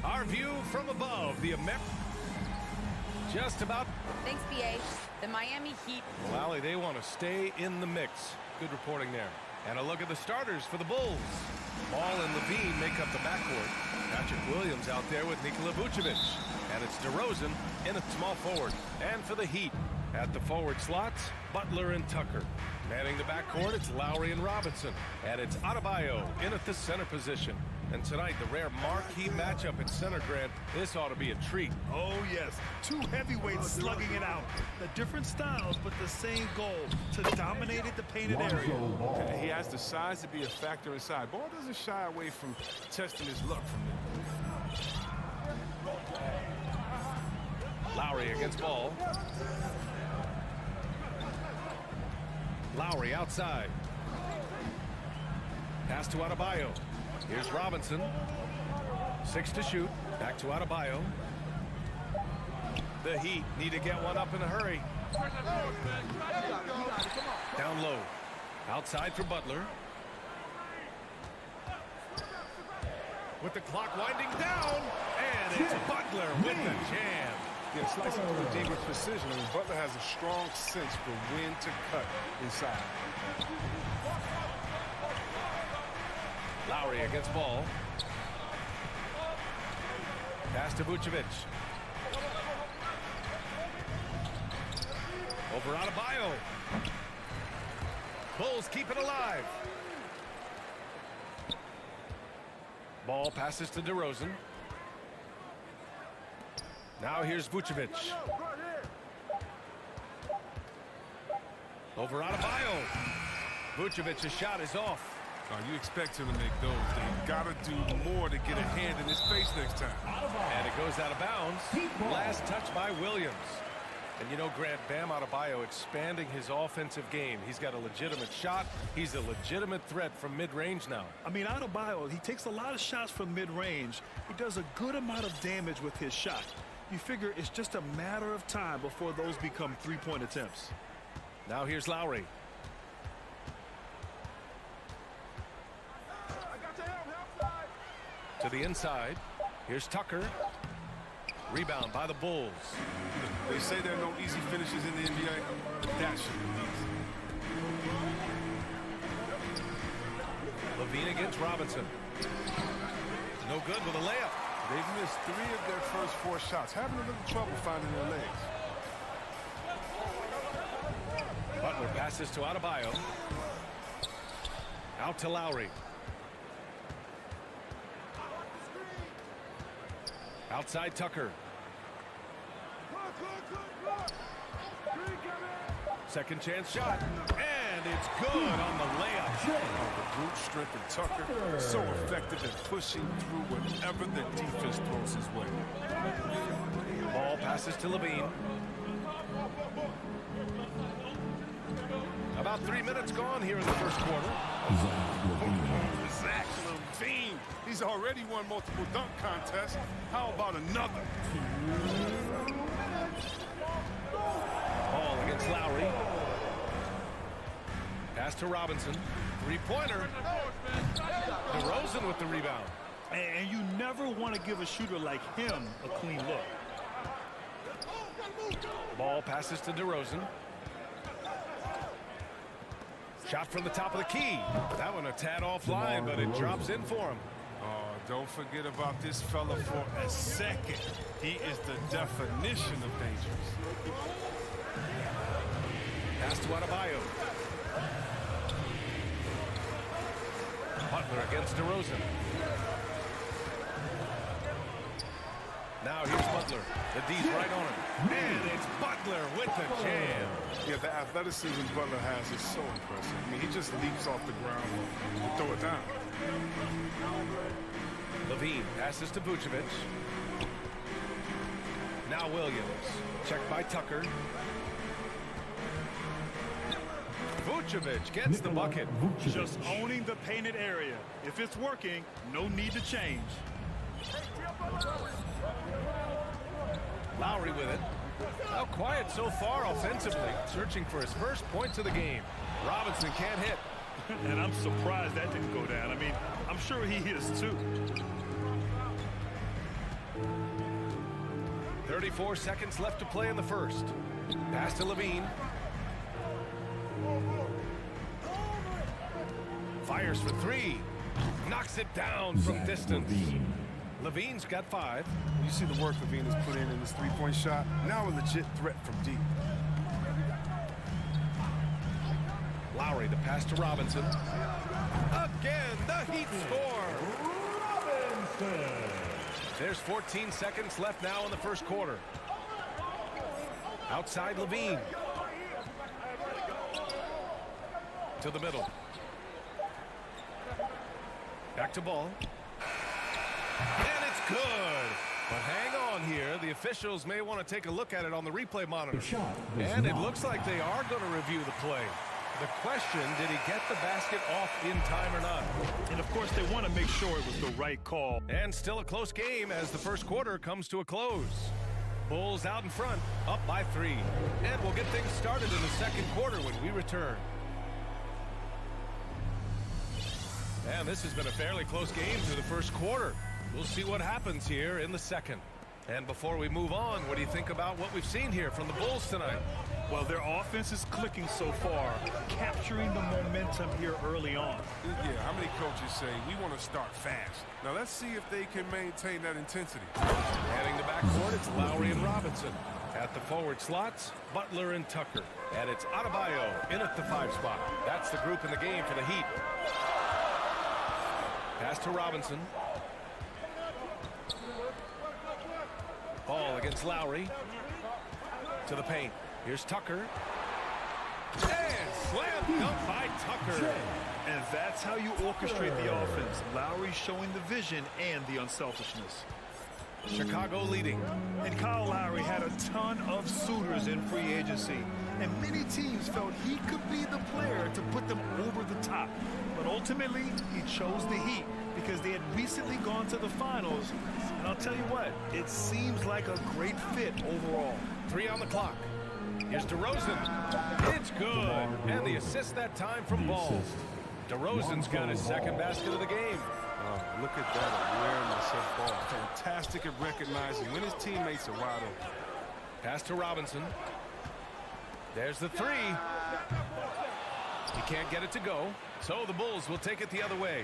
Our view from above, the just about. Thanks, BA. The Miami Heat. Well, Allie, they want to stay in the mix. Good reporting there. And a look at the starters for the Bulls. Ball and Levine make up the backcourt. Patrick Williams out there with Nikola Vucevic. And it's DeRozan in at small forward. And for the Heat, at the forward slots, Butler and Tucker. Manning the backcourt, it's Lowry and Robinson. And it's Adebayo in at the center position. And tonight, the rare marquee matchup at center, Grant. This ought to be a treat. Oh, yes. Two heavyweights slugging it out. The different styles, but the same goal, to dominate the painted area. And he has the size to be a factor inside. Ball doesn't shy away from testing his luck from there. Lowry against Ball. Lowry outside. Pass to Adebayo. Here's Robinson. 6 to shoot. Back to Adebayo. The Heat need to get one up in a hurry. Down low. Outside for Butler. With the clock winding down. And it's Butler with the jam. Yeah, slicing through the D with precision. I mean, Butler has a strong sense for when to cut inside. Lowry against Ball. Pass to Vucevic. Over Adebayo. Bulls keep it alive. Ball passes to DeRozan. Now here's Vucevic. Over Adebayo. Vucevic's shot is off. You expect him to make those. They got to do more to get a hand in his face next time. And it goes out of bounds. Last touch by Williams. And you know, Grant, Bam Adebayo expanding his offensive game. He's got a legitimate shot. He's a legitimate threat from mid-range now. I mean, Adebayo, he takes a lot of shots from mid-range. He does a good amount of damage with his shot. You figure it's just a matter of time before those become three-point attempts. Now here's Lowry. To the inside. Here's Tucker. Rebound by the Bulls. They say there are no easy finishes in the NBA, but that should be easy. Levine against Robinson. No good with a layup. They've missed 3 of their first 4 shots, having a little trouble finding their legs. Butler passes to Adebayo. Out to Lowry. Outside Tucker. Second chance shot. And it's good on the layup. The brute strength of Tucker, so effective at pushing through whatever the defense throws his way. Ball passes to Levine. About 3 minutes gone here in the first quarter. Zach Levine. He's already won multiple dunk contests. How about another? Ball against Lowry. Pass to Robinson. Three-pointer. DeRozan with the rebound. And you never want to give a shooter like him a clean look. Ball passes to DeRozan. Shot from the top of the key. That one a tad offline, but it drops in for him. Oh, don't forget about this fella for a second. He is the definition of dangerous. Pass to Adebayo. Butler against DeRozan. Now here's Butler. The D's right on him. And it's Butler with the jam. Yeah, the athleticism Butler has is so impressive. I mean, he just leaps off the ground and throw it down. Levine passes to Vucevic. Now Williams. Checked by Tucker. Vucevic gets the bucket. Just owning the painted area. If it's working, no need to change. Lowry with it. How quiet so far offensively. Searching for his first points of the game. Robinson can't hit. And I'm surprised that didn't go down. I mean, I'm sure he is too. 34 seconds left to play in the first. Pass to Levine. Fires for three. Knocks it down from distance. Levine's got 5. You see the work Levine has put in this three-point shot. Now a legit threat from deep. Lowry, the pass to Robinson. Again, the Heat score. There's 14 seconds left now in the first quarter. Outside Levine. To the middle. Back to Ball. And it's good. But hang on here. The officials may want to take a look at it on the replay monitor. And it looks like they are going to review the play. The question, did he get the basket off in time or not? And of course, they want to make sure it was the right call. And still a close game as the first quarter comes to a close. Bulls out in front, up by 3. And we'll get things started in the second quarter when we return. And this has been a fairly close game through the first quarter. We'll see what happens here in the second. And before we move on, what do you think about what we've seen here from the Bulls tonight? Well, their offense is clicking so far, capturing the momentum here early on. Yeah, how many coaches say we want to start fast? Now let's see if they can maintain that intensity. Heading the backcourt, it's Lowry and Robinson. At the forward slots, Butler and Tucker. And it's Adebayo in at the 5 spot. That's the group in the game for the Heat. Pass to Robinson. Ball against Lowry. To the paint. Here's Tucker. And slam dunk by Tucker. And that's how you orchestrate the offense. Lowry showing the vision and the unselfishness. Chicago leading. And Kyle Lowry had a ton of suitors in free agency. And many teams felt he could be the player to put them over the top. But ultimately, he chose the Heat because they had recently gone to the finals. And I'll tell you what, it seems like a great fit overall. 3 on the clock. Here's DeRozan. It's good. And the assist that time from Ball. DeRozan's got his second basket of the game. Oh, look at that awareness of Ball. Fantastic at recognizing when his teammates are wide open. Pass to Robinson. There's the 3. He can't get it to go, so the Bulls will take it the other way.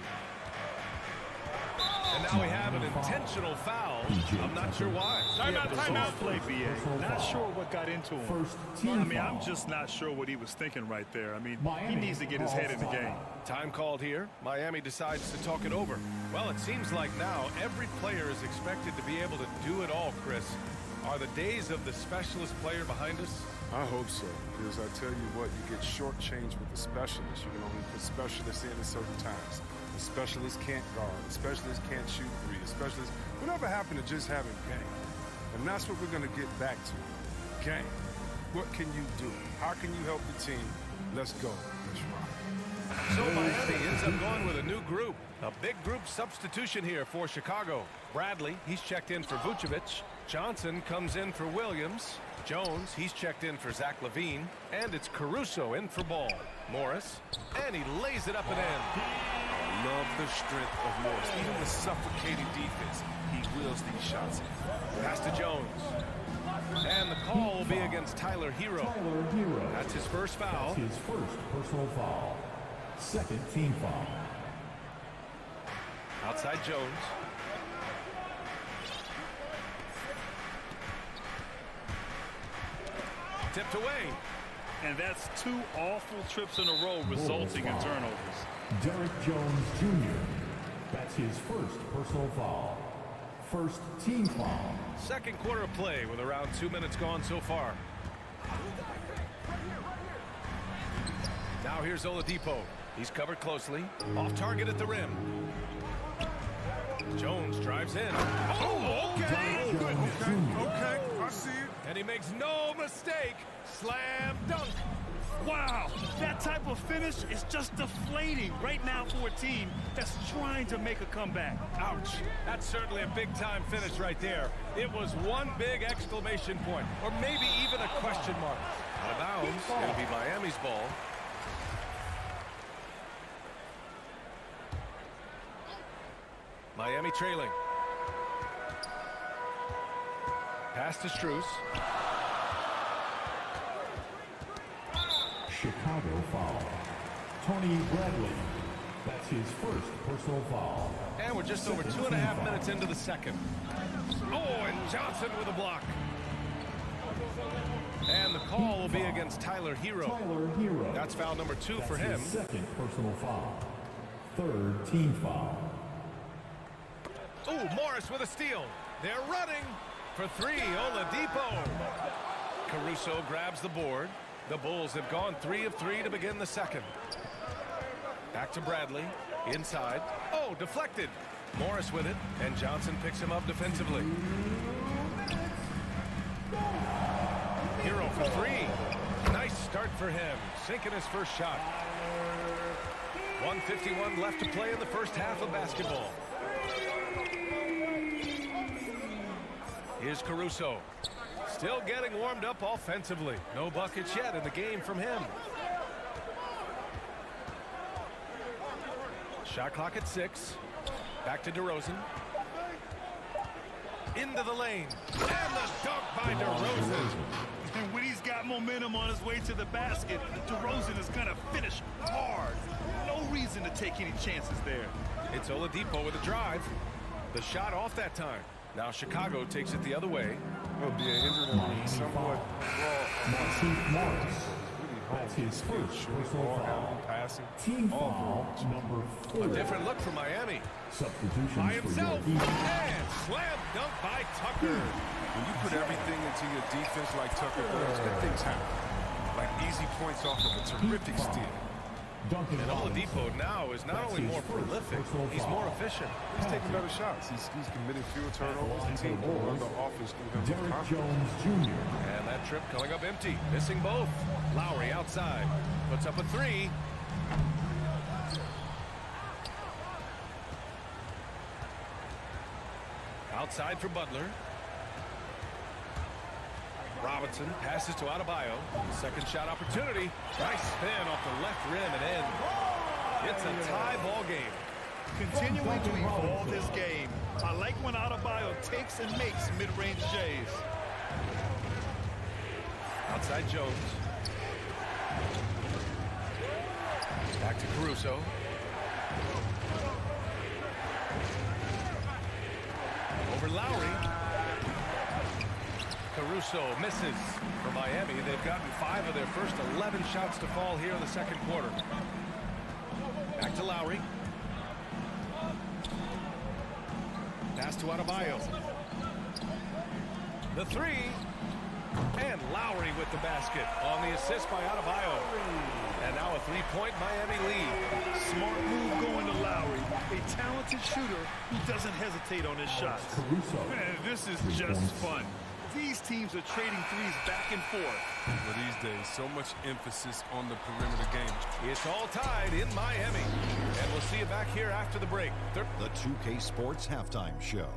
And now we have an intentional foul. I'm not sure why. Timeout. Play, BA. Not sure what got into him. I mean, I'm just not sure what he was thinking right there. I mean, he needs to get his head in the game. Time called here. Miami decides to talk it over. Well, it seems like now every player is expected to be able to do it all, Chris. Are the days of the specialist player behind us? I hope so, because I tell you what, you get shortchanged with the specialists. You can only put specialists in at certain times. The specialist can't guard. The specialist can't shoot 3. The specialist, whatever happened to just having game? And that's what we're going to get back to. Game. What can you do? How can you help the team? Let's go. Let's rock. So Miami ends up going with a new group. A big group substitution here for Chicago. Bradley, he's checked in for Vucevic. Johnson comes in for Williams. Jones, he's checked in for Zach LaVine. And it's Caruso in for Ball. Morris, and he lays it up and in. I love the strength of Morris. Even with suffocating defense, he wheels these shots in. Pass to Jones. And the call will be against Tyler Hero. That's his first foul. That's his first personal foul. Second team foul. Outside Jones. Tipped away. And that's 2 awful trips in a row resulting in turnovers. Derek Jones Jr. That's his first personal foul. First team foul. Second quarter of play with around 2 minutes gone so far. Now here's Oladipo. He's covered closely. Off target at the rim. Jones drives in. Oh, okay. Okay, I see it. And he makes no mistake. Slam dunk. Wow, that type of finish is just deflating right now for a team that's trying to make a comeback. Ouch. That's certainly a big-time finish right there. It was one big exclamation point, or maybe even a question mark. Out of bounds. It'll be Miami's ball. Miami trailing. Pass to Strus. Chicago foul. Tony Bradley. That's his first personal foul. And we're just over 2.5 minutes into the second. Oh, and Johnson with a block. And the call will be against Tyler Hero. Tyler Hero. That's foul number 2 for him. His second personal foul. Third team foul. Oh, Morris with a steal. They're running for 3. Oladipo. Caruso grabs the board. The Bulls have gone 3 of 3 to begin the second. Back to Bradley. Inside. Oh, deflected. Morris with it, and Johnson picks him up defensively. Hero for 3. Nice start for him. Sinking his first shot. 1:51 left to play in the first half of basketball. Here's Caruso. Still getting warmed up offensively. No buckets yet in the game from him. Shot clock at 6. Back to DeRozan. Into the lane. And the dunk by DeRozan. And when he's got momentum on his way to the basket, DeRozan is going to finish hard. No reason to take any chances there. It's Oladipo with a drive. The shot off that time. Now Chicago takes it the other way. It'll be a hindrance somewhat Marcus Morris. That's his first personal ball foul. handling, passing. Team foul number 4. A different look for Miami. Substitutions By for himself. your And slam dunk by Tucker. When you put everything into your defense like Tucker does, good things happen. Like easy points off of a terrific steal. Duncan And Robinson. Oladipo now is not That's only his more first prolific, personal he's foul. more efficient. He's taking better shots. He's committing fewer turnovers. The team can run the offense through him with Derek confidence. Jones Jr. And that trip coming up empty. Missing both. Lowry outside. Puts up a 3. Outside for Butler. Robinson passes to Adebayo. Second shot opportunity. Nice spin off the left rim and in. It's a tie ball game. Continuing to evolve his game. I like when Adebayo takes and makes mid-range J's. Outside Jones. Back to Caruso. Over Lowry. Caruso misses for Miami. They've gotten 5 of their first 11 shots to fall here in the second quarter. Back to Lowry. Pass to Adebayo. The 3. And Lowry with the basket on the assist by Adebayo. And now a 3-point Miami lead. Smart move going to Lowry. A talented shooter who doesn't hesitate on his shots. Caruso. Man, this is just fun. These teams are trading threes back and forth. But these days, so much emphasis on the perimeter game. It's all tied in Miami. And we'll see you back here after the break. The 2K Sports Halftime Show.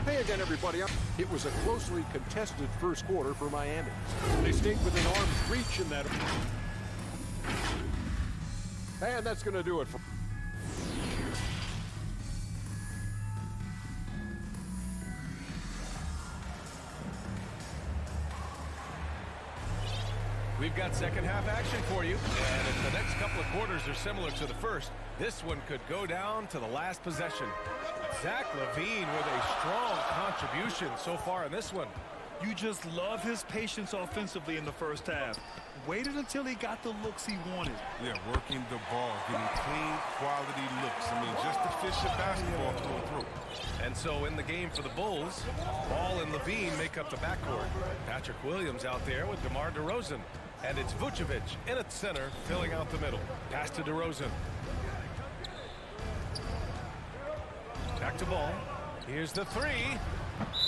Hey again, everybody. It was a closely contested first quarter for Miami. They stayed within arm's reach in that. And that's going to do it for... We've got second half action for you. And if the next couple of quarters are similar to the first, this one could go down to the last possession. Zach LaVine with a strong contribution so far in this one. You just love his patience offensively in the first half. Waited until he got the looks he wanted. Yeah, working the ball, getting clean, quality looks. I mean, just efficient basketball through and through. And so in the game for the Bulls, Ball and LaVine make up the backcourt. Patrick Williams out there with DeMar DeRozan. And it's Vucevic in at center, filling out the middle. Pass to DeRozan. Back to Ball. Here's the three.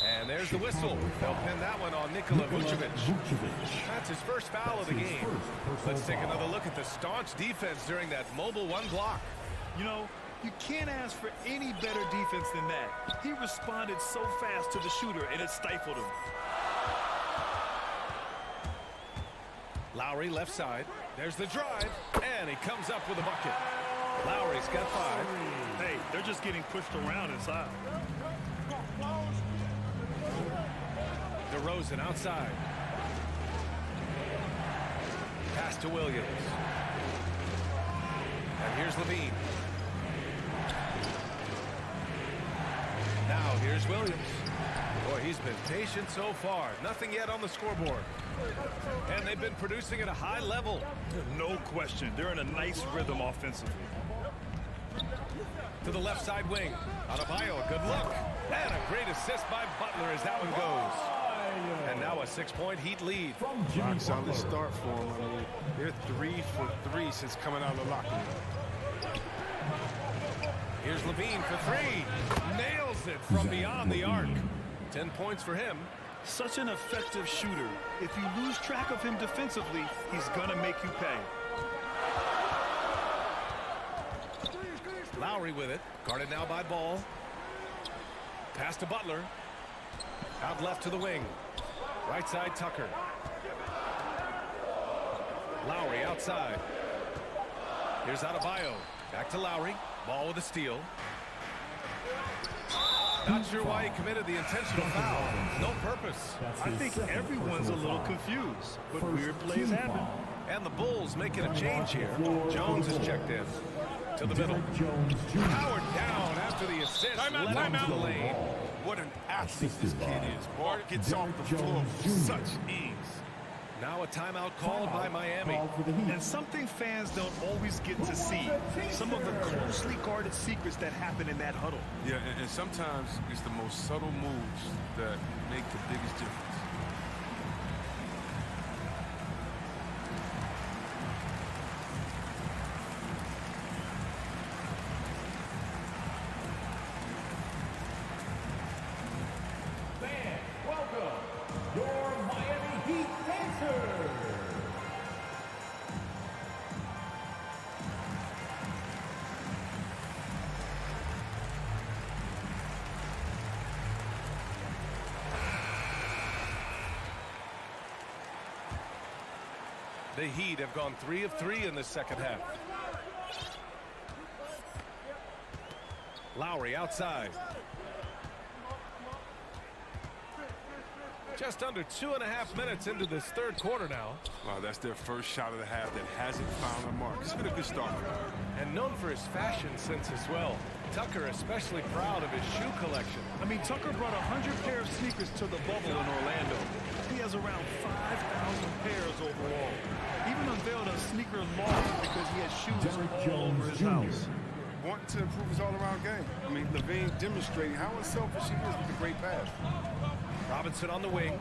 And there's the whistle. They'll pin that one on Nikola Vucevic. That's his first foul of the game. Let's take another look at the staunch defense during that mobile one block. You know, you can't ask for any better defense than that. He responded so fast to the shooter, and it stifled him. Lowry left side. There's the drive. And he comes up with a bucket. Lowry's got 5. Hey, they're just getting pushed around inside. DeRozan outside. Pass to Williams. And here's LaVine. Now here's Williams. Boy, he's been patient so far. Nothing yet on the scoreboard. And they've been producing at a high level. No question. They're in a nice rhythm offensively. To the left side wing. Adebayo, good look. And a great assist by Butler as that one goes. And now a 6-point Heat lead. Rock solid start for them. I mean, they're 3 for 3 since coming out of the locker room. Here's LaVine for 3. Nails it from beyond the arc. 10 points for him. Such an effective shooter. If you lose track of him defensively, he's going to make you pay. Lowry with it. Guarded now by Ball. Pass to Butler. Out left to the wing. Right side Tucker. Lowry outside. Here's Adebayo. Back to Lowry. Ball with a steal. Not sure why he committed the intentional foul. No purpose. I think everyone's a little confused, but weird plays happen. And the Bulls making a change here. Jones is checked in. To the middle. Powered down after the assist. Timeout. To the lane. What an athlete this kid is. Ball gets off the floor with such ease. Now a timeout called by Miami. And something fans don't always get to see. Some of the closely guarded secrets that happen in that huddle. Yeah, and sometimes it's the most subtle moves that make the biggest difference. The Heat have gone 3 of 3 in the second half. Lowry outside. Just under 2.5 minutes into this third quarter now. Wow, that's their first shot of the half that hasn't found a mark. It's been a good start for them. And known for his fashion sense as well. Tucker especially proud of his shoe collection. I mean, Tucker brought 100 pair of sneakers to the bubble in Orlando. He has around 5,000 pairs overall. Even unveiled a sneaker lawn because he has shoes all over his house. Want to improve his all-around game. I mean, LaVine demonstrating how unselfish he is with a great pass. Robinson on the wing.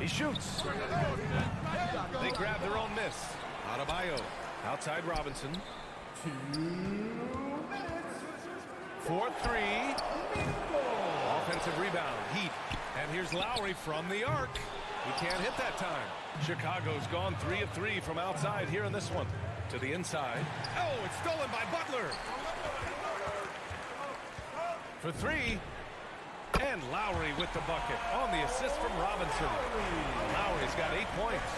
He shoots. They grab their own miss. Adebayo outside Robinson. 4-3. Offensive rebound. Heat. And here's Lowry from the arc. He can't hit that time. Chicago's gone 3 of 3 from outside here in this one. To the inside. Oh, it's stolen by Butler. For 3. And Lowry with the bucket on the assist from Robinson. Lowry's got 8 points.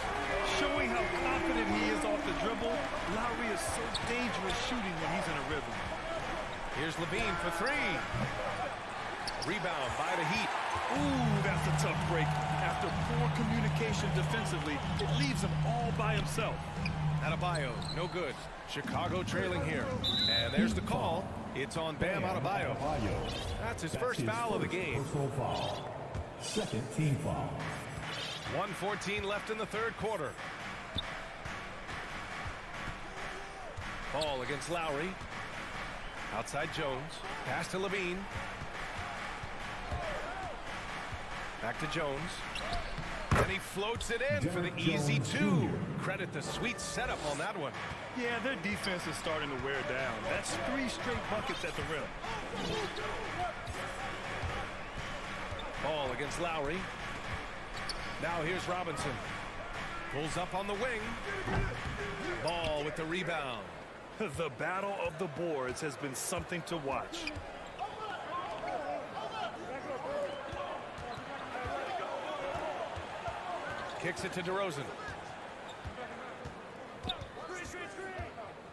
Showing how confident he is off the dribble, Lowry is so dangerous shooting when he's in a rhythm. Here's Levine for 3. Rebound by the Heat. Ooh, that's a tough break. After poor communication defensively, it leaves him all by himself. Adebayo, no good. Chicago trailing here. And there's the call. It's on Bam Adebayo. That's his first foul of the game. Personal foul. Second team foul. 1:14 left in the third quarter. Ball against Lowry. Outside Jones. Pass to Levine. Back to Jones. And he floats it in for the easy 2. Credit the sweet setup on that one. Yeah, their defense is starting to wear down. That's 3 straight buckets at the rim. Ball against Lowry. Now here's Robinson. Pulls up on the wing. Ball with the rebound. The battle of the boards has been something to watch. Kicks it to DeRozan.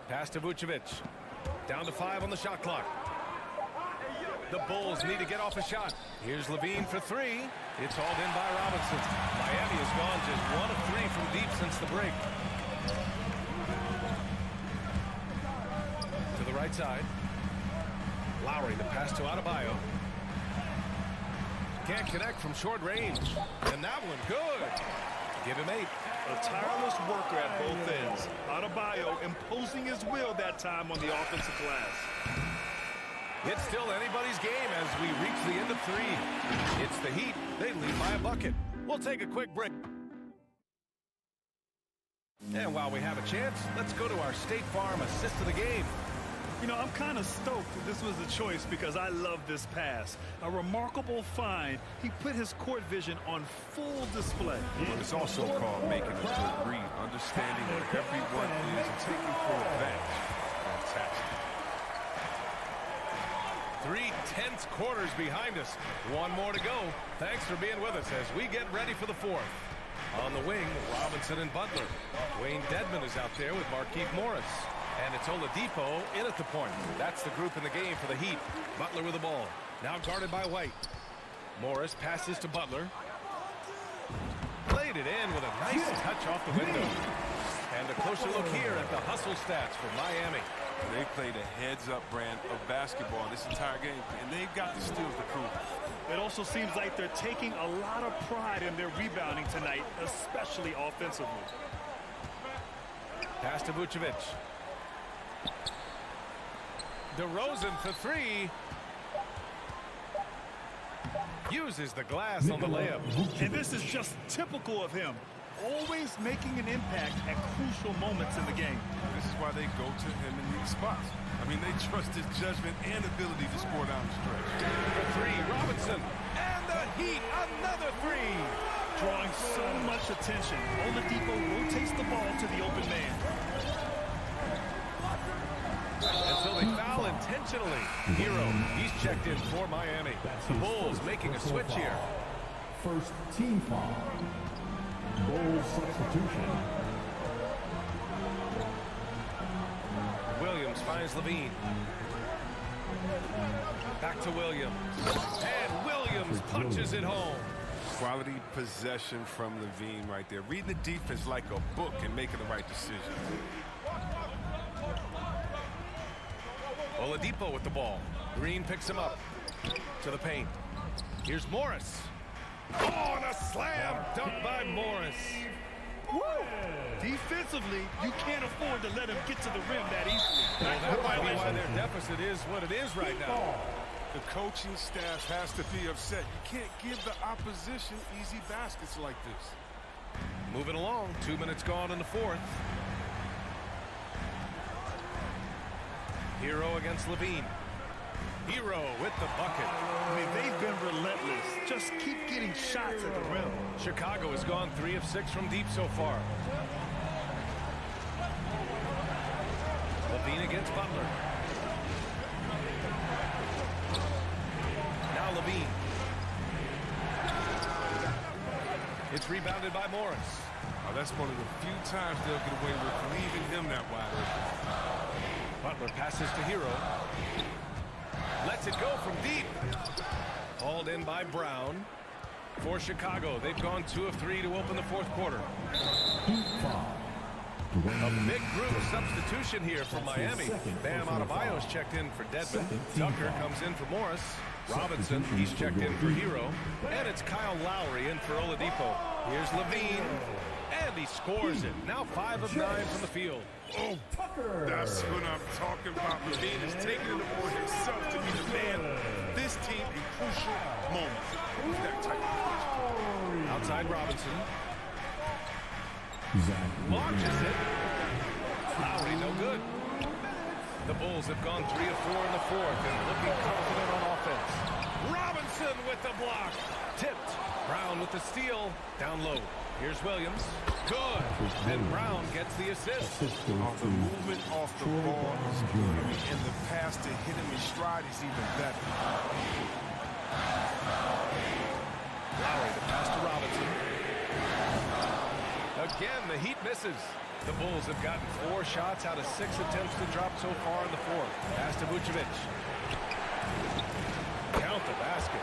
Pass to Vucevic. Down to 5 on the shot clock. The Bulls need to get off a shot. Here's Levine for 3. It's hauled in by Robinson. Miami has gone just 1 of 3 from deep since the break. To the right side. Lowry, the pass to Adebayo. Can't connect from short range. And that one good. Give him 8. A tireless worker at both ends. Adebayo imposing his will that time on the offensive glass. It's still anybody's game as we reach the end of 3. It's the Heat. They lead by a bucket. We'll take a quick break. And while we have a chance, let's go to our State Farm assist of the game. You know, I'm kind of stoked that this was the choice because I love this pass. A remarkable find. He put his court vision on full display. It's also called making a good read, understanding where everyone is and taking full advantage. Fantastic. 3 tense quarters behind us. 1 more to go. Thanks for being with us as we get ready for the 4th. On the wing, Robinson and Butler. Wayne Dedman is out there with Markieff Morris. And it's Oladipo in at the point. That's the group in the game for the Heat. Butler with the ball. Now guarded by White. Morris passes to Butler. Played it in with a nice touch off the window. And a closer look here at the hustle stats for Miami. They played a heads-up brand of basketball this entire game, and they've got the steals to prove it. It also seems like they're taking a lot of pride in their rebounding tonight, especially offensively. Pass to Vucevic. DeRozan for 3. Uses the glass on the layup. And this is just typical of him. Always making an impact at crucial moments in the game. This is why they go to him in these spots. I mean, they trust his judgment and ability to score down the stretch. For 3, Robinson. And the Heat, another 3. Drawing so much attention, Oladipo rotates the ball to the open man. And so they foul intentionally. Hero, he's checked in for Miami. The Bulls making a switch here. First team foul. Bulls substitution. Williams finds Levine. Back to Williams. And Williams punches it home. Quality possession from Levine right there. Reading the defense like a book and making the right decision. Oladipo with the ball. Green picks him up to the paint. Here's Morris. Oh, and a slam dunk by Morris. Woo! Defensively, you can't afford to let him get to the rim that easily. Well, that might be why their deficit is what it is right now. The coaching staff has to be upset. You can't give the opposition easy baskets like this. Moving along, 2 minutes gone in the 4th. Hero against Levine. Hero with the bucket. I mean, they've been relentless. Just keep getting shots at the rim. Chicago has gone 3 of 6 from deep so far. Levine against Butler. Now Levine. It's rebounded by Morris. That's one of the few times they'll get away with leaving him that wide open. Butler passes to Hero. Lets it go from deep. Hauled in by Brown. For Chicago, they've gone 2 of 3 to open the fourth quarter. A big group substitution here for Miami. Bam Adebayo's checked in for Dedmon. Tucker comes in for Morris. Robinson, he's checked in for Hero. And it's Kyle Lowry in for Oladipo. Here's Levine. And he scores it. Now 5 of 9 from the field. Oh, that's what I'm talking about. Levine is taking it upon himself to be the man for this team in crucial moments. That type of coach. Outside Robinson. Launches it. Lowry, no good. The Bulls have gone 3 of 4 in the fourth and looking confident on offense. Robinson with the block. Tipped. Brown with the steal. Down low. Here's Williams. Good. And Brown gets the assist. The movement off the ball is good. And the pass to hit him in stride is even better. Lowry, the pass to Robinson. Again, the Heat misses. The Bulls have gotten 4 shots out of 6 attempts to drop so far in the fourth. Pass to Vucevic. Count the basket.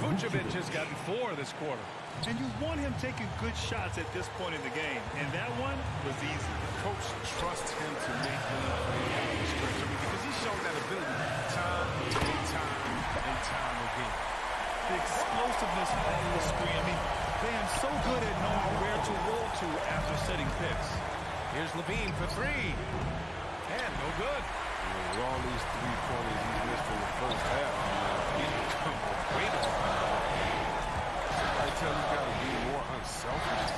Vucevic has gotten 4 this quarter. And you want him taking good shots at this point in the game. And that one was easy. Coach trusts him to make them play out the stretch. I mean, because he's shown that ability time and time again. The explosiveness off the screen. I mean, Bam's so good at knowing where to roll to after setting picks. Here's Levine for 3. And no good. With all these 3-pointers he's missed from the first half, he's become a weight off. Somebody tell him he's got to be more unselfish.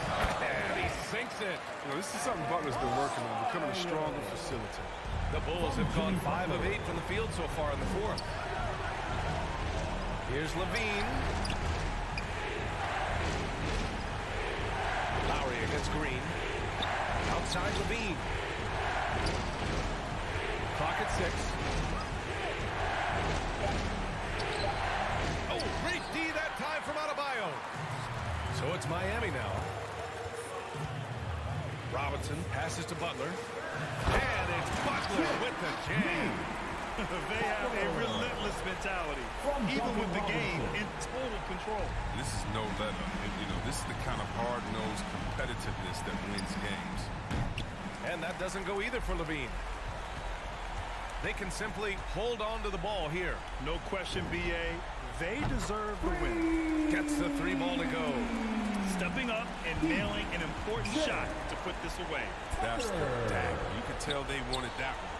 And he sinks it. You know, this is something Butler's been working on, becoming a stronger facilitator. The Bulls have gone 5 of 8 from the field so far in the fourth. Here's Levine. Lowry against Green. Outside Levine. Clock at 6. Oh, great D that time from Adebayo. So it's Miami now. Robinson passes to Butler. And it's Butler with the jam. They have a relentless mentality, even with the game in total control. This is no let-up. You know, this is the kind of hard-nosed competitiveness that wins games. And that doesn't go either for Levine. They can simply hold on to the ball here. No question, B.A. They deserve the win. Gets the 3 ball to go. Stepping up and nailing an important shot to put this away. That's the dagger. You can tell they wanted that one.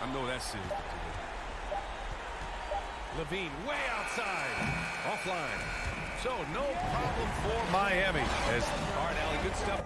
I know that's serious. Levine way outside. Offline. So no problem for Miami. All right, Allie, good stuff.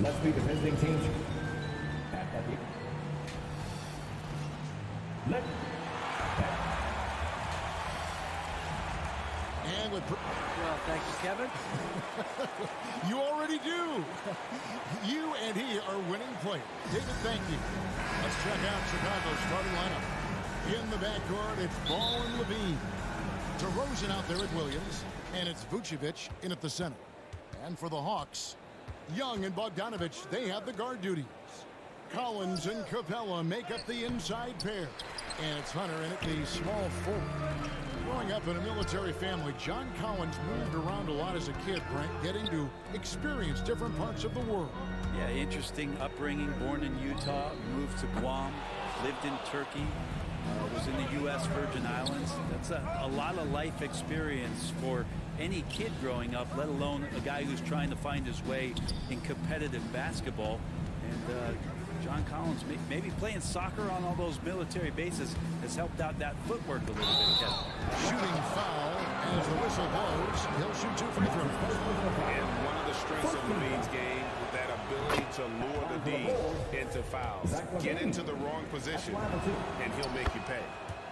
Let's be the visiting team. And with... Well, thank you, Kevin. You already do. You and he are winning players. David, thank you. Let's check out Chicago's starting lineup. In the backcourt, it's Ball and Levine. DeRozan out there at Williams, and it's Vucevic in at the center. And for the Hawks, Young and Bogdanovich, they have the guard duties. Collins and Capella make up the inside pair. And it's Hunter in at the small forward. Growing up in a military family, John Collins moved around a lot as a kid, Brent, getting to experience different parts of the world. Yeah, interesting upbringing. Born in Utah, moved to Guam, lived in Turkey, was in the U.S. Virgin Islands. That's a lot of life experience for any kid growing up, let alone a guy who's trying to find his way in competitive basketball. And John Collins, maybe playing soccer on all those military bases has helped out that footwork a little bit, Kevin. Shooting foul as the whistle blows. He'll shoot 2 free throws. And one of the strengths of Levine's game is that ability to lure the D into fouls. Get into the wrong position, and he'll make you pay.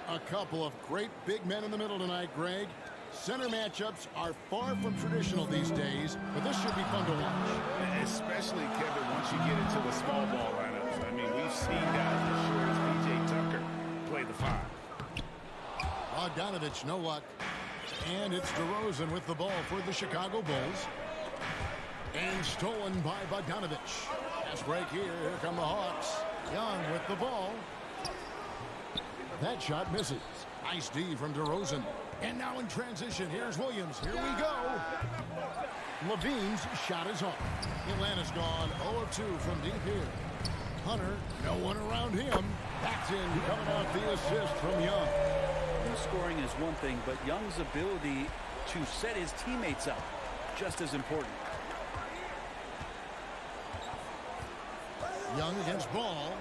A couple of great big men in the middle tonight, Greg. Center matchups are far from traditional these days, but this should be fun to watch. Especially, Kevin, once you get into the small ball lineups. I mean, we've seen guys as short as P.J. Tucker play the 5. Bogdanovich, no luck. And it's DeRozan with the ball for the Chicago Bulls. And stolen by Bogdanovich. Pass break here. Here come the Hawks. Young with the ball. That shot misses. Nice D from DeRozan. And now in transition, here's Williams. Here we go. Levine's shot is off. Atlanta's gone 0-2 from deep here. Hunter, no one around him. That's in, coming off the assist from Young. Scoring is one thing, but Young's ability to set his teammates up, just as important. Young against Ball.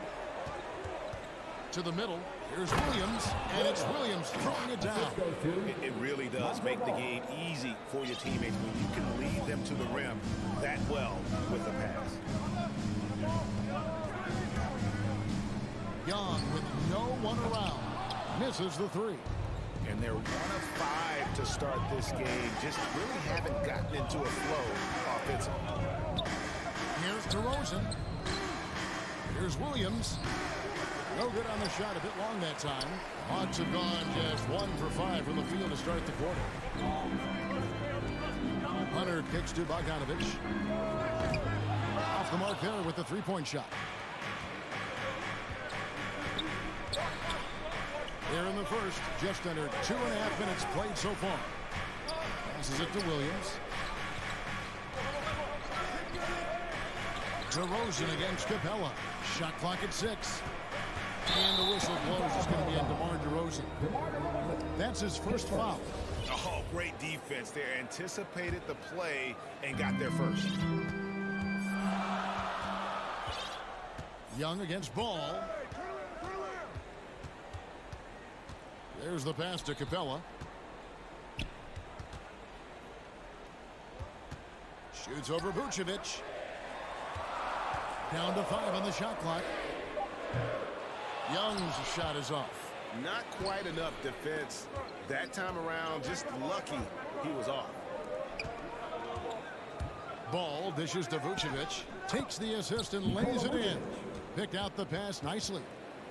To the middle. Here's Williams, and it's Williams throwing it down. It really does make the game easy for your teammates when you can lead them to the rim that well with the pass. Young with no one around. Misses the 3. And they're 1 of 5 to start this game. Just really haven't gotten into a flow offensively. Here's DeRozan. Here's Williams. No good on the shot, a bit long that time. Hawks have gone just 1 for 5 from the field to start the quarter. Hunter kicks to Bogdanovich. Off the mark there with the 3-point shot. There in the first, just under 2.5 minutes played so far. Passes it to Williams. DeRozan against Capella. Shot clock at 6. And the whistle blows. It's going to be on DeMar DeRozan. That's his first foul. Oh, great defense there. Anticipated the play and got there first. Young against Ball. There's the pass to Capella. Shoots over Vucevic. Down to 5 on the shot clock. Young's shot is off. Not quite enough defense that time around. Just lucky he was off. Ball dishes to Vucevic. Takes the assist and lays it in. Picked out the pass nicely.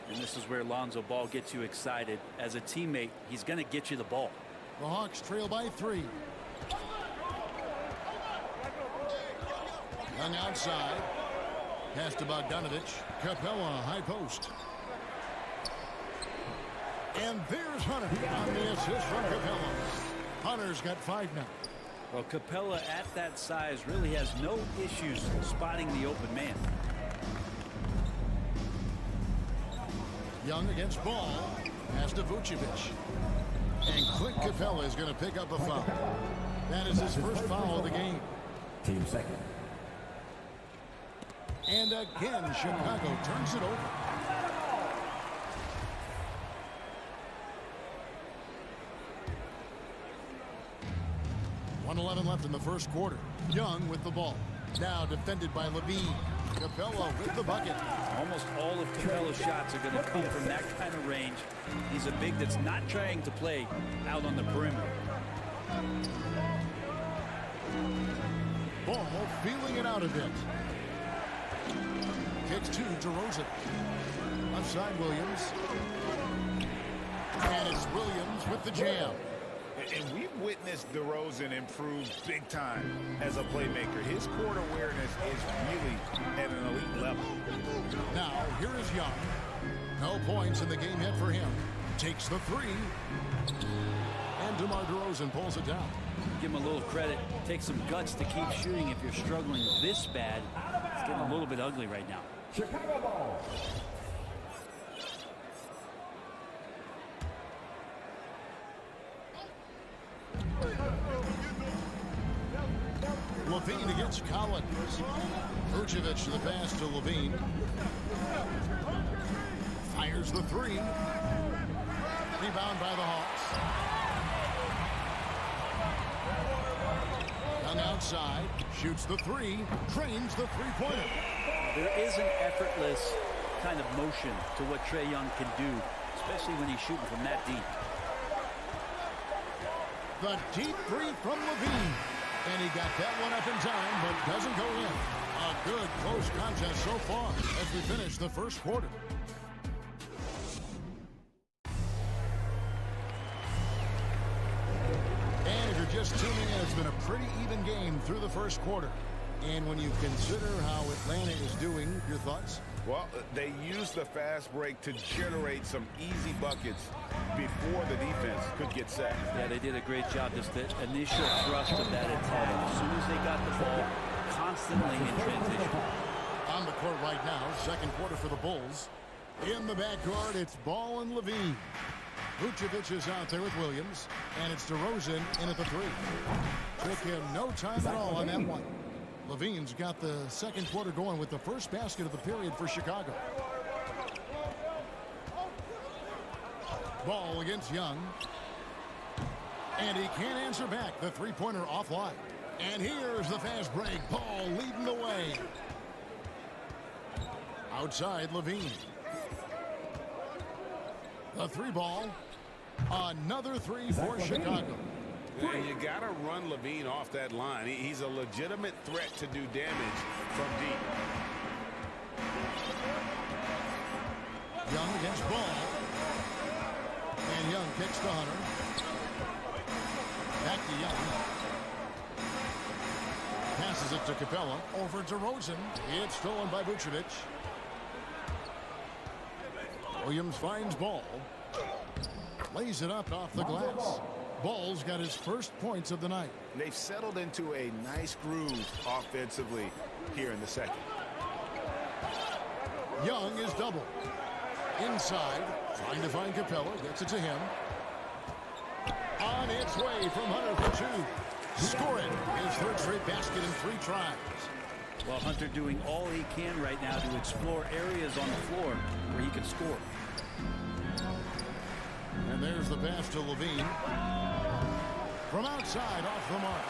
And this is where Lonzo Ball gets you excited. As a teammate, he's going to get you the ball. The Hawks trail by 3. Young outside. Pass to Bogdanovich. Capella, high post. And there's Hunter on the assist from Capella. Hunter's got 5 now. Well, Capella at that size really has no issues spotting the open man. Young against Ball. Pass to Vucevic. And Clint Capella is going to pick up a foul. That is his first foul of the game. Team second. And again, Chicago turns it over. .111 left in the first quarter. Young with the ball. Now defended by Levine. Capella with the bucket. Almost all of Capella's shots are going to come from that kind of range. He's a big that's not trying to play out on the perimeter. Ball feeling it out a bit. Kicks to DeRozan. Left side Williams. And it's Williams with the jam. And we've witnessed DeRozan improve big time as a playmaker. His court awareness is really at an elite level. Now, here is Young. No points in the game yet for him. Takes the three. And DeMar DeRozan pulls it down. Give him a little credit. Take some guts to keep shooting if you're struggling this bad. It's getting a little bit ugly right now. Chicago ball. Levine against Collins. Vucevic to the pass to Levine. Fires the three. Rebound by the Hawks. Young outside. Shoots the three. Drains the three-pointer. There is an effortless kind of motion to what Trae Young can do, especially when he's shooting from that deep. The deep three from Levine. And he got that one up in time, but doesn't go in. A good close contest so far as we finish the first quarter. And if you're just tuning in, it's been a pretty even game through the first quarter. And when you consider how Atlanta is doing, your thoughts? Well, they used the fast break to generate some easy buckets before the defense could get set. Yeah, they did a great job. Just the initial thrust of that attack. As soon as they got the ball, constantly in transition. On the court right now, second quarter for the Bulls. In the backcourt, it's Ball and Levine. Vucevic is out there with Williams, and it's DeRozan in at the three. Took him no time at all on that one. Levine's got the second quarter going with the first basket of the period for Chicago. Ball against Young. And he can't answer back. The three-pointer offline. And here's the fast break. Ball leading the way. Outside Levine. The three ball. Another three for Chicago. And you got to run Levine off that line. He's a legitimate threat to do damage from deep. Young against Ball. And Young kicks to Hunter. Back to Young. Passes it to Capella. Over to DeRozan. It's stolen by Vucevic. Williams finds Ball. Lays it up off the glass. Ball's got his first points of the night. They've settled into a nice groove offensively here in the second. Young is double. Inside, trying to find Capella. Gets it to him. On its way from Hunter for two. Scoring his third straight basket in 3 tries. Well, Hunter doing all he can right now to explore areas on the floor where he can score. And there's the pass to Levine. From outside, off the mark.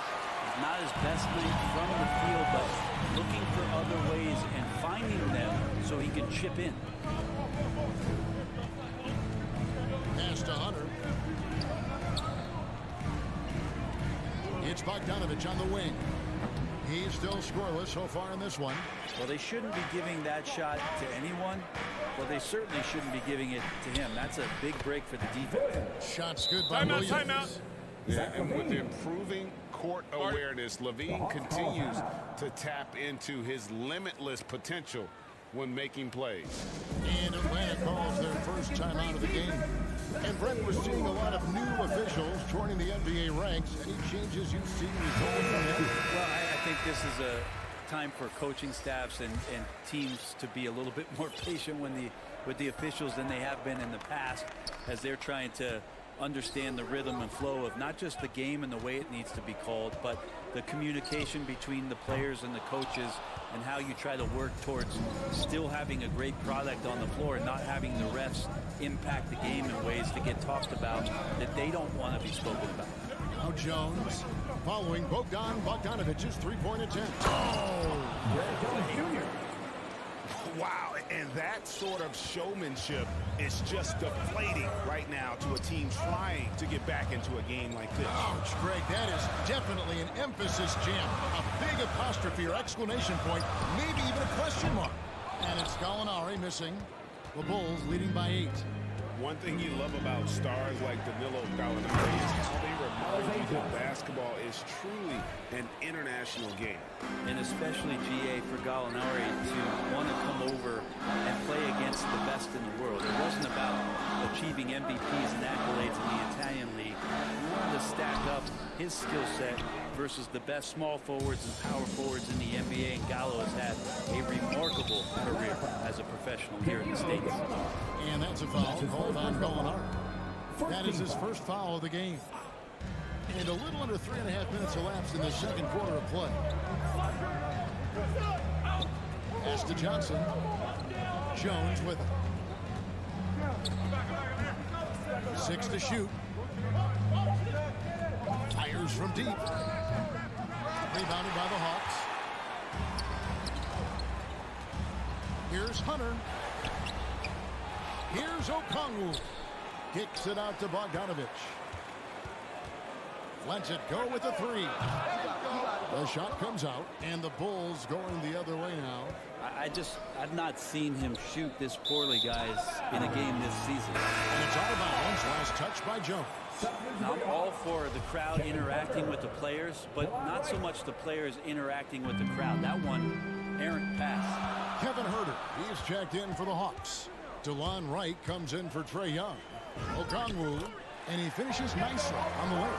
Not his best lead from the field, but looking for other ways and finding them so he can chip in. Pass to Hunter. It's Bogdanovich on the wing. He's still scoreless so far in this one. Well, they shouldn't be giving that shot to anyone. Well, they certainly shouldn't be giving it to him. That's a big break for the defense. Shots good by Williams. Timeout. Yeah, and with improving court awareness, Levine continues to tap into his limitless potential when making plays. And Atlanta calls their first time out of the game. And Brent, we're seeing a lot of new officials joining the NBA ranks. Any changes you've seen resulting from them? Well, I think this is a time for coaching staffs and teams to be a little bit more patient with the officials than they have been in the past, as they're trying to understand the rhythm and flow of not just the game and the way it needs to be called, but the communication between the players and the coaches, and how you try to work towards still having a great product on the floor and not having the refs impact the game in ways to get talked about that they don't want to be spoken about. Now Jones following Bogdanovich's three-point attempt. Wow, and that sort of showmanship is just deflating right now to a team trying to get back into a game like this. Ouch, Greg, that is definitely an emphasis jam. A big apostrophe or exclamation point, maybe even a question mark. And it's Gallinari missing. The Bulls leading by 8. One thing you love about stars like Danilo Gallinari is how they remind you that basketball is truly an international game. And especially, GA, for Gallinari to want to come over and play against the best in the world. It wasn't about achieving MVPs and accolades in the Italian league. He wanted to stack up his skill set versus the best small forwards and power forwards in the NBA, and Gallo has had a remarkable career as a professional here in the States. And that's a foul called on Gallinari. That is his first foul of the game. And a little under 3.5 minutes elapsed in the second quarter of play. Pass to Johnson. Jones with it. 6 to shoot. Fires from deep. Rebounded by the Hawks. Here's Hunter. Here's Okongwu. Kicks it out to Bogdanovich. Lets it go with a 3. The shot comes out, and the Bulls going the other way now. I've not seen him shoot this poorly, guys, in a game this season. And it's out of bounds. Last touch by Jones. I'm all for the crowd interacting with the players, but not so much the players interacting with the crowd. That one, errant pass. Kevin Huerter, he's checked in for the Hawks. DeLon Wright comes in for Trae Young. Okongwu, and he finishes nicely on the way.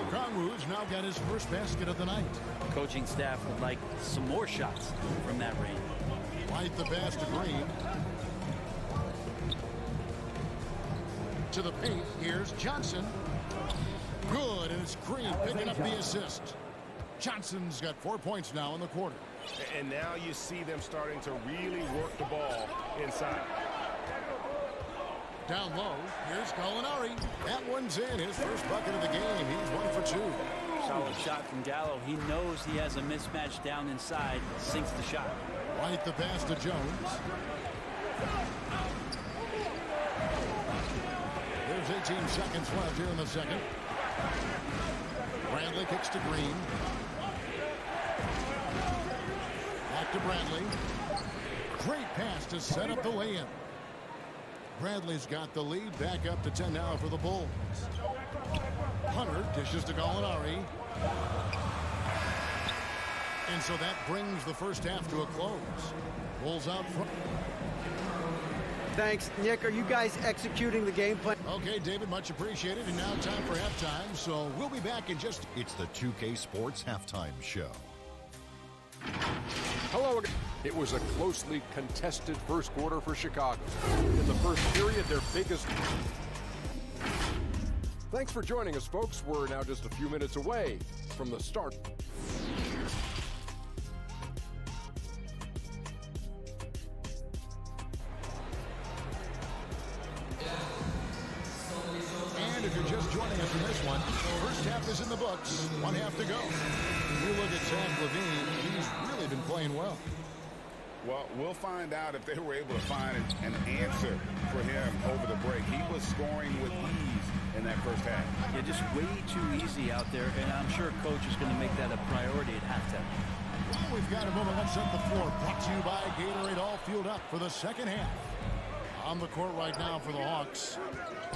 Okongwu's now got his first basket of the night. Coaching staff would like some more shots from that range. White the pass to Green. To the paint, here's Johnson. Good, and it's Green picking up the assist. Johnson's got 4 points now in the quarter. And now you see them starting to really work the ball inside. Down low, here's Gallinari. That one's in, his first bucket of the game. He's 1 for 2. Solid shot from Gallo. He knows he has a mismatch down inside, sinks the shot. White the pass to Jones. There's 18 seconds left here in the second. Bradley kicks to Green. Back to Bradley. Great pass to set up the lay-in. Bradley's got the lead, back up to 10 now for the Bulls. Hunter dishes to Gallinari. And so that brings the first half to a close. Bulls out front. Thanks, Nick. Are you guys executing the game plan? Okay, David, much appreciated. And now time for halftime, so we'll be back in just... It's the 2K Sports Halftime Show. Hello again. It was a closely contested first quarter for Chicago. In the first period, their biggest... Thanks for joining us, folks. We're now just a few minutes away from the start. And if you're just joining us in this one, first half is in the books. 1 half to go. You look at Zach LaVine, he's really been playing well. Well, we'll find out if they were able to find an answer for him over the break. He was scoring with ease in that first half. Yeah, just way too easy out there, and I'm sure Coach is going to make that a priority at halftime. Well, we've got a moment left on the floor. Brought to you by Gatorade, all fueled up for the second half. On the court right now for the Hawks.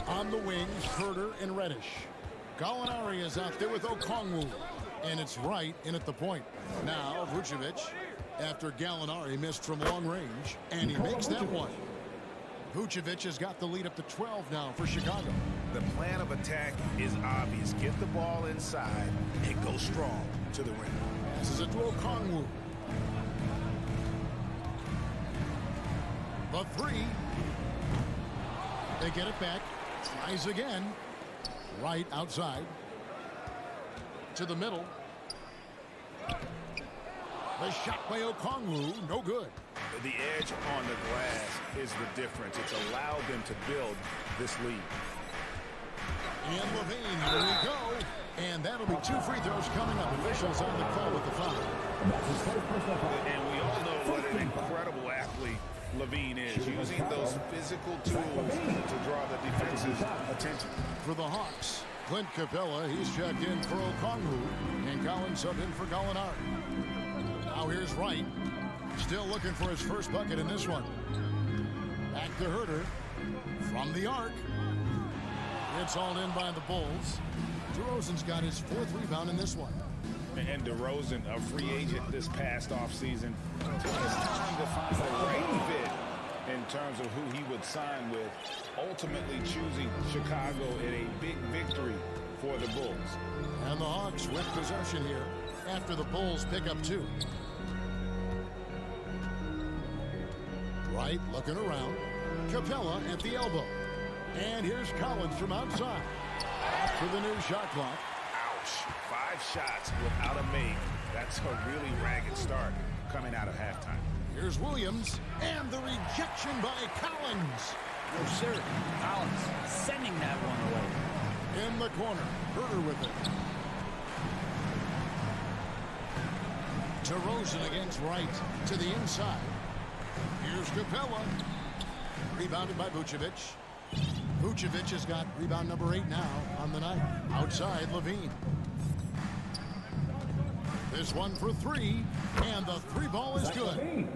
On the wings, Herter and Reddish. Gallinari is out there with Okongwu. And it's Wright in at the point. Now, Vucevic, after Gallinari missed from long range, and he makes that one. Vucevic has got the lead up to 12 now for Chicago. The plan of attack is obvious. Get the ball inside and go strong to the rim. This is a to Okongwu. The 3. They get it back. Tries again. Right outside. To the middle. The shot by Okongwu, no good. The edge on the glass is the difference. It's allowed them to build this lead. And LaVine, here we go. And that'll be 2 free throws coming up. Officials on the call with the foul. And we all know what an incredible athlete Levine is, using those physical tools to draw the defense's attention. For the Hawks, Clint Capella, he's checked in for Okongwu, and Collins subbed in for Gallinari. Now here's Wright, still looking for his first bucket in this one. Back to Herter from the arc. It's all in by the Bulls. DeRozan's got his 4th rebound in this one. And DeRozan, a free agent this past offseason, took his time to find the right fit in terms of who he would sign with, ultimately choosing Chicago in a big victory for the Bulls. And the Hawks with possession here after the Bulls pick up 2. Wright looking around. Capella at the elbow. And here's Collins from outside. After the new shot clock. Ouch. 5 shots without a make. That's a really ragged start coming out of halftime. Here's Williams. And the rejection by Collins. No, sir. Collins sending that one away. In the corner. Herter with it. DeRozan against Wright to the inside. Here's Capella. Rebounded by Vucevic. Vucevic has got rebound number 8 now on the night. Outside, Levine. This one for 3, and the 3 ball is good.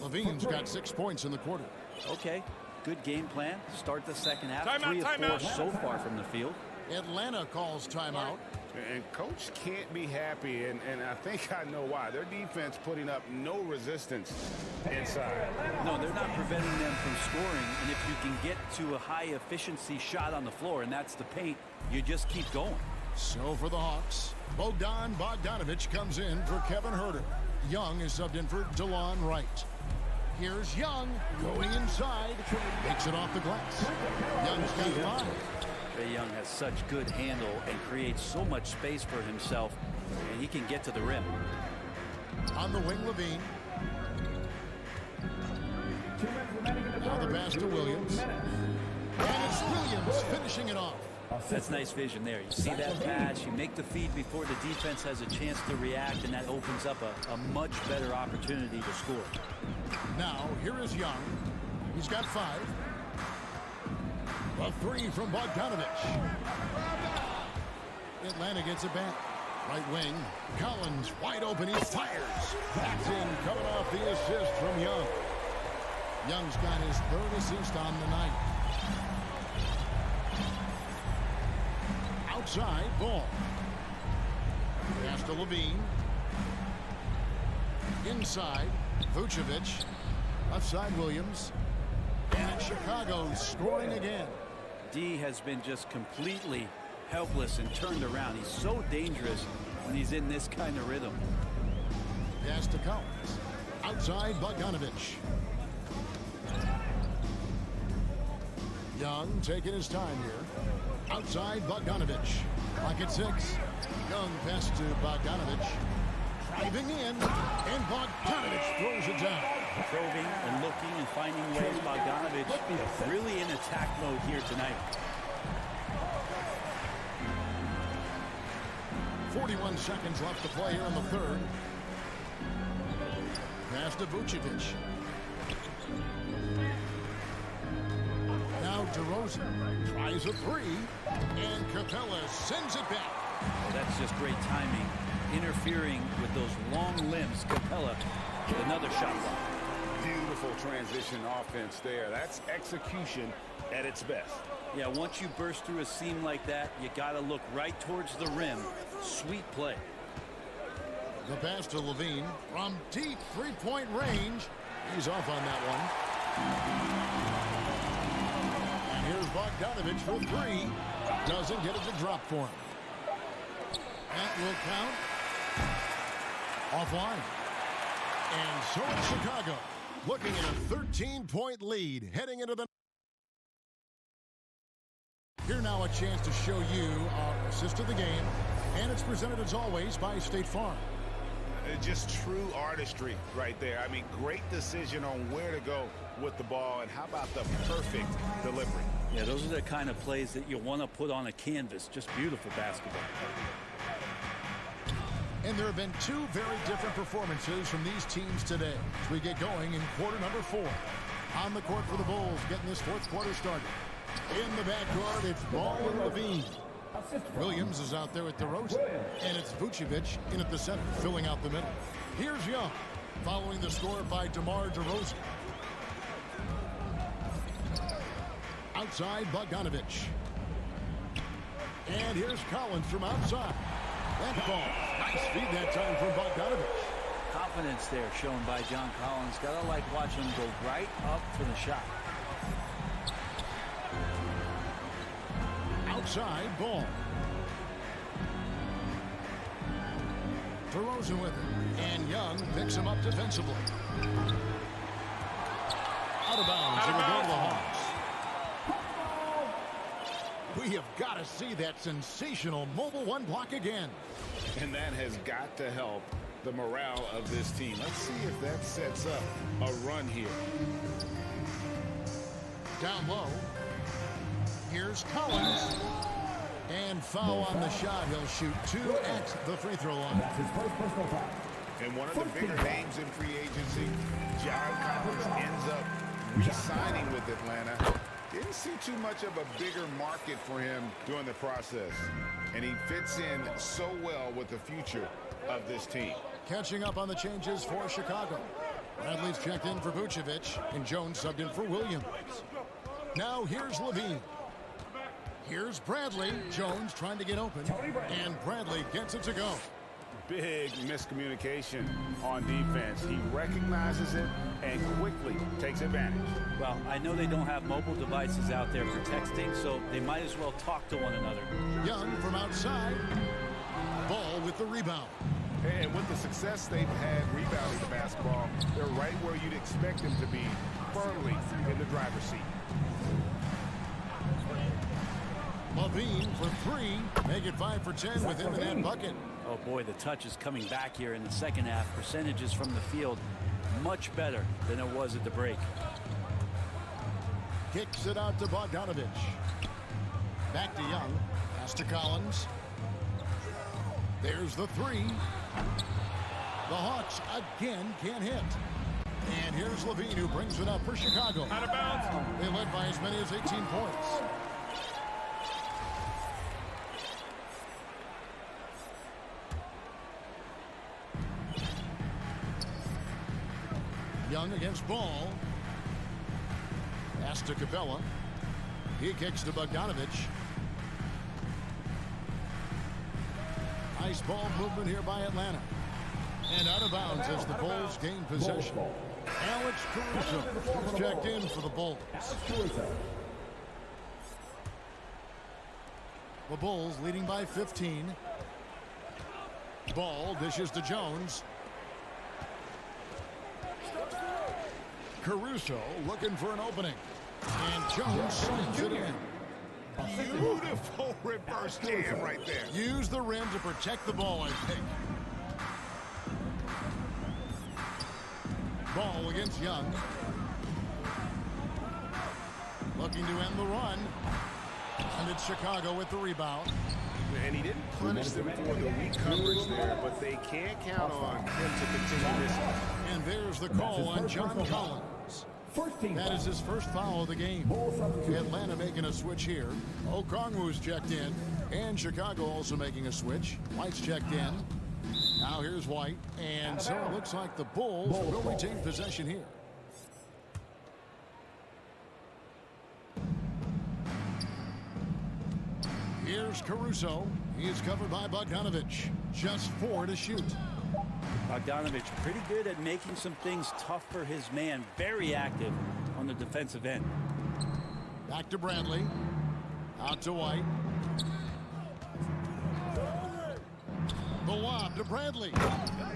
Levine's got 6 points in the quarter. Okay, good game plan. Start the second half. Timeout, 3 of 4 timeout. so far from the field. Atlanta calls timeout. And Coach can't be happy, and I think I know why. Their defense putting up no resistance inside. No, they're not preventing them from scoring, and if you can get to a high-efficiency shot on the floor, and that's the paint, you just keep going. So for the Hawks, Bogdan Bogdanovic comes in for Kevin Herter. Young is subbed in for DeLon Wright. Here's Young going inside, makes it off the glass. Young's got 5. Trae Young has such good handle and creates so much space for himself, and he can get to the rim. On the wing, Levine. Now the pass to Williams. And it's Williams finishing it off. That's nice vision there. You see that pass, you make the feed before the defense has a chance to react, and that opens up a much better opportunity to score. Now, here is Young. He's got 5. A 3 from Bogdanovic. Atlanta gets it back. Right wing. Collins wide open. He fires. That's in, coming off the assist from Young. Young's got his 3rd assist on the night. Outside, ball. Pass to Levine. Inside, Vucevic. Left side, Williams. And Chicago scoring again. D has been just completely helpless and turned around. He's so dangerous when he's in this kind of rhythm. Pass to Collins. Outside, Bogdanovic. Young taking his time here. Outside, Bogdanovic. Clock at 6. Young pass to Bogdanovic. Driving in, and Bogdanovic throws it down. Probing and looking and finding ways. Bogdanovic really in attack mode here tonight. 41 seconds left to play here in the 3rd. Pass to Vucevic. Now DeRozan tries a 3, and Capella sends it back. Well, that's just great timing. Interfering with those long limbs. Capella with another shot block. Beautiful transition offense there. That's execution at its best. Yeah, once you burst through a seam like that, you got to look right towards the rim. Sweet play. The pass to Levine from deep 3-point range. He's off on that one. And here's Bogdanovic for 3. Doesn't get it to drop for him. That will count. Offline. And so it's Chicago looking at a 13-point lead heading into the... Here now a chance to show you our assist of the game. And it's presented as always by State Farm. Just true artistry right there. I mean, great decision on where to go with the ball, and how about the perfect delivery. Yeah, those are the kind of plays that you want to put on a canvas. Just beautiful basketball. And there have been two very different performances from these teams today as we get going in quarter number 4. On the court for the Bulls, getting this fourth quarter started. In the backcourt, it's Ball and Levine. Williams is out there at DeRozan, and it's Vucevic in at the center, filling out the middle. Here's Young, following the score by DeMar DeRozan. Outside, Bogdanovich. And here's Collins from outside. That ball, nice feed that time from Bogdanovich. Confidence there shown by John Collins. Gotta like watching him go right up for the shot. Outside, Ball. DeRozan with it. And Young picks him up defensively. Out of bounds. It'll go to the Hawks. We have got to see that sensational mobile one block again. And that has got to help the morale of this team. Let's see if that sets up a run here. Down low. Here's Collins. And foul on the shot. He'll shoot 2 at the free throw line. And one of the bigger names in free agency, John Collins, ends up re-signing with Atlanta. Didn't see too much of a bigger market for him during the process. And he fits in so well with the future of this team. Catching up on the changes for Chicago. Bradley's checked in for Vucevic, and Jones subbed in for Williams. Now here's Levine. Here's Bradley. Jones trying to get open, and Bradley gets it to go. Big miscommunication on defense. He recognizes it and quickly takes advantage. Well, I know they don't have mobile devices out there for texting, so they might as well talk to one another. Young from outside. Ball with the rebound. And with the success they've had rebounding the basketball, they're right where you'd expect them to be, firmly in the driver's seat. Levine for 3. Make it 5 for 10 with him in that bucket. Oh boy, the touch is coming back here in the second half. Percentages from the field much better than it was at the break. Kicks it out to Bogdanovich. Back to Young. Pass to Collins. There's the 3. The Hawks again can't hit. And here's Levine who brings it up for Chicago. Out of bounds. They led by as many as 18 points. Young against Ball. Pass to Capella. He kicks to Bogdanovich. Nice ball movement here by Atlanta. And out of bounds as the Bulls gain possession. Alex Caruso checked in for the Bulls. The Bulls leading by 15. Ball dishes to Jones. Caruso looking for an opening. And Jones slams it in. Beautiful reverse jam right there. Use the rim to protect the ball, I think. Ball against Young. Looking to end the run. And it's Chicago with the rebound. And he didn't punish them for the weak coverage there, but they can't count on him to continue this. And there's the call on John Collins. That is his first foul of the game. Atlanta making a switch here. Okongwu's checked in. And Chicago also making a switch. White's checked in. Now here's White. And so it looks like the Bulls will retain possession here. Here's Caruso. He is covered by Bogdanovich. Just 4 to shoot. Bogdanovich pretty good at making some things tough for his man. Very active on the defensive end. Back to Bradley. Out to White. The lob to Bradley.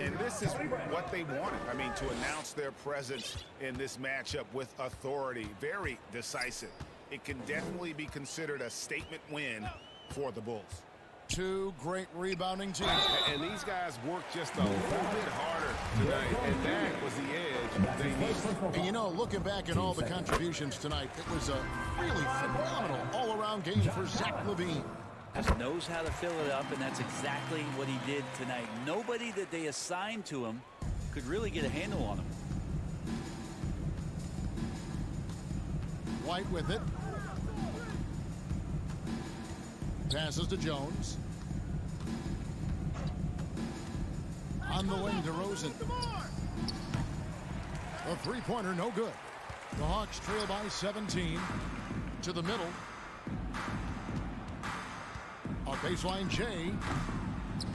And this is what they wanted. I mean, to announce their presence in this matchup with authority. Very decisive. It can definitely be considered a statement win for the Bulls. Two great rebounding teams. And these guys work just a little bit harder tonight, and that was the edge they needed. And you know, looking back at all the contributions tonight, it was a really phenomenal all-around game for Zach LaVine. Just knows how to fill it up, and that's exactly what he did tonight. Nobody that they assigned to him could really get a handle on him. White with it. Passes to Jones. On the wing to Rosen. A three-pointer, no good. The Hawks trail by 17. To the middle. A baseline J.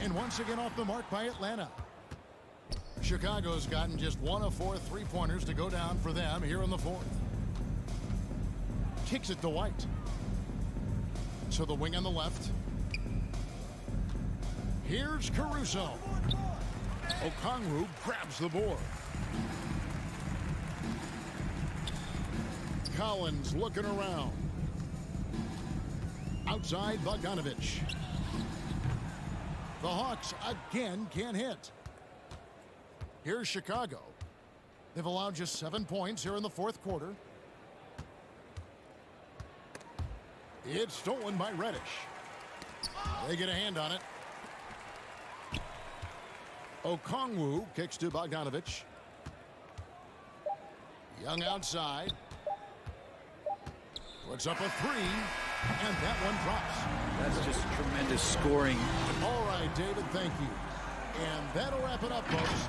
And once again off the mark by Atlanta. Chicago's gotten just 1 of 4 three-pointers to go down for them here in the fourth. Kicks it to White. To the wing on the left. Here's Caruso. Okongwu grabs the board. Collins looking around. Outside Bogdanovich. The Hawks again can't hit. Here's Chicago. They've allowed just 7 points here in the fourth quarter. It's stolen by Reddish. They get a hand on it. Okongwu kicks to Bogdanovich. Young outside. Puts up a three, and that one drops. That's just tremendous scoring. All right, David, thank you. And that'll wrap it up, folks.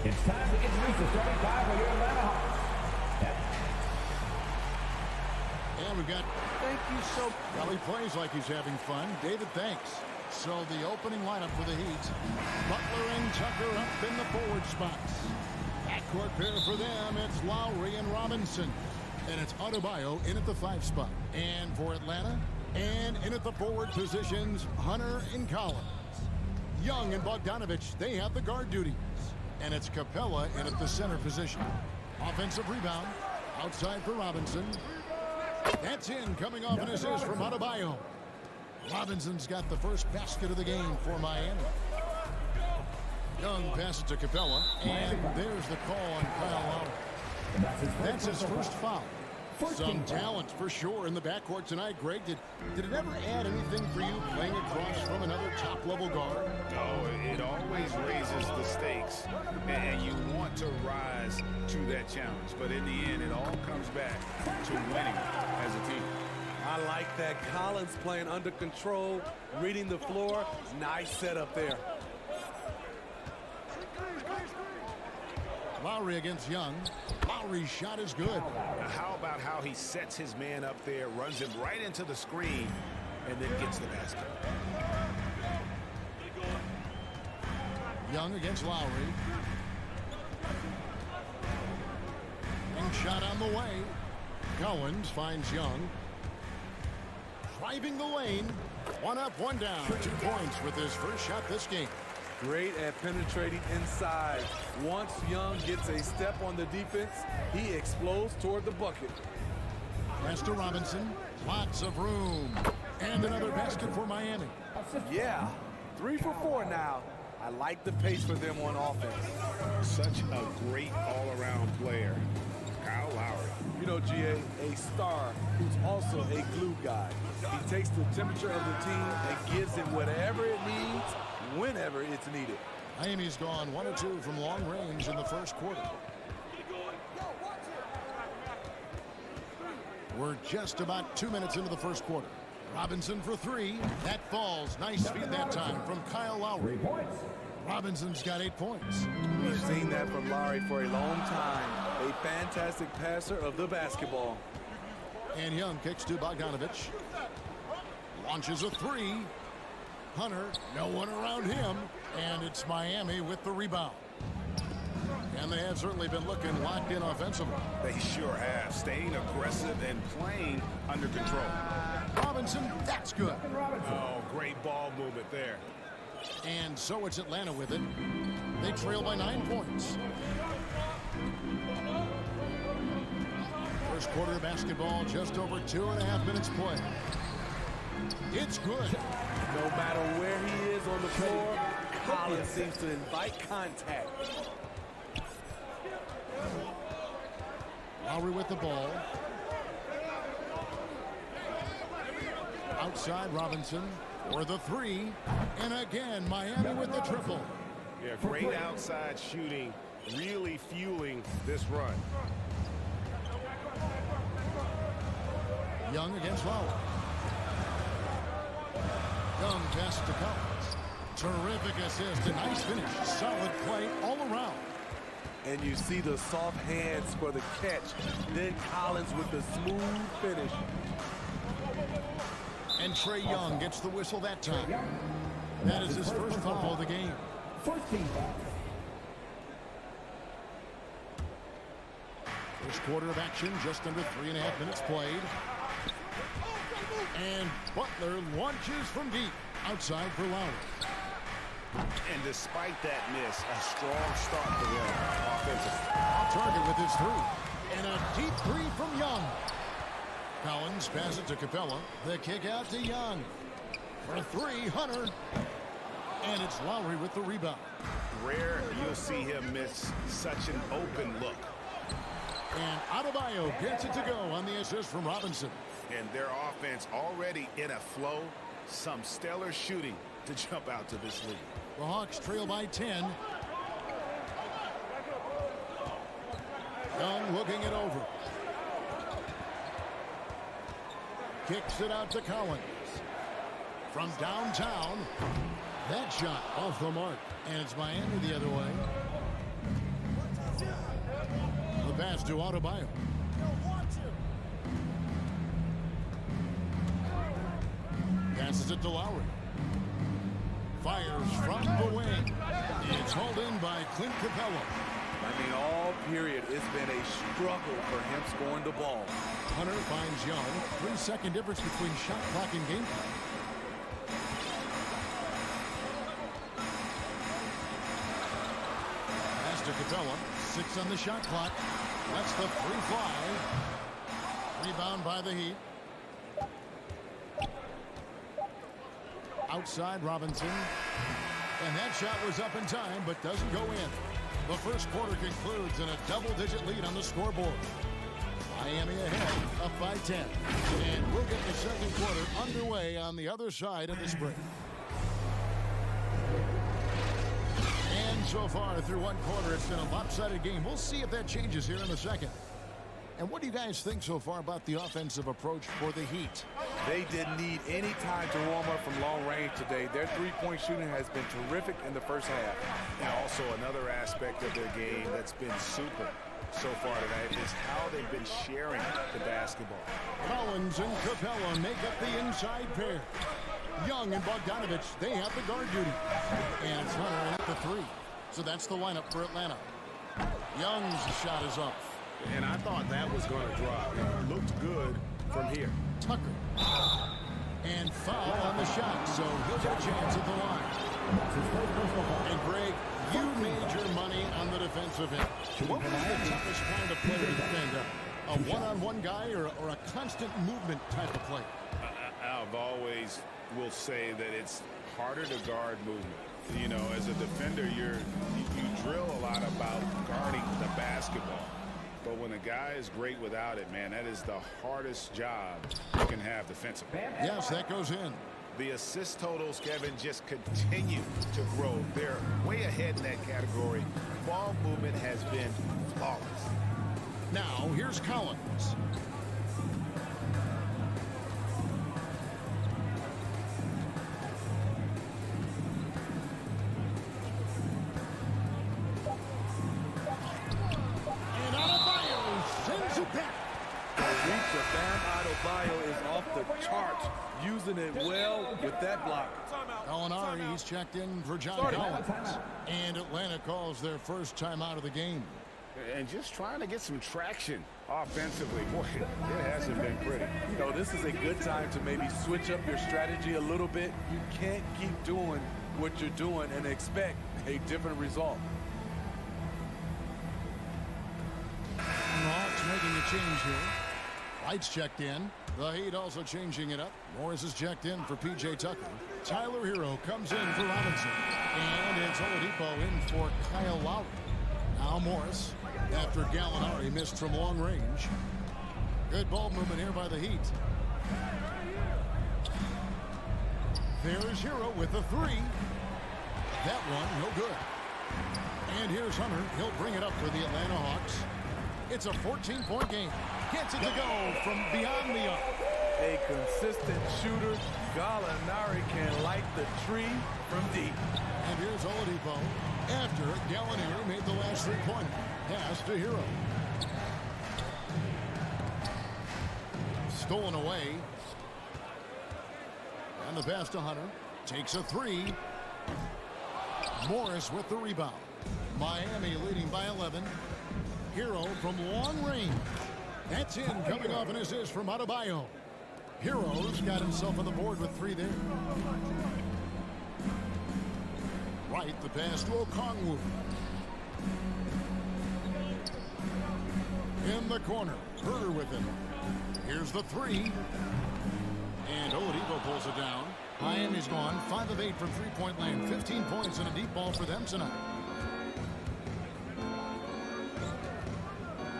It's time to introduce the starting five for your Atlanta Hawks. And we've got, thank you so, well, he plays like he's having fun. David, thanks. So the opening lineup for the Heat, Butler and Tucker up in the forward spots. Backcourt pair for them, it's Lowry and Robinson. And it's Adebayo in at the 5 spot. And for Atlanta, and in at the forward positions, Hunter and Collins. Young and Bogdanovich, they have the guard duties. And it's Capella in at the center position. Offensive rebound, outside for Robinson. That's in, coming off an assist from Adebayo. Robinson's got the first basket of the game for Miami. Young passes to Capella, and there's the call on Kyle Lowry. That's his first foul. Some talent for sure in the backcourt tonight, Greg. Did it ever add anything for you playing across from another top-level guard? Oh, it always raises the stakes, and you want to rise to that challenge. But in the end, it all comes back to winning as a team. I like that. Collins playing under control, reading the floor. Nice setup there. Lowry against Young. Lowry's shot is good. Now, how about how he sets his man up there, runs him right into the screen, and then gets the basket. Young against Lowry. And shot on the way. Collins finds Young. Driving the lane. One up, one down. 2 points with his first shot this game. Great at penetrating inside. Once Young gets a step on the defense, he explodes toward the bucket. Pass to Robinson. Lots of room. And another basket for Miami. Yeah, 3 for 4 now. I like the pace for them on offense. Such a great all-around player, Kyle Lowry. You know, GA, a star who's also a glue guy. He takes the temperature of the team and gives it whatever it needs, whenever it's needed. Miami's gone 1 of 2 from long range in the first quarter. We're just about 2 minutes into the first quarter. Robinson for 3. That falls. Nice feed that time from Kyle Lowry. 3 points. Robinson's got 8 points. We've seen that from Lowry for a long time. A fantastic passer of the basketball. And Young kicks to Bogdanovich. Launches a 3. Hunter, no one around him. And it's Miami with the rebound. And they have certainly been looking locked in offensively. They sure have, staying aggressive and playing under control. Robinson, that's good. Oh, great ball movement there. And so it's Atlanta with it. They trail by 9 points. First quarter of basketball, just over 2.5 minutes play. It's good. No matter where he is on the floor, Collins seems to invite contact. Lowry with the ball. Outside Robinson for the 3. And again, Miami with the triple. Yeah, great outside shooting, really fueling this run. Young against Lowry. Young pass to Collins. Terrific assist, a nice finish. Solid play all around. And you see the soft hands for the catch. Then Collins with the smooth finish. And Trae Young gets the whistle that time. That is his first foul of the game. First team foul. First quarter of action, just under 3.5 minutes played. And Butler launches from deep. Outside for Lowry. And despite that miss, a strong start for them offensively. On target with his 3. And a deep 3 from Young. Collins passes it to Capella. The kick out to Young. For 3, Hunter. And it's Lowry with the rebound. Rare you'll see him miss such an open look. And Adebayo gets it to go on the assist from Robinson. And their offense already in a flow. Some stellar shooting to jump out to this lead. The Hawks trail by 10. Young looking it over. Kicks it out to Collins. From downtown. That shot off the mark. And it's Miami the other way. The pass to Adebayo. Passes it to Lowry. Fires from the wing. It's hauled in by Clint Capella. I mean, all period, it's been a struggle for him scoring the ball. Hunter finds Young. 3-second difference between shot clock and game clock. Pass to Capella. 6 on the shot clock. That's the free fly. Rebound by the Heat. Outside Robinson. And that shot was up in time, but doesn't go in. The first quarter concludes in a double-digit lead on the scoreboard. Miami ahead, up by 10. And we'll get the second quarter underway on the other side of this break. And so far through one quarter, it's been a lopsided game. We'll see if that changes here in the second. And what do you guys think so far about the offensive approach for the Heat? They didn't need any time to warm up from long range today. Their three-point shooting has been terrific in the first half. And also another aspect of their game that's been super so far tonight is how they've been sharing the basketball. Collins and Capella make up the inside pair. Young and Bogdanovich, they have the guard duty. And it's Hunter at the three. So that's the lineup for Atlanta. Young's shot is off. And I thought that was going to drop. It looked good from here. Tucker. And foul on the shot, so he'll get a chance at the line. And Greg, you made your money on the defensive end. What was the toughest kind of play to defend? A one-on-one guy or a constant movement type of play? I've always will say that it's harder to guard movement. You know, as a defender, you drill a lot about guarding the basketball. But when a guy is great without it, man, that is the hardest job you can have defensively. Yes, that goes in. The assist totals, Kevin, just continue to grow. They're way ahead in that category. Ball movement has been flawless. Now, here's Collins. Adebayo is off the charts, using it well with that block. Gallinari, he's checked in for John Collins. And Atlanta calls their first timeout of the game. And just trying to get some traction offensively. Boy, it hasn't been pretty. You know, this is a good time to maybe switch up your strategy a little bit. You can't keep doing what you're doing and expect a different result. And the Hawks making a change here. Lights checked in. The Heat also changing it up. Morris is checked in for P.J. Tucker. Tyler Hero comes in for Robinson. And it's Oladipo in for Kyle Lowry. Now Morris, after Gallinari missed from long range. Good ball movement here by the Heat. There's Hero with the three. That one, no good. And here's Hunter. He'll bring it up for the Atlanta Hawks. It's a 14-point game. Gets it to go from beyond the arc. A consistent shooter. Gallinari can light the tree from deep. And here's Oladipo after Gallinari made the last three-pointer. Pass to Hero. Stolen away. And the pass to Hunter. Takes a three. Morris with the rebound. Miami leading by 11. Hero from long range. That's in, coming off an assist from Adebayo. Hero's got himself on the board with three there. Right, the pass to Okongwu. In the corner, Herter with it. Here's the three. And Oladipo pulls it down. Miami's gone 5 of 8 from three-point land. 15 points and a deep ball for them tonight.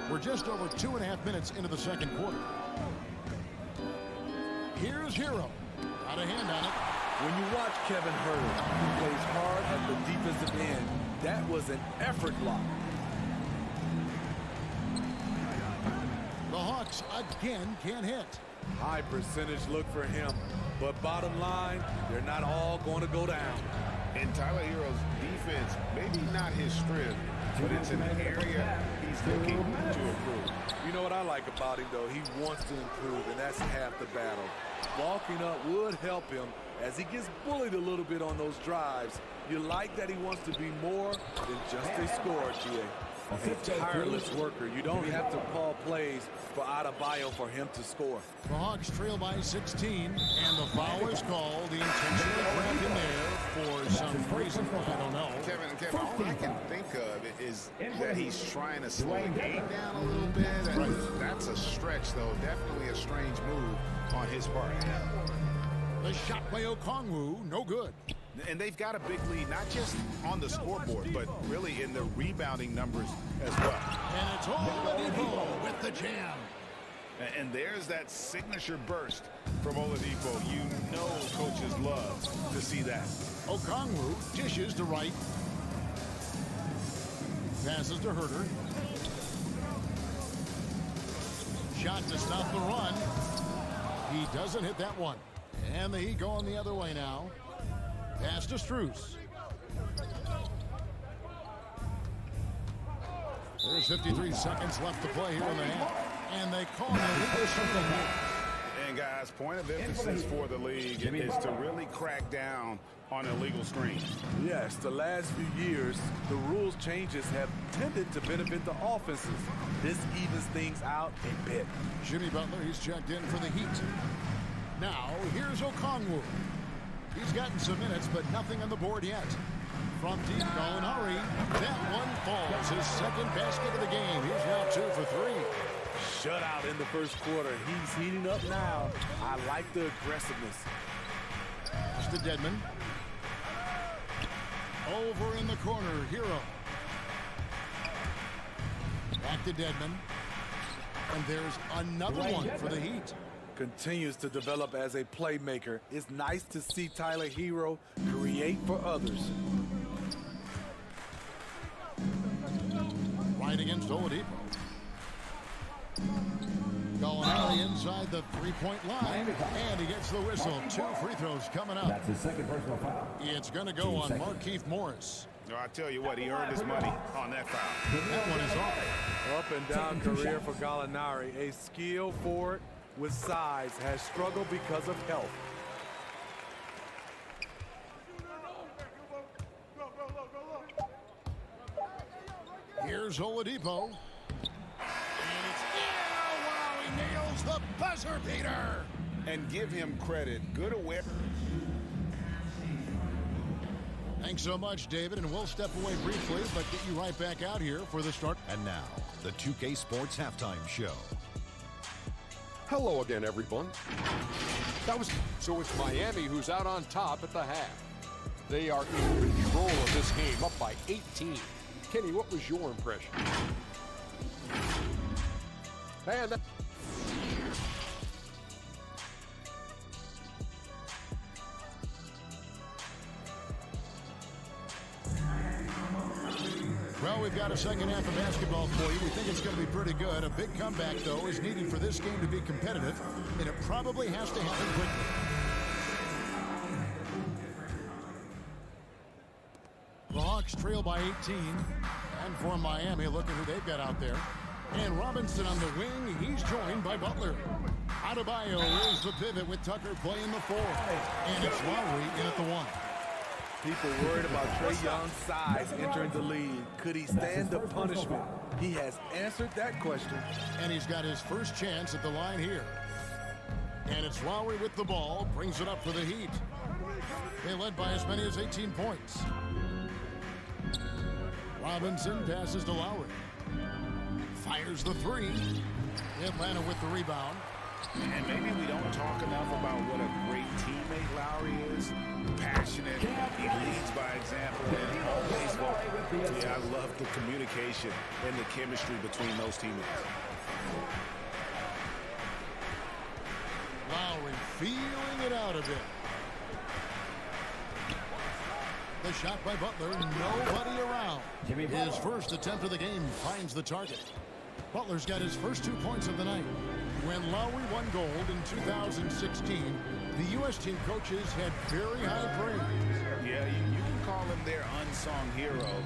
We're just over 2.5 minutes into the second quarter. Here's Hero. Got a hand on it. When you watch Kevin Herter, who plays hard at the defensive end, that was an effort block. The Hawks again can't hit. High percentage look for him. But bottom line, they're not all going to go down. And Tyler Hero's defense, maybe not his strength, but it's an area he's looking to improve. You know what I like about him, though? He wants to improve, and that's half the battle. Bulking up would help him as he gets bullied a little bit on those drives. You like that he wants to be more than just a scorer, GA. A tireless worker. You don't have to call plays for Adebayo for him to score. The Hawks trail by 16, and the foul is called. The intentional grab in there for some reason. I don't know. Kevin, all I can think of is that he's trying to slow the game down a little bit. That's a stretch, though. Definitely a strange move on his part. The shot by Okongwu, no good. And they've got a big lead, not just on the scoreboard, but really in the rebounding numbers as well. And it's Oladipo with the jam. And there's that signature burst from Oladipo. You know coaches love to see that. Okongwu dishes to Wright. Passes to Herter. Shot to stop the run. He doesn't hit that one. And the Heat going the other way now. Pass to Strus. There's 53 seconds left to play here in the half. And they call an illegal something here. And guys, point of emphasis for the league is to really crack down on illegal screens. Yes, the last few years, the rules changes have tended to benefit the offenses. This evens things out a bit. Jimmy Butler, he's checked in for the Heat. Now, here's Okongwu. He's gotten some minutes, but nothing on the board yet. From deep, Gallinari. That one falls. His second basket of the game. He's now 2 for 3. Shutout in the first quarter. He's heating up now. I like the aggressiveness. Pass to Dedmon. Over in the corner, Hero. Back to Dedmon. And there's another one for the Heat. Continues to develop as a playmaker. It's nice to see Tyler Hero create for others. Right against Oladipo. Gallinari inside the three-point line, and he gets the whistle. 2 free throws coming up. That's his second personal foul. It's going to go on Markieff Morris. No, I tell you what, he earned his money on that foul. That one is off. Up and down career for Gallinari. A skill forward with size has struggled because of health. Here's Oladipo. And it's wow, he nails the buzzer beater. And give him credit. Good awareness. Thanks so much, David, and we'll step away briefly, but get you right back out here for the start. And now, the 2K Sports Halftime Show. Hello again, everyone. So it's Miami who's out on top at the half. They are in control of this game, up by 18. Kenny, what was your impression? Man, Well, we've got a second half of basketball for you. We think it's going to be pretty good. A big comeback, though, is needed for this game to be competitive, and it probably has to happen quickly. The Hawks trail by 18, and for Miami, look at who they've got out there. And Robinson on the wing, he's joined by Butler. Adebayo is the pivot with Tucker playing the 4, and it's Lowry in at the 1. People worried about Trae Young's size entering the league. Could he stand the punishment? He has answered that question. And he's got his first chance at the line here. And it's Lowry with the ball, brings it up for the Heat. They led by as many as 18 points. Robinson passes to Lowry. Fires the 3. Atlanta with the rebound. And maybe we don't talk enough about what a great teammate Lowry is. Passionate, he leads by example, and always vocal. Yeah, I love the communication and the chemistry between those teammates. Lowry feeling it out a bit. The shot by Butler, nobody around. His first attempt of the game finds the target. Butler's got his first 2 points of the night. When Lowry won gold in 2016, the U.S. team coaches had very high praise. Yeah, you can call him their unsung hero.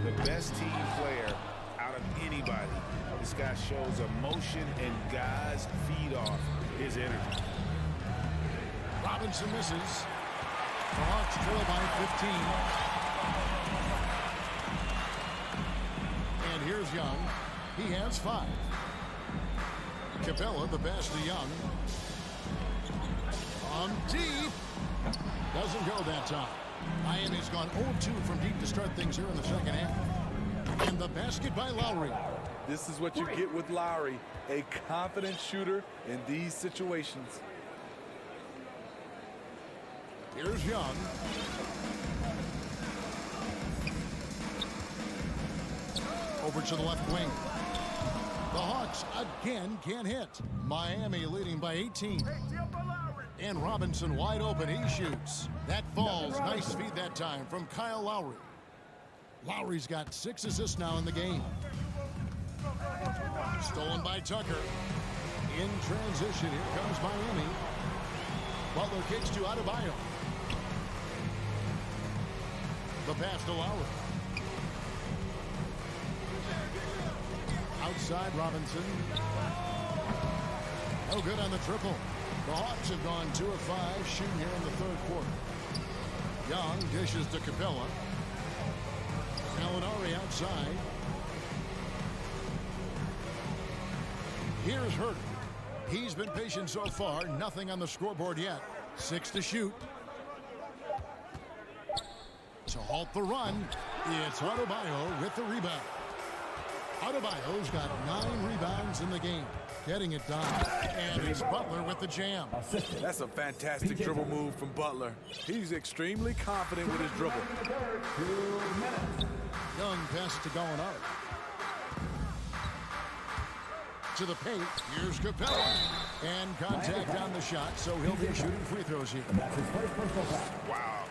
The best team player out of anybody. This guy shows emotion, and guys feed off his energy. Robinson misses. The Hawks trail by 15. And here's Young. He has 5. Capella, the pass to Young. On deep. Doesn't go that time. Miami's gone 0-2 from deep to start things here in the second half. And the basket by Lowry. This is what you get with Lowry, a confident shooter in these situations. Here's Young. Over to the left wing. The Hawks again can't hit. Miami leading by 18. And Robinson wide open. He shoots. That falls. Nice feed that time from Kyle Lowry. Lowry's got 6 assists now in the game. Stolen by Tucker. In transition, here comes Miami. Butler kicks to Adebayo. The pass to Lowry. Outside Robinson. No good on the triple. The Hawks have gone 2 of 5 shooting here in the third quarter. Young dishes to Capella. Gallinari outside. Here's Herter. He's been patient so far. Nothing on the scoreboard yet. 6 to shoot. To halt the run, it's Adebayo with the rebound. Adebayo's got 9 rebounds in the game. Getting it done. And it's Butler with the jam. That's a fantastic dribble move from Butler. He's extremely confident with his dribble. Young pass to Gallinari. To the paint. Here's Capella. And contact on the shot, so he'll be shooting free throws here. Wow,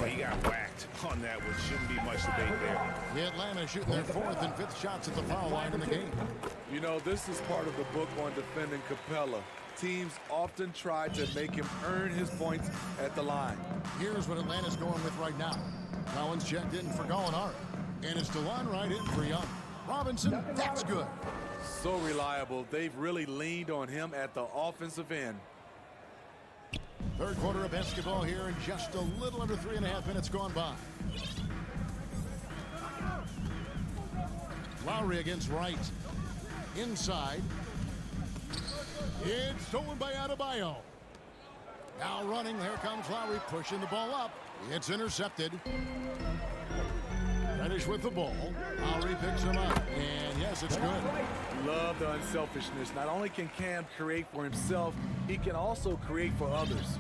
he got whacked on that, which shouldn't be much debate there. The Atlanta shooting their 4th and 5th shots at the foul line in the game. You know, this is part of the book on defending Capella. Teams often try to make him earn his points at the line. Here's what Atlanta's going with right now. Collins checked in for Gallinari. And it's DeLon right in for Young. Robinson, that's good. So reliable. They've really leaned on him at the offensive end. Third quarter of basketball here, and just a little under 3.5 minutes gone by. Lowry against Wright. Inside. It's stolen by Adebayo. Now running, there comes Lowry pushing the ball up. It's intercepted. Reddish with the ball. Lowry picks him up, and yes, it's good. Love the unselfishness. Not only can Cam create for himself, he can also create for others.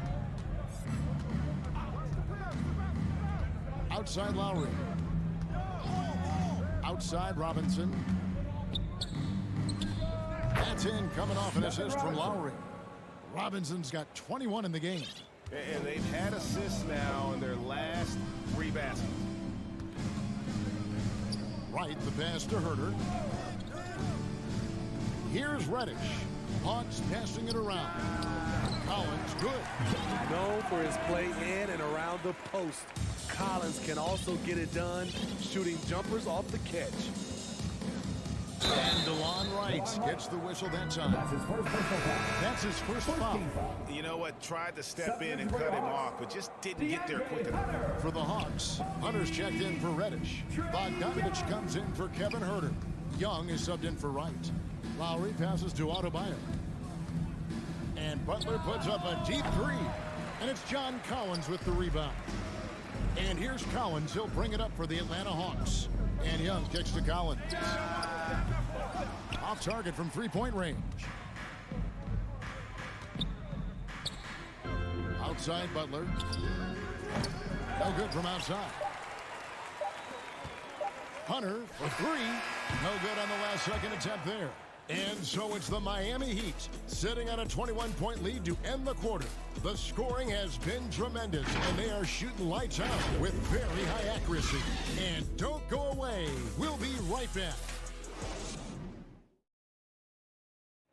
Outside Lowry. Outside Robinson. That's in, coming off an assist from Lowry. Robinson's got 21 in the game. And they've had assists now in their last 3 baskets. Right, the pass to Herter. Here's Reddish. Hawks passing it around. Collins, good. Known for his play in and around the post. Collins can also get it done shooting jumpers off the catch. And DeLon Wright gets the whistle that time. That's his first foul. You know what? Tried to step in and cut him off, but just didn't get there quick enough. For the Hawks, Hunter's checked in for Reddish. Bogdanovich comes in for Kevin Herter. Young is subbed in for Wright. Lowry passes to Adebayo. And Butler puts up a deep 3. And it's John Collins with the rebound. And here's Collins. He'll bring it up for the Atlanta Hawks. And Young kicks to Collins. Off target from 3-point range. Outside Butler. No good from outside. Hunter for 3. No good on the last second attempt there. And so it's the Miami Heat sitting on a 21-point lead to end the quarter. The scoring has been tremendous, and they are shooting lights out with very high accuracy. And don't go away. We'll be right back.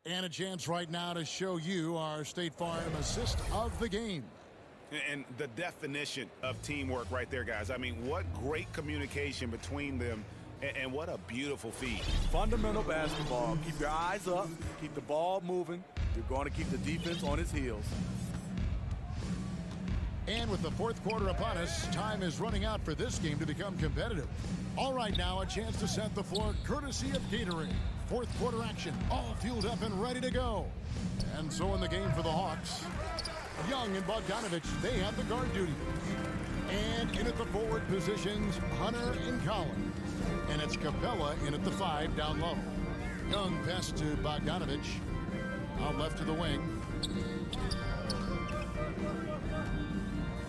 And a chance right now to show you our State Farm assist of the game. And the definition of teamwork right there, guys. I mean, what great communication between them And what a beautiful feed. Fundamental basketball. Keep your eyes up. Keep the ball moving. You're going to keep the defense on its heels. And with the fourth quarter upon us, time is running out for this game to become competitive. All right, now a chance to set the floor courtesy of Gatorade. Fourth quarter action, all fueled up and ready to go. And so in the game for the Hawks, Young and Bogdanovich, they have the guard duty. And in at the forward positions, Hunter and Collins. And it's Capella in at the 5 down low. Young pass to Bogdanovich. Out left to the wing.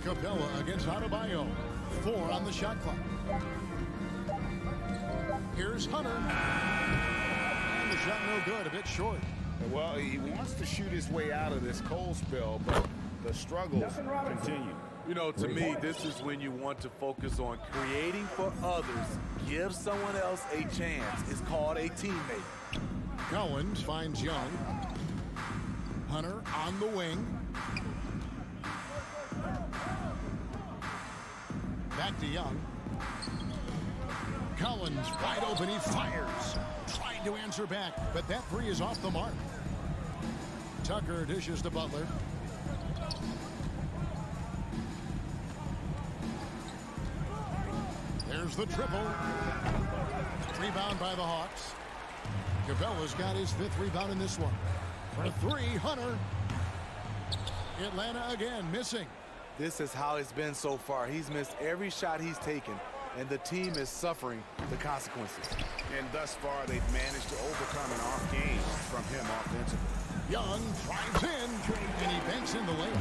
Capella against Adebayo. 4 on the shot clock. Here's Hunter. And the shot no good, a bit short. Well, he wants to shoot his way out of this cold spell, but the struggles continue. You know, to me, this is when you want to focus on creating for others. Give someone else a chance. It's called a teammate. Collins finds Young. Hunter on the wing. Back to Young. Collins wide open. He fires. Trying to answer back, but that three is off the mark. Tucker dishes to Butler. There's the triple. Rebound by the Hawks. Capella's got his 5th rebound in this one. For 3, Hunter. Atlanta again missing. This is how it's been so far. He's missed every shot he's taken, and the team is suffering the consequences. And thus far, they've managed to overcome an off game from him offensively. Young drives in, and he banks in the lane.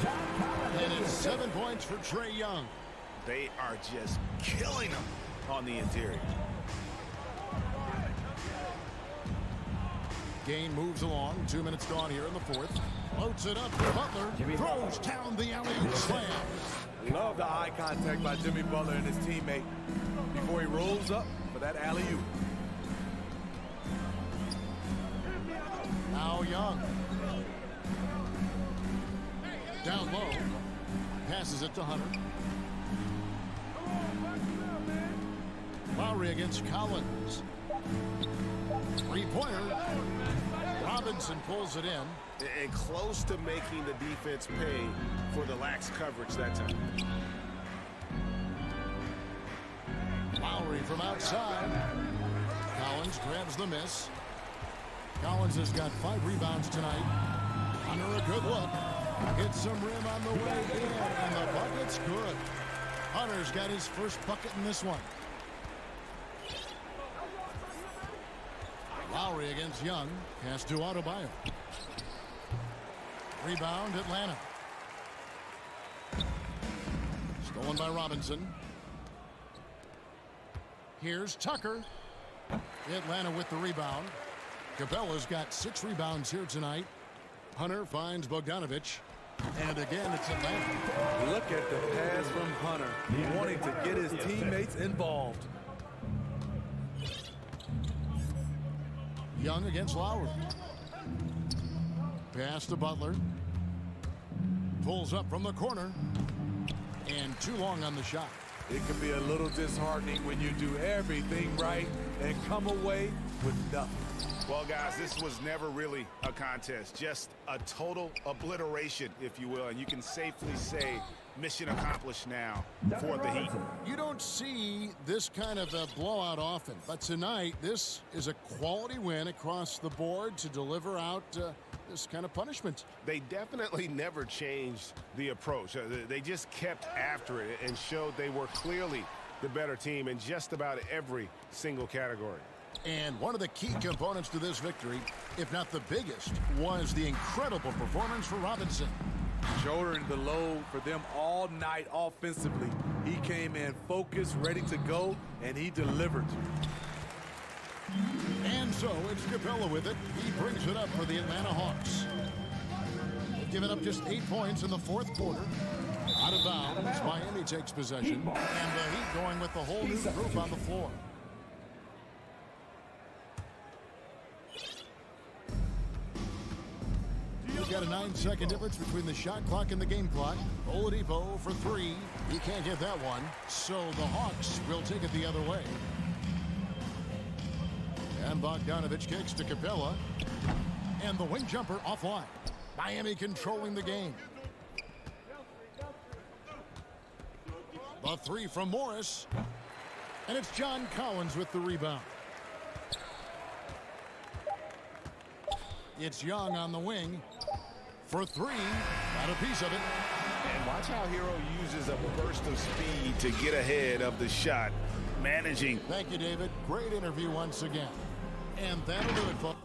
And it's 7 points for Trae Young. They are just killing him on the interior. Game moves along. 2 minutes gone here in the fourth. Floats it up to Butler. Throws down the alley-oop slam. Love the eye contact by Jimmy Butler and his teammate before he rolls up for that alley-oop. Now Young. Down low. Passes it to Hunter. Lowry against Collins. Three-pointer. Robinson pulls it in. And close to making the defense pay for the lax coverage that time. Lowry from outside. Collins grabs the miss. Collins has got 5 rebounds tonight. Hunter a good look. Hits some rim on the way in, and the bucket's good. Hunter's got his first bucket in this one. Lowry against Young. Pass to Adebayo. Rebound, Atlanta. Stolen by Robinson. Here's Tucker. Atlanta with the rebound. Capella's got 6 rebounds here tonight. Hunter finds Bogdanovich. And again, it's Atlanta. Look at the pass from Hunter, wanting to get his teammates involved. Young against Lowry. Pass to Butler. Pulls up from the corner. And too long on the shot. It can be a little disheartening when you do everything right and come away with nothing. Well, guys, this was never really a contest, just a total obliteration, if you will, and you can safely say mission accomplished now for the Heat. You don't see this kind of a blowout often, but tonight this is a quality win across the board to deliver out this kind of punishment. They definitely never changed the approach. They just kept after it and showed they were clearly the better team in just about every single category. And one of the key components to this victory, if not the biggest, was the incredible performance for Robinson. Shouldering the load for them all night offensively. He came in focused, ready to go, and he delivered. And so it's Capella with it. He brings it up for the Atlanta Hawks. They've given up just 8 points in the fourth quarter. Out of bounds, Miami takes possession. And the Heat going with the whole new group on the floor. We've got a 9-second difference between the shot clock and the game clock. Oladipo for 3. He can't get that one. So the Hawks will take it the other way. And Bogdanovich kicks to Capella. And the wing jumper offline. Miami controlling the game. The three from Morris. And it's John Collins with the rebound. It's Young on the wing for three. Got a piece of it. And watch how Hero uses a burst of speed to get ahead of the shot. Managing. Thank you, David. Great interview once again. And that'll do it, folks.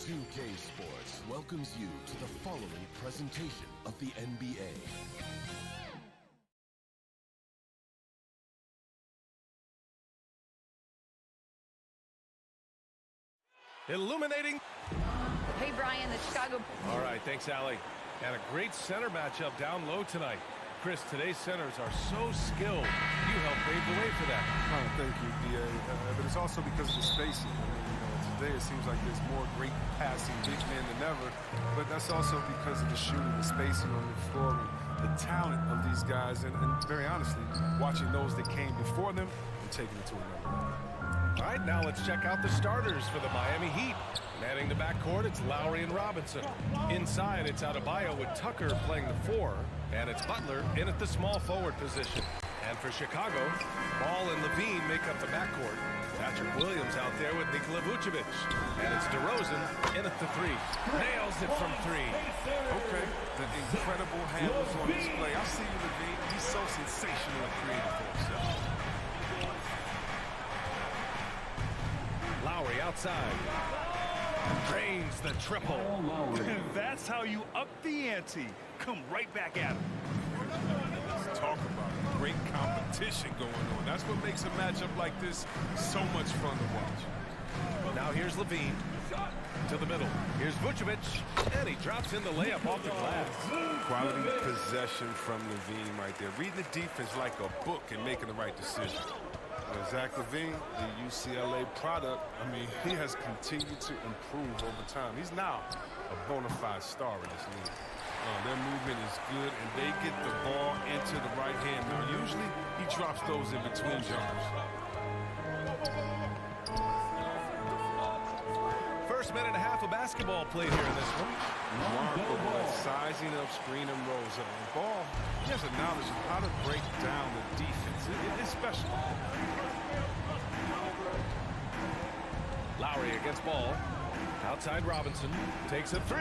2K Sports welcomes you to the following presentation of the NBA. Illuminating. Hey, Brian, the Chicago... All right, thanks, Allie. And a great center matchup down low tonight. Chris, today's centers are so skilled. You helped pave the way for that. Oh, thank you, D.A. But it's also because of the spacing. I mean, today it seems like there's more great passing big men than ever, but that's also because of the shooting, the spacing on the floor, and the talent of these guys, and very honestly, watching those that came before them and taking it to another level. All right, now let's check out the starters for the Miami Heat. Manning the backcourt, it's Lowry and Robinson. Inside, it's Adebayo with Tucker playing the 4, and it's Butler in at the small forward position. And for Chicago, Ball and Levine make up the backcourt. Patrick Williams out there with Nikola Vucevic. And it's DeRozan in at the 3. Nails it from 3. Okay, the incredible handles on display. I see you, Levine. He's so sensational and creative for himself. Lowry outside. Drains the triple. That's how you up the ante. Come right back at him. Let's talk about it. Great competition going on. That's what makes a matchup like this so much fun to watch. Now here's Levine. To the middle. Here's Vucevic. And he drops in the layup off the glass. Quality possession from Levine right there. Reading the defense like a book and making the right decision. Zach LaVine, the UCLA product, I mean, he has continued to improve over time. He's now a bona fide star in this league. Their movement is good, and they get the ball into the right hand. Now, usually, he drops those in between jumpers. First minute and a half of basketball played here in this one. Remarkable at sizing up, screen and rolls up. And Ball, he has a knowledge of how to break down the defense. It's special. Lowry against Ball. Outside Robinson. Takes a 3.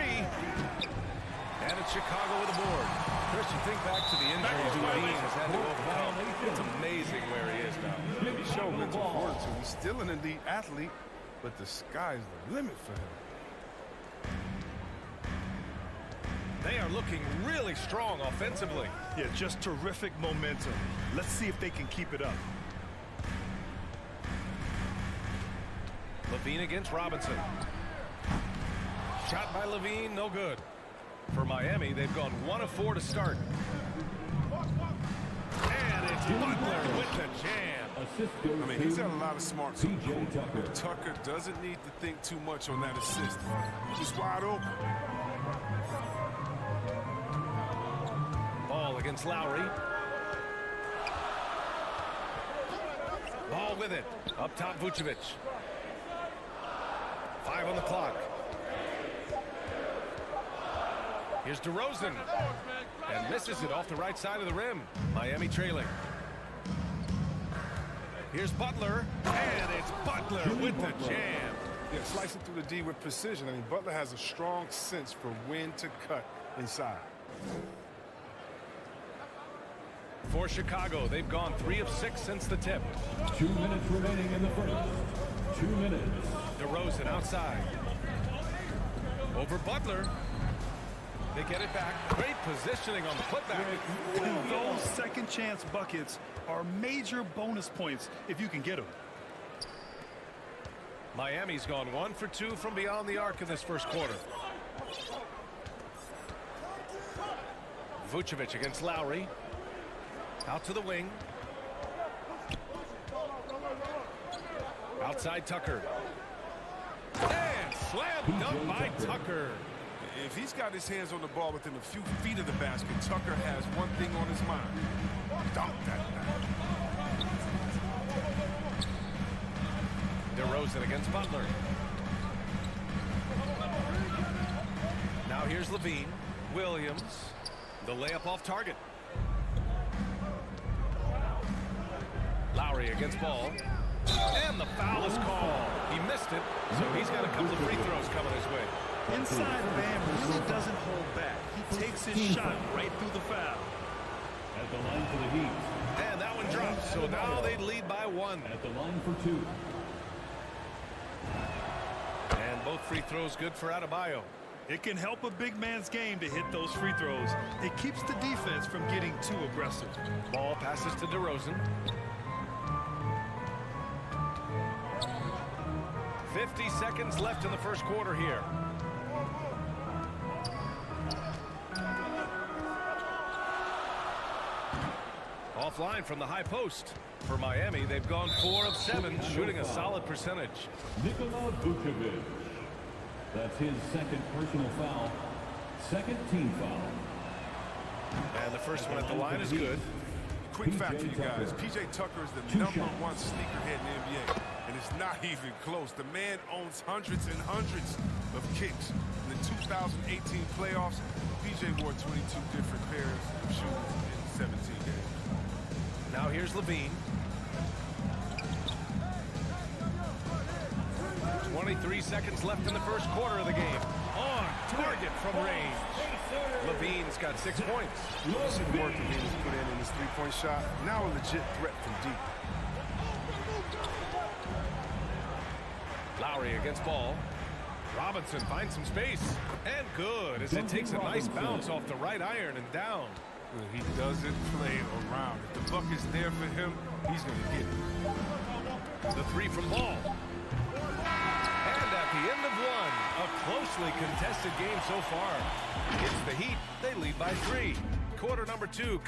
And it's Chicago with a board. Chris, you think back to the injuries Levine has had to overcome. It's amazing where he is now. He's shown mental fortitude. He's still an elite athlete, but the sky's the limit for him. They are looking really strong offensively. Yeah, just terrific momentum. Let's see if they can keep it up. Levine against Robinson. Shot by Levine, no good. For Miami, they've gone 1 of 4 to start. And it's Butler with the jam. I mean, he's got a lot of smarts. Tucker doesn't need to think too much on that assist. He's wide open. Ball against Lowry. Ball with it. Up top, Vucevic. 5 on the clock. Here's DeRozan. And misses it off the right side of the rim. Miami trailing. Here's Butler. And it's Butler with the jam. Yeah, slicing through the D with precision. I mean, Butler has a strong sense for when to cut inside. For Chicago, they've gone 3 of 6 since the tip. 2 minutes remaining in the first. 2 minutes. DeRozan outside. Over Butler. They get it back. Great positioning on the putback. Those second chance buckets are major bonus points if you can get them. Miami's gone 1 for 2 from beyond the arc in this first quarter. Vucevic against Lowry. Out to the wing. Outside Tucker. And slam dunk by Tucker. If he's got his hands on the ball within a few feet of the basket, Tucker has one thing on his mind. Dunk that thing. DeRozan against Butler. Now here's Levine. Williams. The layup off target. Lowry against Ball. And the foul is called. He missed it, so he's got a couple of free throws coming his way. Inside Bam really doesn't hold back. He takes his shot right through the foul. At the line for the Heat. And that one drops, so now they lead by 1. At the line for 2. And both free throws good for Adebayo. It can help a big man's game to hit those free throws. It keeps the defense from getting too aggressive. Ball passes to DeRozan. 50 seconds left in the first quarter here. Offline from the high post. For Miami, they've gone 4 of 7, shooting a solid percentage. Nikola Vucevic. That's his second personal foul. Second team foul. And the first one at the line is good. Quick fact for you guys. P.J. Tucker is the #1 sneakerhead in the NBA. And it's not even close. The man owns hundreds and hundreds of kicks. In the 2018 playoffs, P.J. wore 22 different pairs of shoes in 17 games. Now here's Levine. 23 seconds left in the first quarter of the game. On target from range. Levine's got 6 points. You see the work Levine's put in his three-point shot. Now a legit threat from deep. Lowry against Ball. Robinson finds some space. And good as it takes a nice bounce off the right iron and down. He doesn't play around. If the buck is there for him, he's going to get it. The 3 from Ball. And at the end of 1, a closely contested game so far. It's the Heat. They lead by 3. Quarter number 2.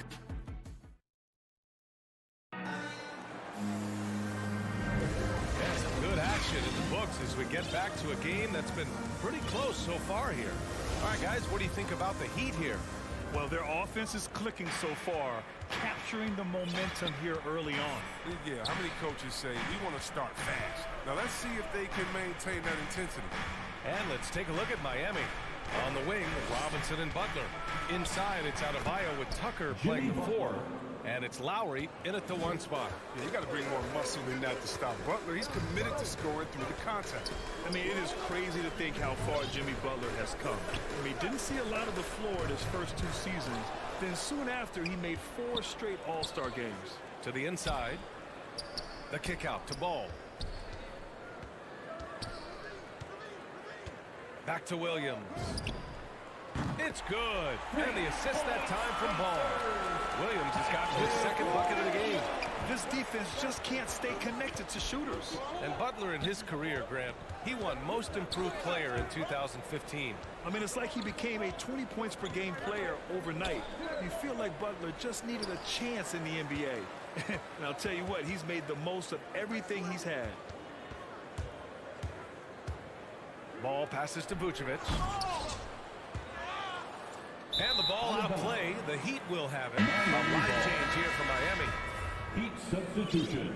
Some good action in the books as we get back to a game that's been pretty close so far here. All right, guys, what do you think about the Heat here? Well, their offense is clicking so far, capturing the momentum here early on. Yeah, how many coaches say, we want to start fast? Now, let's see if they can maintain that intensity. And let's take a look at Miami. On the wing, Robinson and Butler. Inside, it's Adebayo with Tucker playing the 4. And it's Lowry in at the 1 spot. Yeah, you got to bring more muscle in that to stop Butler. He's committed to scoring through the contact. I mean, it is crazy to think how far Jimmy Butler has come. I mean, didn't see a lot of the floor in his first 2 seasons. Then soon after, he made 4 straight All-Star games. To the inside. The kick out to Ball. Back to Williams. It's good. And the assist that time from Ball. Williams has gotten his second bucket of the game. This defense just can't stay connected to shooters. And Butler in his career, Grant, he won Most Improved Player in 2015. I mean, it's like he became a 20 points per game player overnight. You feel like Butler just needed a chance in the NBA. And I'll tell you what, he's made the most of everything he's had. Ball passes to Vucevic. And the ball out of play. The Heat will have it. A line change here for Miami. Heat substitution.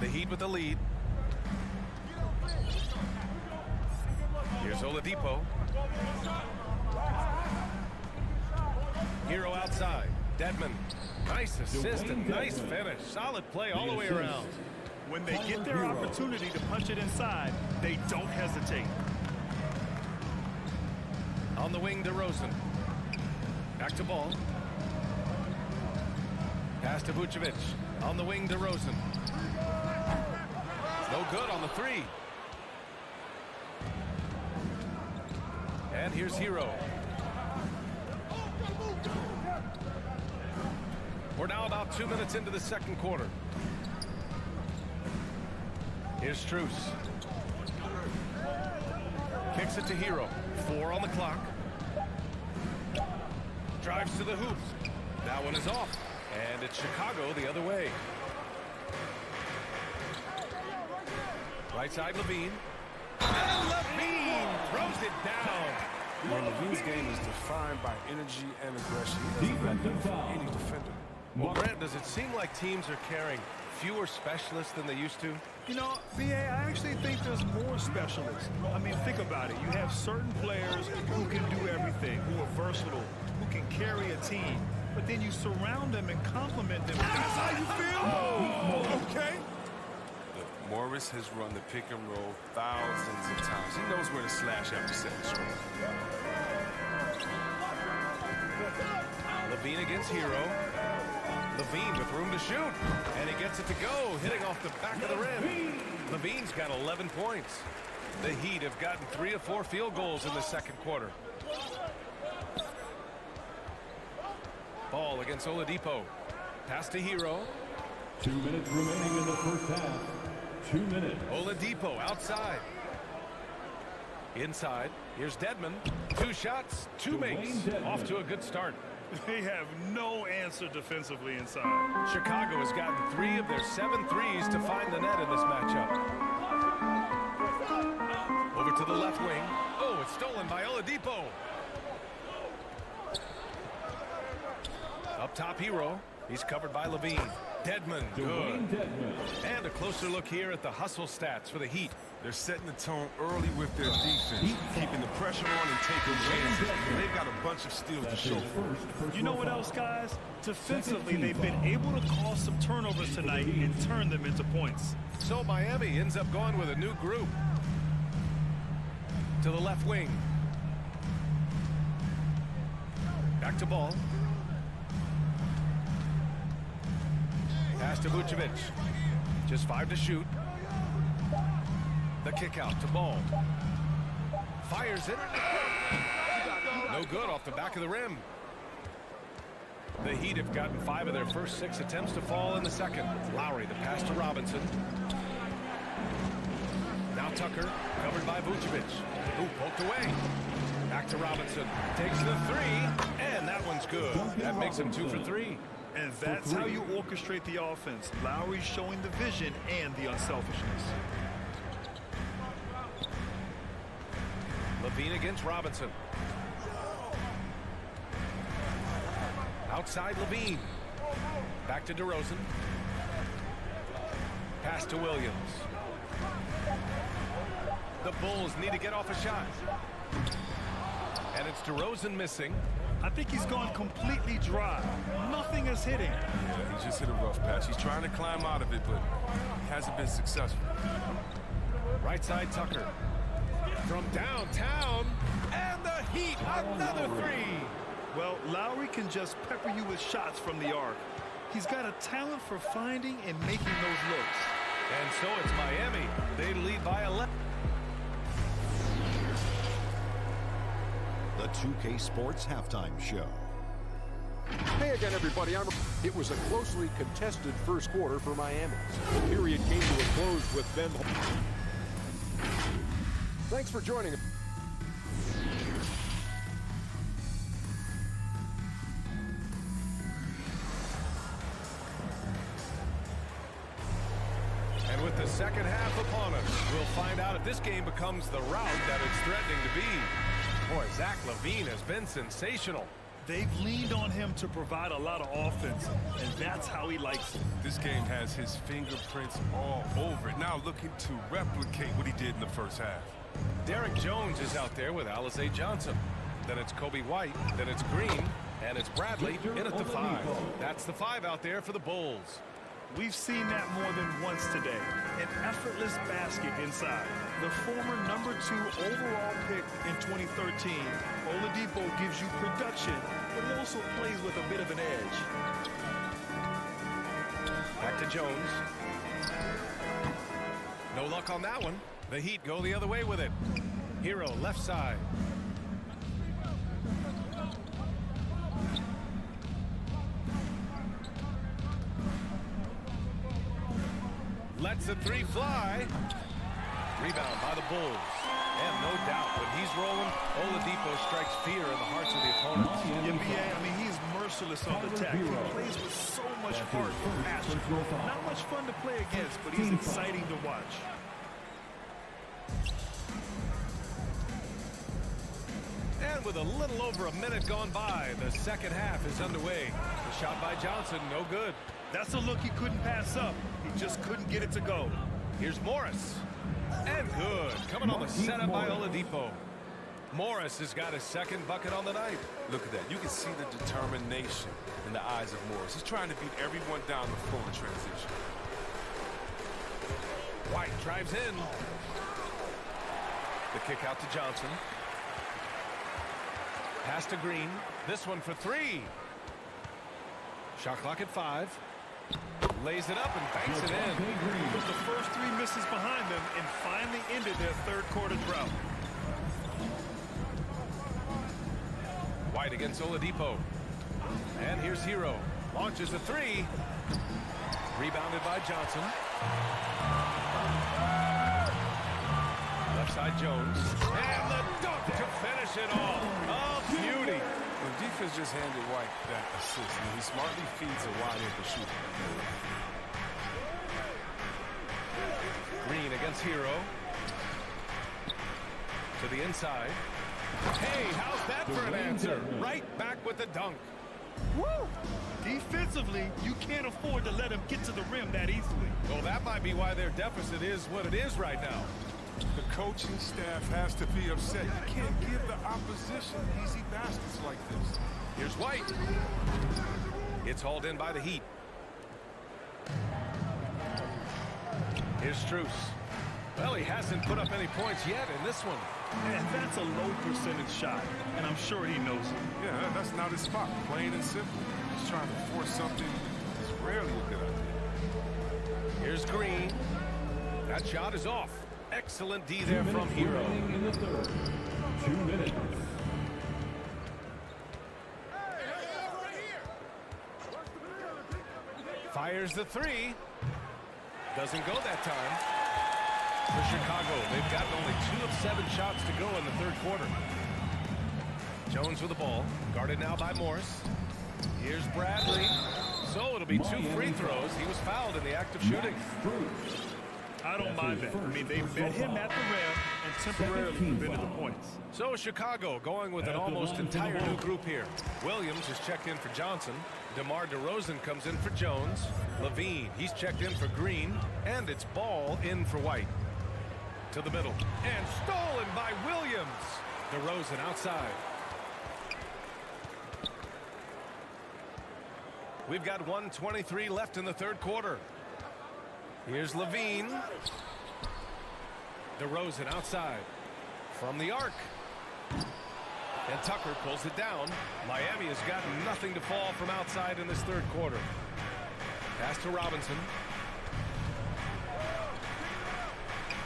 The Heat with the lead. Here's Oladipo. Hero outside. Dedmon. Nice assist and nice finish. Solid play all the way around. When they get their opportunity to punch it inside, they don't hesitate. On the wing, DeRozan. Back to Ball. Pass to Vucevic. On the wing, DeRozan. No good on the three. And here's Hero. We're now about 2 minutes into the second quarter. Here's Strus. Kicks it to Hero. 4 on the clock. Drives to the hoop. That one is off. And it's Chicago the other way. Right side, Levine. And Levine throws it down. Well, Levine's game is defined by energy and aggression. He doesn't let go from any defender. Well, Grant, does it seem like teams are carrying fewer specialists than they used to? You know, B.A., I actually think there's more specialists. I mean, think about it. You have certain players who can do everything, who are versatile, who can carry a team. But then you surround them and complement them. That's how you feel? Oh, okay. Look, Morris has run the pick and roll thousands of times. He knows where to slash after setting screen. Levine against Hero. Levine with room to shoot. And he gets it to go, hitting off the back of the rim. Levine's got 11 points. The Heat have gotten 3 of 4 field goals in the second quarter. Ball against Oladipo. Pass to Hero. 2 minutes remaining in the first half. 2 minutes. Oladipo outside. Inside. Here's Dedmon. 2 shots, 2 makes. Off to a good start. They have no answer defensively inside. Chicago has gotten 3 of their 7 threes to find the net in this matchup. Over to the left wing. Oh, it's stolen by Oladipo. Up top, Hero. He's covered by Levine. Dedmon, good. And a closer look here at the hustle stats for the Heat. They're setting the tone early with their defense, keeping the pressure on and taking chances. They've got a bunch of steals to show for it. You know what else, guys? Defensively, they've been able to cause some turnovers tonight and turn them into points. So Miami ends up going with a new group. To the left wing. Back to Ball. Pass to Vucevic. Just 5 to shoot. The kick out to Ball. Fires it. No good off the back of the rim. The Heat have gotten 5 of their first 6 attempts to fall in the second. Lowry, the pass to Robinson. Now Tucker, covered by Vucevic. Ooh, poked away. Back to Robinson. Takes the 3, and that one's good. That makes him 2 for 3. And that's how you orchestrate the offense. Lowry showing the vision and the unselfishness. Levine against Robinson. Outside Levine. Back to DeRozan. Pass to Williams. The Bulls need to get off a shot. And it's DeRozan missing. I think he's gone completely dry. Nothing is hitting. Yeah, he just hit a rough patch. He's trying to climb out of it, but he hasn't been successful. Right side Tucker. From downtown, and the Heat, another 3. Well, Lowry can just pepper you with shots from the arc. He's got a talent for finding and making those looks. And so it's Miami. They lead by 11. 2K Sports Halftime Show. Hey again, everybody. It was a closely contested first quarter for Miami. The period came to a close with them. Thanks for joining us. And with the second half upon us, we'll find out if this game becomes the rout that it's threatening to be. Boy, Zach LaVine has been sensational. They've leaned on him to provide a lot of offense, and that's how he likes it. This game has his fingerprints all over it. Now looking to replicate what he did in the first half. Derek Jones is out there with Alizé Johnson. Then it's Kobe White. Then it's Green. And it's Bradley in at the 5. That's the 5 out there for the Bulls. We've seen that more than once today. An effortless basket inside. The former number 2 overall pick in 2013, Oladipo gives you production, but he also plays with a bit of an edge. Back to Jones. No luck on that one. The Heat go the other way with it. Hero left side. Lets the 3 fly. Rebound by the Bulls. And no doubt, when he's rolling, Oladipo strikes fear in the hearts of the opponents. Yeah, I mean, he's merciless on the attack. He plays with so much heart and passion. Not much fun to play against, but he's exciting to watch. And with a little over a minute gone by, the second half is underway. The shot by Johnson, no good. That's a look he couldn't pass up. He just couldn't get it to go. Here's Morris. And good. Coming on the setup by Oladipo. Morris has got his second bucket on the night. Look at that. You can see the determination in the eyes of Morris. He's trying to beat everyone down the floor in transition. White drives in. The kick out to Johnson. Pass to Green. This one for 3. Shot clock at 5. Lays it up and banks it in. With the first 3 misses behind them and finally ended their third quarter drought. White against Oladipo. And here's Hero. Launches a 3. Rebounded by Johnson. Left side Jones. And the dunk to finish it off. Oh, beauty. The defense just handed White that assist, and he smartly feeds a wide open shooter. Green against Hero. To the inside. Hey, how's that for an answer? Right back with the dunk. Woo! Defensively, you can't afford to let him get to the rim that easily. Well, that might be why their deficit is what it is right now. The coaching staff has to be upset. You can't give the opposition easy baskets like this. Here's White. It's hauled in by the Heat. Here's Strus. Well, he hasn't put up any points yet in this one. And that's a low percentage shot, and I'm sure he knows it. Yeah, that's not his spot, plain and simple. He's trying to force something that's rarely a good idea. Here's Green. That shot is off. Excellent D there from Hero. In the third. 2 minutes. Fires the 3. Doesn't go that time. For Chicago, they've gotten only 2 of 7 shots to go in the third quarter. Jones with the ball. Guarded now by Morris. Here's Bradley. So it'll be 2 free throws. He was fouled in the act of shooting. I don't mind that. I mean, they met him at the rim and temporarily prevented the points. So Chicago going with an almost entire new group here. Williams is checked in for Johnson. DeMar DeRozan comes in for Jones. LaVine, he's checked in for Green. And it's Ball in for White. To the middle. And stolen by Williams. DeRozan outside. We've got 1:23 left in the third quarter. Here's LaVine. DeRozan outside. From the arc. And Tucker pulls it down. Miami has gotten nothing to fall from outside in this third quarter. Pass to Robinson.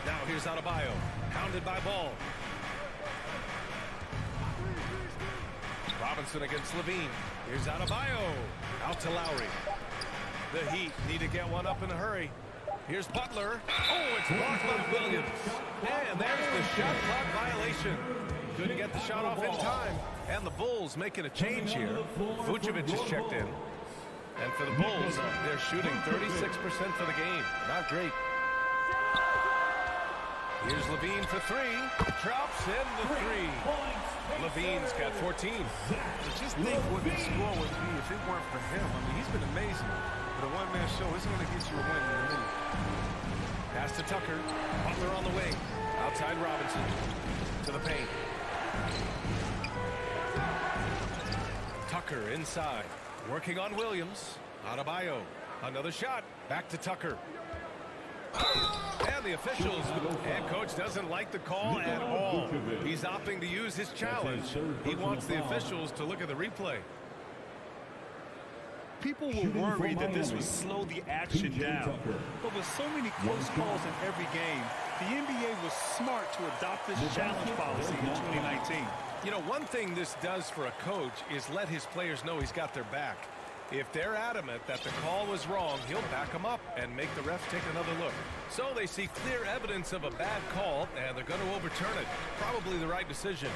Now here's Adebayo. Hounded by Ball. Robinson against Levine. Here's Adebayo. Out to Lowry. The Heat need to get one up in a hurry. Here's Butler. Oh, it's blocked by Williams. And there's the shot clock violation. Couldn't get the shot off in time. And the Bulls making a change here. Vucevic is checked in. And for the Bulls, they're shooting 36% for the game. Not great. Here's Levine for three. Drops in the three. Levine's got 14. Just think what the score would be if it weren't for him. I mean, he's been amazing. But a one-man show isn't going to get you a win in a minute. Pass to Tucker. Butler on the wing. Outside Robinson. To the paint. Tucker inside. Working on Williams. Adebayo. Another shot. Back to Tucker. And the officials, and coach doesn't like the call at all. He's opting to use his challenge. He wants the officials to look at the replay. People were worried that this would slow the action down. But with so many close calls in every game, the NBA was smart to adopt this challenge policy in 2019. You know, one thing this does for a coach is let his players know he's got their back. If they're adamant that the call was wrong, he'll back them up and make the refs take another look. So they see clear evidence of a bad call, and they're going to overturn it. Probably the right decision.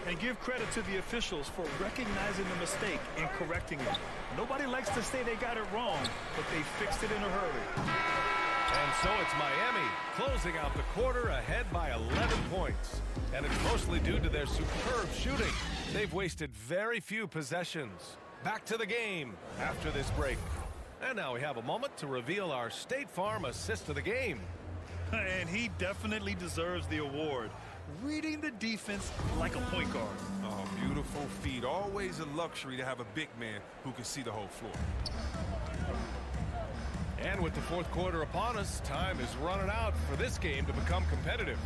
And give credit to the officials for recognizing the mistake and correcting it. Nobody likes to say they got it wrong, but they fixed it in a hurry. And so it's Miami closing out the quarter ahead by 11 points. And it's mostly due to their superb shooting. They've wasted very few possessions. Back to the game after this break. And now we have a moment to reveal our State Farm assist of the game. And he definitely deserves the award. Reading the defense like a point guard. Oh, beautiful feed. Always a luxury to have a big man who can see the whole floor. And with the fourth quarter upon us, time is running out for this game to become competitive.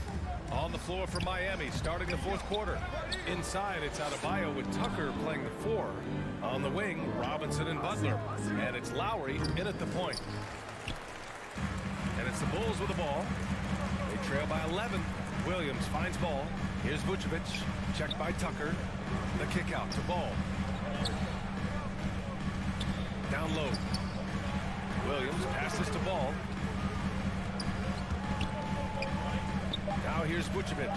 On the floor for Miami, starting the fourth quarter. Inside, it's Adebayo with Tucker playing the four. On the wing, Robinson and Butler. And it's Lowry in at the point. And it's the Bulls with the ball. They trail by 11. Williams finds ball. Here's Vucevic. Checked by Tucker. The kick out to Ball. Down low. Williams passes to Ball. Now here's Vucevic.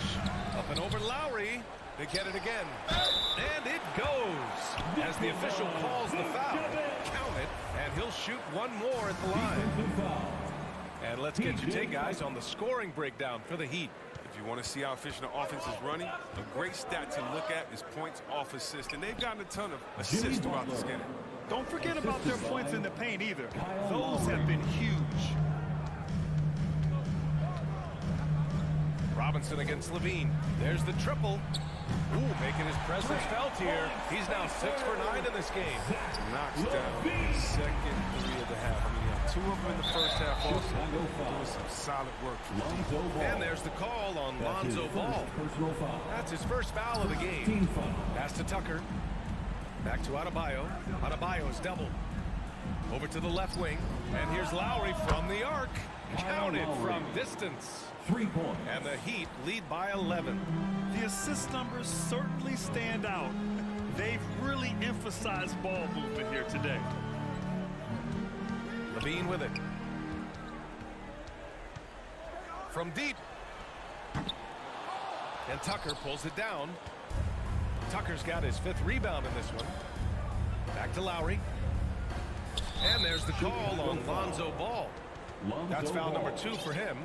Up and over Lowry. They get it again. And it goes. As the official calls the foul. Count it. And he'll shoot one more at the line. And let's get your take, guys, on the scoring breakdown for the Heat. If you want to see how efficient the offense is running, a great stat to look at is points off assist. And they've gotten a ton of assists throughout this game. Don't forget about their points in the paint either. Those have been huge. Robinson against Levine. There's the triple. Ooh, making his presence felt here. He's now 6 for 9 in this game. Knocks down the second three of the half. I mean, he had 2 of them in the first half also. Doing some solid work for him. And there's the call on Lonzo Ball. That's his first foul of the game. Pass to Tucker. Back to Adebayo. Adebayo's double. Over to the left wing. And here's Lowry from the arc. Counted from distance. 3 points. And the Heat lead by 11. The assist numbers certainly stand out. They've really emphasized ball movement here today. Levine with it. From deep. And Tucker pulls it down. Tucker's got his 5th rebound in this one. Back to Lowry. And there's the call on Lonzo Ball. That's foul number 2 for him.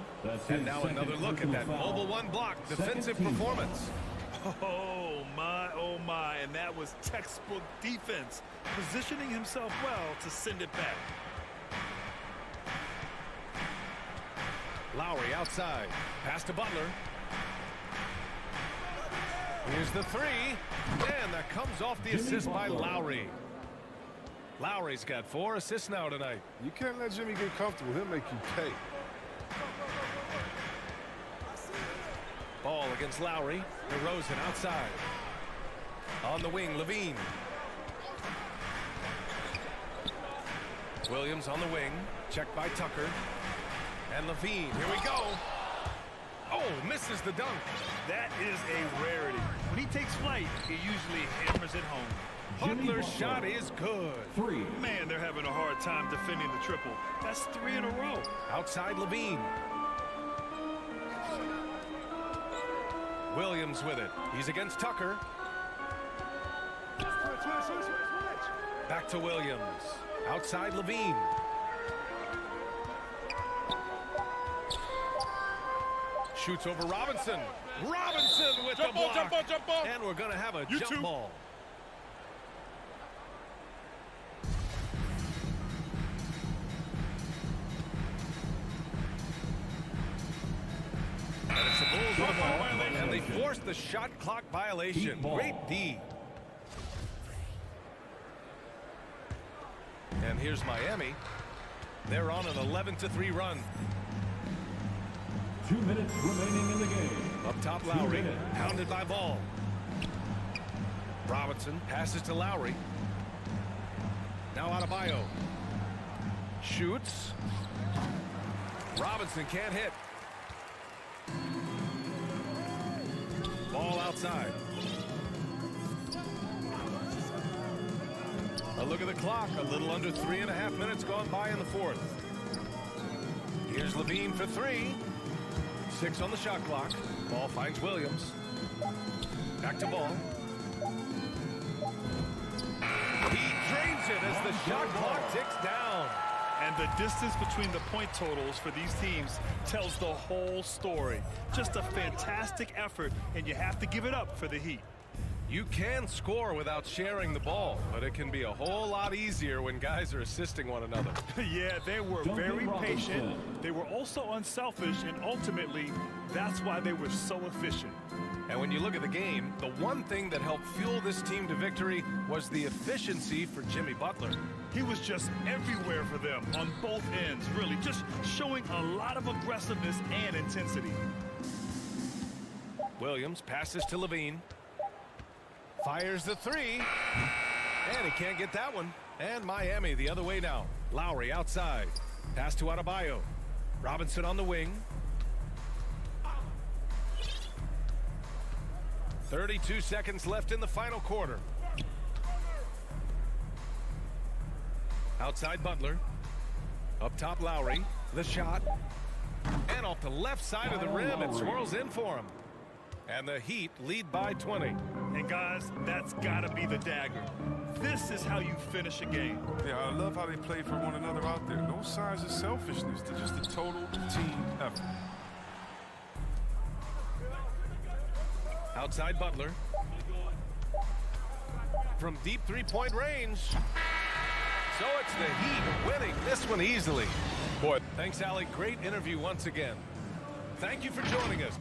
And now another look at that mobile one block defensive performance. Oh my, and that was textbook defense. Positioning himself well to send it back. Lowry outside. Pass to Butler. Here's the 3. And that comes off the assist by Lowry. Lowry's got 4 assists now tonight. You can't let Jimmy get comfortable. He'll make you pay. Ball against Lowry. DeRozan outside. On the wing, Levine. Williams on the wing. Checked by Tucker. And Levine. Here we go. Oh, misses the dunk. That is a rarity. When he takes flight, he usually hammers it home. Butler's shot is good. 3. Man, they're having a hard time defending the triple. That's 3 in a row. Outside Levine. Williams with it. He's against Tucker. Back to Williams. Outside Levine. Shoots over Robinson. Robinson with the block. Jump ball. And we're going to have a jump ball. And it's the Bulls with the ball. And they forced the shot clock violation. Great D. And here's Miami. They're on an 11-3 run. 2 minutes remaining in the game. Up top, Lowry, pounded by Ball. Robinson passes to Lowry. Now Adebayo. Shoots. Robinson can't hit. Ball outside. A look at the clock. A little under 3.5 minutes gone by in the fourth. Here's Levine for 3. 6 on the shot clock. Ball finds Williams. Back to Ball. He drains it as the shot clock ticks down. And the distance between the point totals for these teams tells the whole story. Just a fantastic effort, and you have to give it up for the Heat. You can score without sharing the ball, but it can be a whole lot easier when guys are assisting one another. Yeah, they were very patient. They were also unselfish, and ultimately, that's why they were so efficient. And when you look at the game, the one thing that helped fuel this team to victory was the efficiency for Jimmy Butler. He was just everywhere for them on both ends, really, just showing a lot of aggressiveness and intensity. Williams passes to Levine. Fires the 3. And he can't get that one. And Miami the other way now. Lowry outside. Pass to Adebayo. Robinson on the wing. 32 seconds left in the final quarter. Outside Butler. Up top Lowry. The shot. And off the left side of the rim. It swirls in for him. And the Heat lead by 20. And guys, that's got to be the dagger. This is how you finish a game. Yeah, I love how they play for one another out there. No signs of selfishness. They're just a total team effort. Outside Butler. From deep three-point range. So it's the Heat winning this one easily. Boy, thanks, Allie. Great interview once again. Thank you for joining us.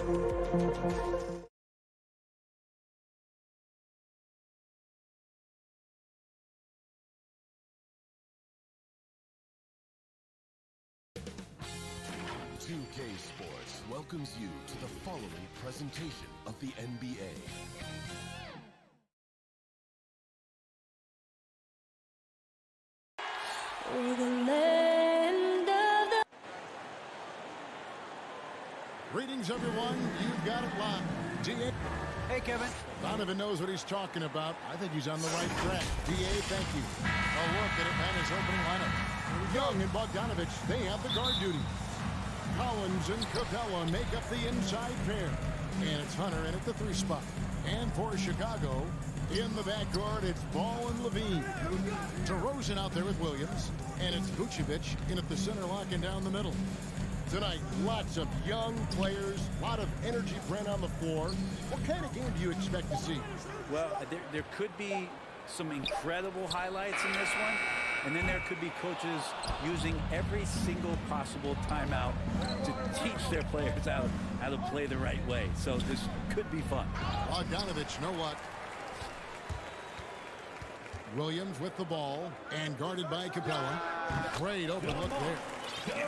2K Sports welcomes you to the following presentation of the NBA. Greetings, everyone. You've got it live. DA. Hey, Kevin. Donovan knows what he's talking about. I think he's on the right track. DA, thank you. A look at Atlanta's opening lineup. Young and Bogdanovich, they have the guard duty. Collins and Capella make up the inside pair. And it's Hunter in at the 3 spot. And for Chicago, in the backcourt, it's Ball and Levine. DeRozan out there with Williams. And it's Vucevic in at the center, locking down the middle. Tonight, lots of young players, a lot of energy brand on the floor. What kind of game do you expect to see? Well, there could be some incredible highlights in this one, and then there could be coaches using every single possible timeout to teach their players how to play the right way. So this could be fun. Bogdanovich, know what? Williams with the ball and guarded by Capella. Great open look there.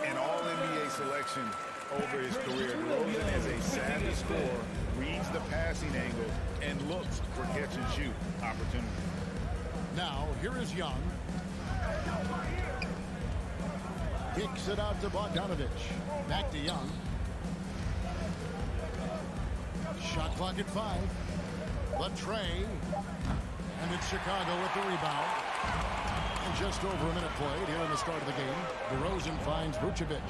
An all-NBA selection over his career. DeRozan is a savvy scorer, reads the passing angles, and looks for catch-and-shoot opportunities. Now, here is Young. Kicks it out to Bogdanovich. Back to Young. Shot clock at 5. Latrey. And it's Chicago with the rebound. And just over a minute played here in the start of the game. DeRozan finds Vucevic.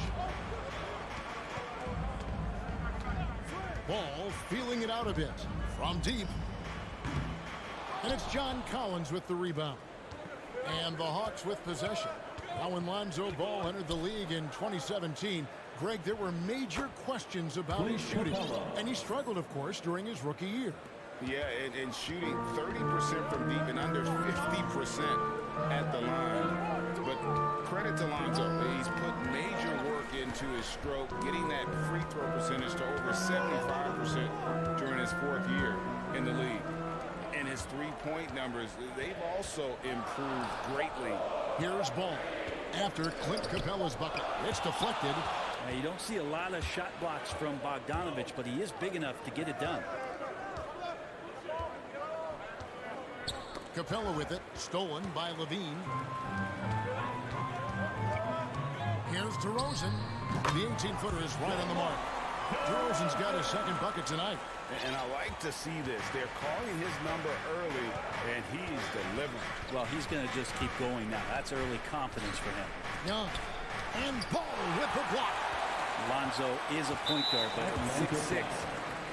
Ball feeling it out a bit from deep. And it's John Collins with the rebound. And the Hawks with possession. Now when Lonzo Ball entered the league in 2017, Greg, there were major questions about his shooting. And he struggled, of course, during his rookie year. Yeah, and shooting 30% from deep and under 50% at the line. But credit to Lonzo. He's put major work into his stroke, getting that free throw percentage to over 75% during his 4th year in the league. And his three-point numbers, they've also improved greatly. Here's Ball. After Clint Capella's bucket, it's deflected. Now, you don't see a lot of shot blocks from Bogdanovich, but he is big enough to get it done. Capella with it, stolen by Levine. Here's DeRozan. The 18-footer is right on the mark. DeRozan's got his 2nd bucket tonight. And I like to see this. They're calling his number early, and he's delivering. Well, he's going to just keep going now. That's early confidence for him. Young. And Ball with the block. Lonzo is a point guard, but 6'6",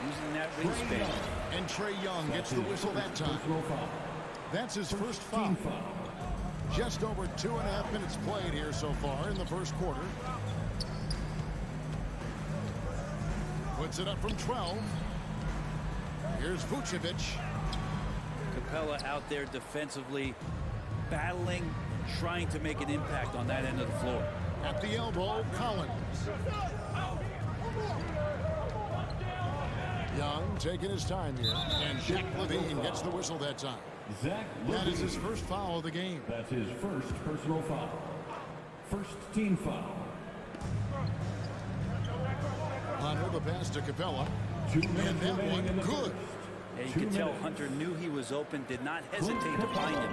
using that wingspan. And Trae Young gets the whistle that time. That's his first foul. Just over 2.5 minutes played here so far in the first quarter. Puts it up from 12. Here's Vucevic. Capella out there defensively, battling, trying to make an impact on that end of the floor. At the elbow, Collins. Young taking his time here. And Zach Levine gets the whistle that time. That is his first foul of the game. That's his first personal foul. First team foul. Hunter the pass to Capella. And that one good. Yeah, you can tell Hunter knew he was open, did not hesitate to find him.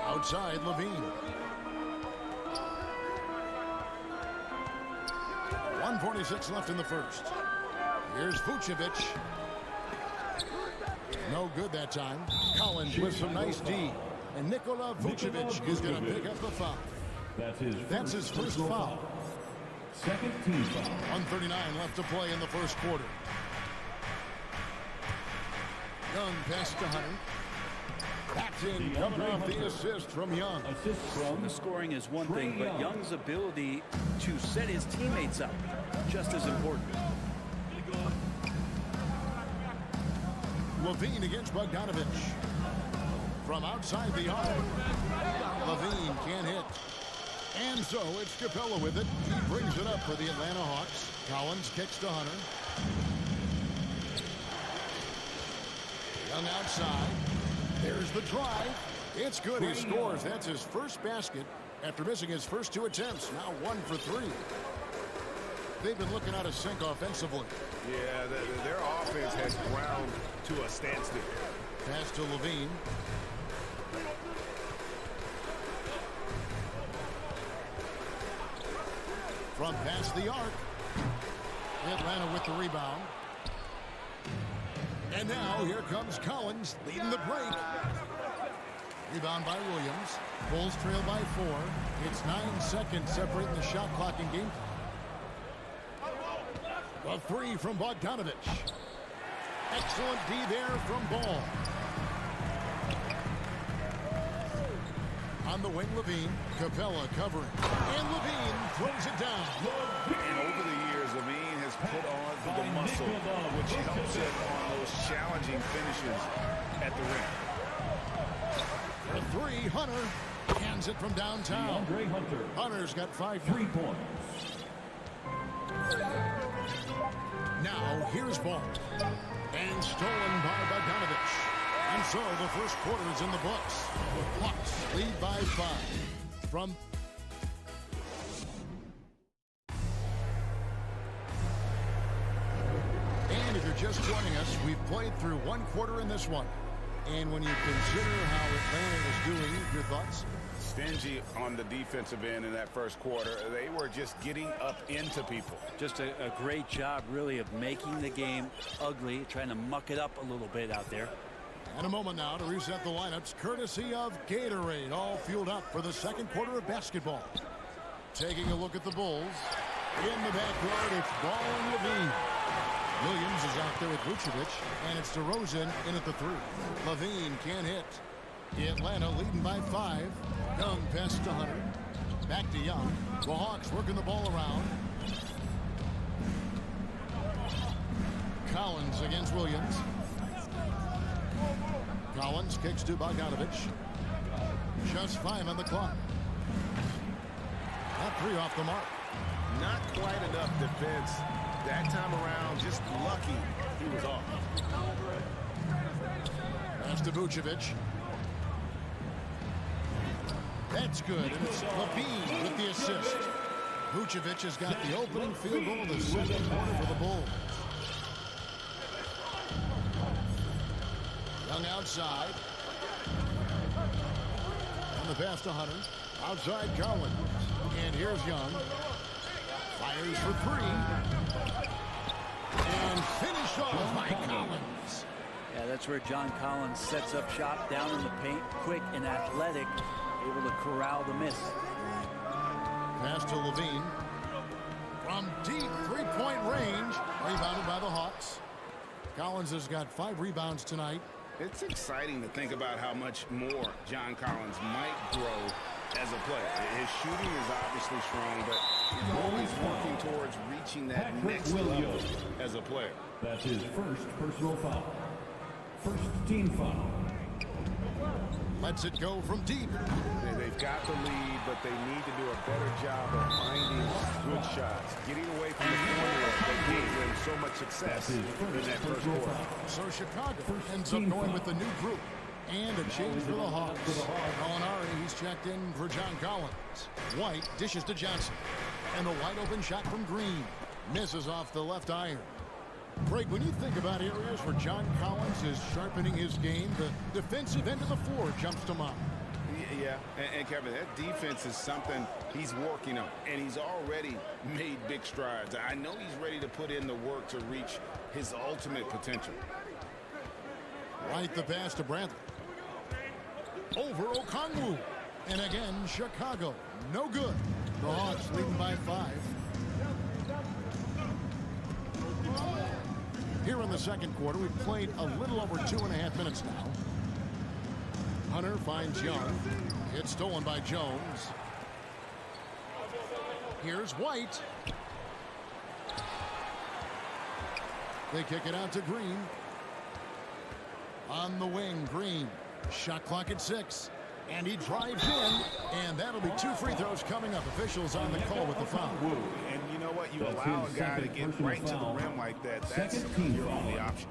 Outside Levine. 1:46 left in the first. Here's Vucevic. No good that time. Collins with some nice D. And Nikola Vucevic is going to pick up the foul. That's his first foul. Second team foul. 1:39 left to play in the first quarter. Young pass to Hunter. That's in, coming off the assist from Young. The scoring is one thing, but Young's ability to set his teammates up just as important. Levine against Bogdanovich. From outside the arc. Levine can't hit. And so it's Capella with it. He brings it up for the Atlanta Hawks. Collins kicks to Hunter. Young outside. There's the drive. It's good. He scores. That's his first basket after missing his first 2 attempts. Now 1 for 3. They've been looking out of sync offensively. Yeah, their offense has ground to a standstill. Pass to Levine. From past the arc. Atlanta with the rebound. And now here comes Collins leading the break. Rebound by Williams. Bulls trail by 4. It's 9 seconds separating the shot clock and game. A 3 from Bogdanovich. Excellent D there from Ball. On the wing, Levine. Capella covering. And Levine throws it down. And over the years, Levine has put on the muscle, which helps him on those challenging finishes at the rim. A 3, Hunter. Hands it from downtown. Hunter's got 5 3-points. Now, here's Ball. And stolen by Bogdanovich. And so the first quarter is in the books. Hawks lead by 5. From and if you're just joining us, we've played through 1 quarter in this one. And when you consider how Atlanta is doing, your thoughts? Stingy on the defensive end in that first quarter. They were just getting up into people. Just a great job, really, of making the game ugly, trying to muck it up a little bit out there. And a moment now to reset the lineups, courtesy of Gatorade, all fueled up for the second quarter of basketball. Taking a look at the Bulls. In the backcourt, it's Ball and Levine. Williams is out there with Vucevic, and it's DeRozan in at the 3. Levine can't hit. Atlanta leading by 5. Young pass to Hunter. Back to Young. The Hawks working the ball around. Collins against Williams. Collins kicks to Bogdanovich. Just 5 on the clock. That 3 off the mark. Not quite enough defense that time around. Just lucky he was off. Pass to Vucevic. That's good, and it's Levine with the assist. Vucevic has got the opening field goal of the second quarter for the Bulls. Young outside. And the pass to Hunter. Outside Collins. And here's Young. Fires for 3. And finished off by Collins. Yeah, that's where John Collins sets up shop down in the paint, quick and athletic, able to corral the miss. Pass to Levine. From deep 3-point range. Rebounded by the Hawks. Collins has got 5 rebounds tonight. It's exciting to think about how much more John Collins might grow as a player. His shooting is obviously strong, but he's always working towards reaching that next level as a player. That's his first personal foul. First team foul. Lets it go from deep. They've got the lead, but they need to do a better job of finding good shots. Getting away from the formula that gave them so much success in that first quarter. So Chicago ends up going with the new group. And a change for the Hawks. Molinari, he's checked in for John Collins. White dishes to Johnson. And the wide open shot from Green. Misses off the left iron. Craig, when you think about areas where John Collins is sharpening his game, the defensive end of the floor jumps to mind. Yeah, and Kevin, that defense is something he's working on, and he's already made big strides. I know he's ready to put in the work to reach his ultimate potential. Right the pass to Bradley. Over Okongwu. And again, Chicago. No good. The Hawks leading by 5. Here in the second quarter, we've played a little over 2.5 minutes now. Hunter finds Young. It's stolen by Jones. Here's White. They kick it out to Green. On the wing, Green. Shot clock at 6. And he drives in, and that'll be 2 free throws coming up. Officials on the call with the foul. And you know what? You allow a guy to get right to the rim like that. That's your only option.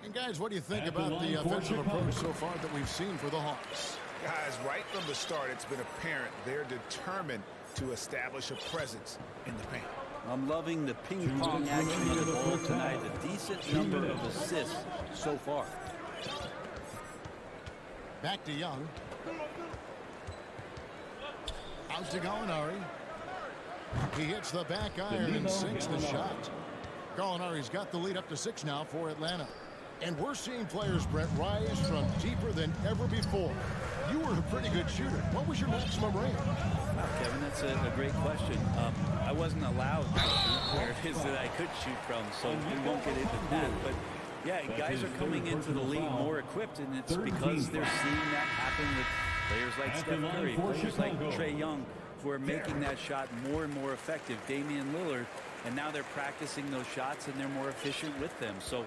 And guys, what do you think about the offensive approach so far that we've seen for the Hawks? Guys, right from the start, it's been apparent they're determined to establish a presence in the paint. I'm loving the ping-pong action of the ball tonight. A decent number of assists so far. Back to Young. Out to Gallinari. He hits the back iron and sinks the shot. Gallinari's got the lead up to 6 now for Atlanta. And we're seeing players, Brett, rise from deeper than ever before. You were a pretty good shooter. What was your maximum range? Kevin, that's a great question. I wasn't allowed to shoot where it is that I could shoot from, so we won't get into that. But, yeah, guys are coming into the league more equipped, and it's because they're seeing that happen with players like Steph Curry, players like Trae Young, who are making that shot more and more effective. Damian Lillard, and now they're practicing those shots, and they're more efficient with them. So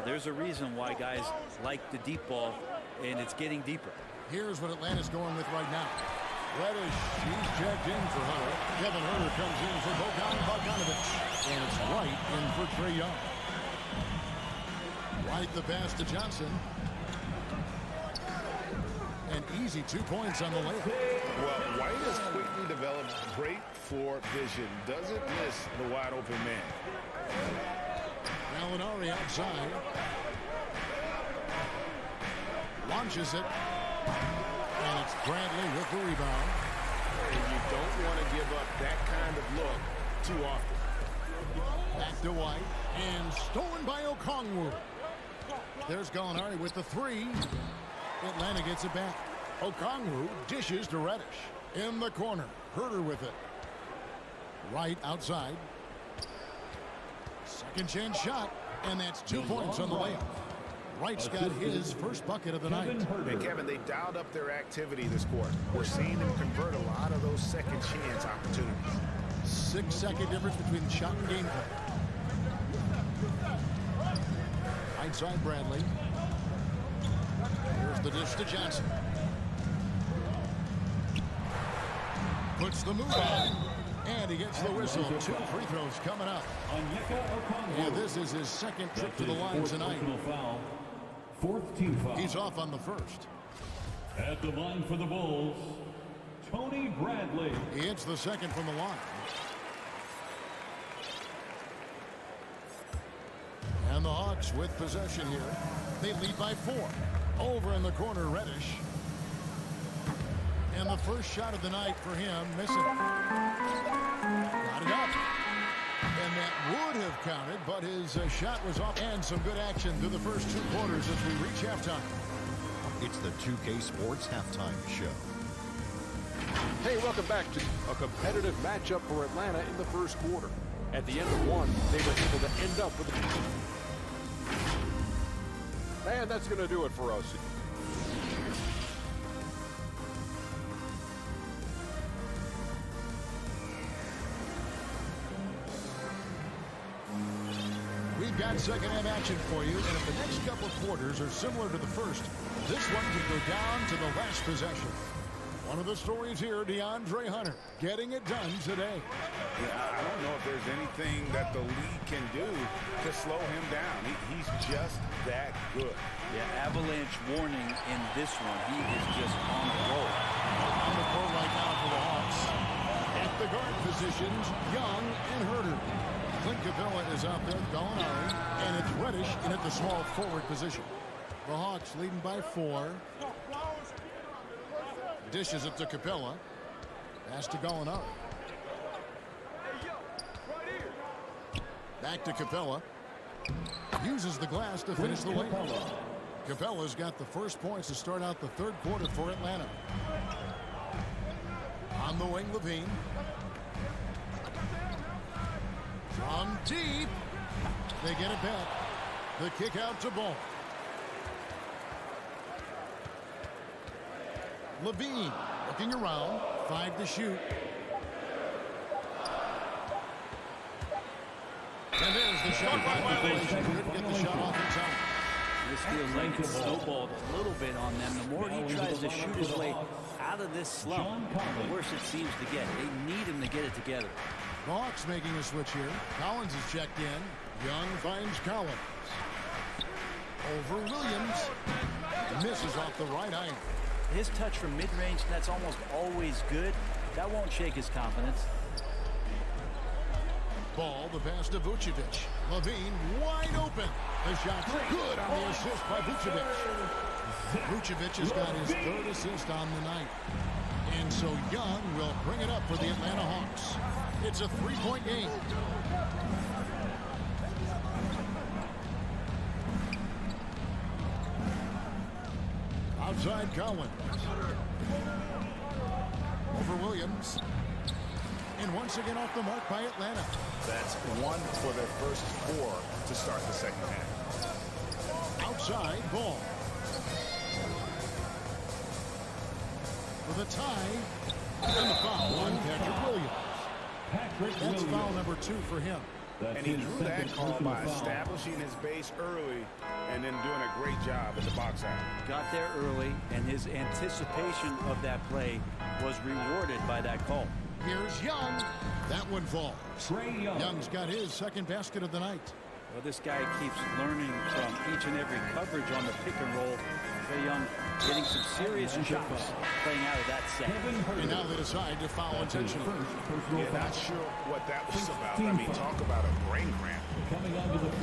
there's a reason why guys like the deep ball, and it's getting deeper. Here's what Atlanta's going with right now. Reddish, he's checked in for Hunter. Kevin Hunter comes in for Bogdanovich. And it's Wright in for Trae Young. Wright the pass to Johnson. And easy 2 points on the layup. Well, White has quickly developed great floor vision. Doesn't miss the wide open man. Gallinari outside. Launches it. And it's Bradley with the rebound. And you don't want to give up that kind of look too often. Back to White. And stolen by Okongwu. There's Gallinari with the 3. Atlanta gets it back. Okongwu dishes to Reddish. In the corner. Herter with it. Wright outside. Second chance shot. And that's 2 points on the layup. Wright's got his first bucket of the night. And Kevin, they dialed up their activity this quarter. We're seeing them convert a lot of those second chance opportunities. 6-second difference between shot and gameplay. Right side Bradley. Here's the dish to Johnson. Puts the move on. And he gets the whistle. 2 free throws coming up. And this is his second trip to the line tonight. 4th team foul. He's off on the first. At the line for the Bulls, Tony Bradley. He hits the second from the line. And the Hawks with possession here. They lead by 4. Over in the corner, Reddish. And the first shot of the night for him, missing. Got it up. And that would have counted, but his shot was off. And some good action through the first 2 quarters as we reach halftime. It's the 2K Sports Halftime Show. Hey, welcome back to a competitive matchup for Atlanta in the first quarter. At the end of one, they were able to end up with and that's going to do it for us. We've got second half action for you, and if the next couple of quarters are similar to the first, this one could go down to the last possession. One of the stories here, DeAndre Hunter, getting it done today. Yeah, I don't know if there's anything that the league can do to slow him down. He's just that good. Yeah, avalanche warning in this one. He is just on a roll. On the court right now for the Hawks. At the guard positions, Young and Herter. Clint Capella is out there, Gallinari, and it's Reddish in at the small forward position. The Hawks leading by 4. Dishes it to Capella. Pass to Gallinari. Back to Capella. Uses the glass to finish the layup. Capella's got the first points to start out the third quarter for Atlanta. On the wing, Levine. From deep. They get it back. The kick out to Ball. Levine looking around. 5 to shoot. And there's the shot by violation. Couldn't get the shot off in time. This feels like it's snowballed a little bit on them. The more he tries to shoot his way out of this slump, the worse it seems to get. They need him to get it together. The Hawks making a switch here. Collins is checked in. Young finds Collins. Over Williams. Misses off the right iron. His touch from mid-range, that's almost always good. That won't shake his confidence. Ball, the pass to Vucevic. Levine wide open. The shot's good on the assist by Vucevic. Vucevic has got his third assist on the night. And so Young will bring it up for the Atlanta Hawks. It's a three-point game. Outside Collins. Over Williams. And once again off the mark by Atlanta. That's one for their first four to start the second half. Outside Ball. For the tie. And the foul on Patrick Williams. That's foul number 2 for him. And he drew that call by establishing his base early and then doing a great job at the box out. Got there early, and his anticipation of that play was rewarded by that call. Here's Young. That one falls. Young's got his second basket of the night. Well, this guy keeps learning from each and every coverage on the pick and roll. Trae Young getting some serious shots playing out of that set. And now they decide to foul intentionally. Yeah, not sure what that was about. I mean, talk about a brain cramp.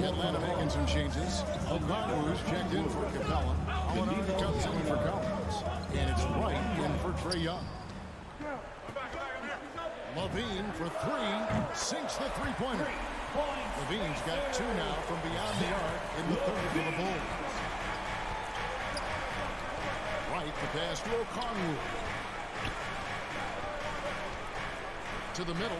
Atlanta making some changes. O'Connor checked in for Capella. Alinari comes in for Collins. And it's right in for Trae Young. Levine for 3. Sinks the three-pointer. Levine's got 2 now from beyond the arc in the third for the Bulls. Right, the pass to O'Connor. To the middle.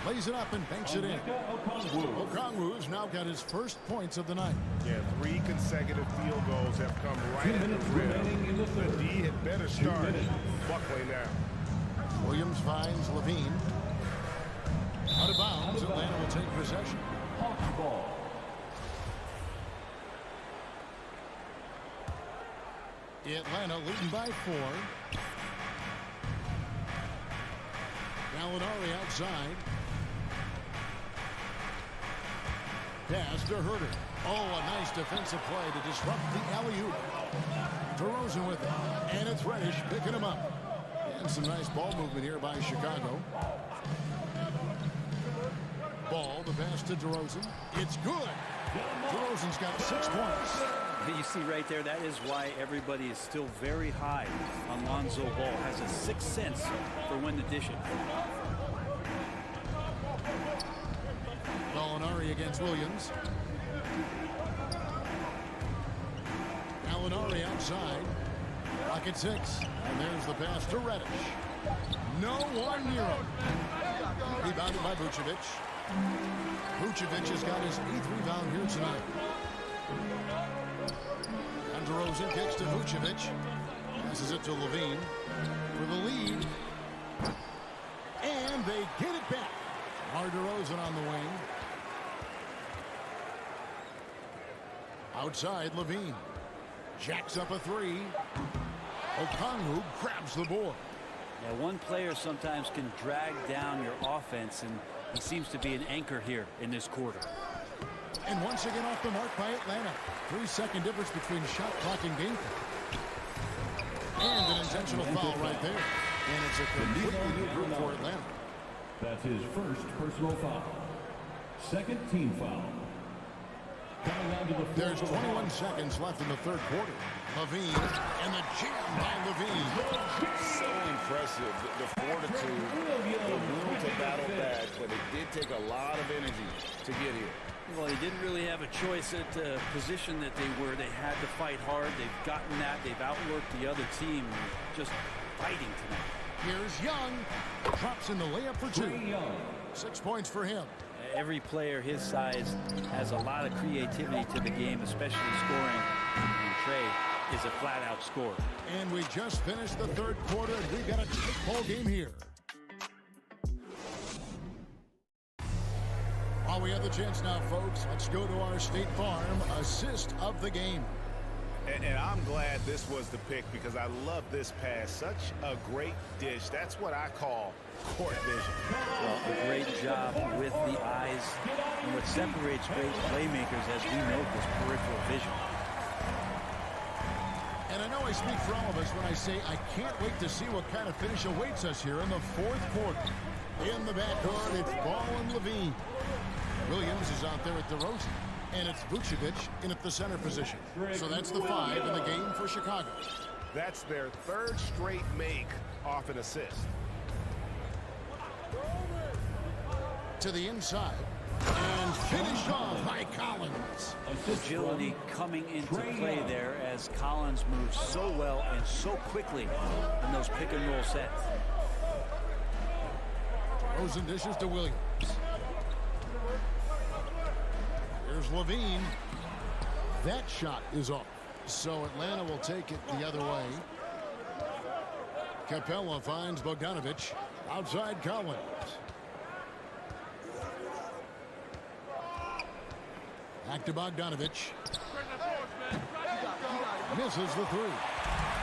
Lays it up and banks it in. Okongwu's now got his first points of the night. Yeah, 3 consecutive field goals have come right at the rim. The D had better start buckling down. Williams finds Levine. Out of bounds, Atlanta will take possession. Atlanta leading by 4. Gallinari outside. Pass to Herter. Oh, a nice defensive play to disrupt the alley-oop. DeRozan with it. And it's Reddish picking him up. And some nice ball movement here by Chicago. Ball, the pass to DeRozan. It's good. DeRozan's got 6 points. You see right there, that is why everybody is still very high on Lonzo Ball. Has a sixth sense for when to dish it. Gallinari against Williams. Gallinari outside. Rocket 6. And there's the pass to Reddish. No one near him. Rebounded by Vucevic. Vucevic has got his 8th rebound here tonight. And DeRozan kicks to Vucevic. Passes it to Levine for the lead. And they get it back. DeRozan on the wing. Outside Levine. Jacks up a 3. Okongwu grabs the board. Yeah, one player sometimes can drag down your offense, and he seems to be an anchor here in this quarter. And once again off the mark by Atlanta. 3-second difference between shot clock and game clock. And an intentional foul right there. And it's a completely new group for Atlanta. That's his first personal foul. Second team foul. There's 21 seconds left in the third quarter. Levine and the jam by Levine. So impressive, the fortitude, the will to battle back, but it did take a lot of energy to get here. Well, he didn't really have a choice at the position that they were. They had to fight hard. They've gotten that. They've outworked the other team. Just fighting tonight. Here's Young. Drops in the layup for 2. 6 points for him. Every player his size has a lot of creativity to the game, especially scoring. And Trae is a flat-out scorer. And we just finished the third quarter, and we've got a tight ball game here. While we have the the chance now, folks. Let's go to our State Farm assist of the game. And I'm glad this was the pick because I love this pass. Such a great dish. That's what I call court vision. Well, a great job with the eyes. And what separates great playmakers, as we know, is peripheral vision. And I know I speak for all of us when I say I can't wait to see what kind of finish awaits us here in the fourth quarter. In the backcourt, it's Ball and Levine. Williams is out there at DeRozan. And it's Vucevic in at the center position. So that's the 5 in the game for Chicago. That's their third straight make off an assist. To the inside. And finished off by Collins. Agility coming into play there as Collins moves so well and so quickly in those pick-and-roll sets. DeRozan dishes to Williams. Here's Levine. That shot is off. So Atlanta will take it the other way. Capella finds Bogdanovic. Outside Collins. Back to Bogdanovic. Misses the 3.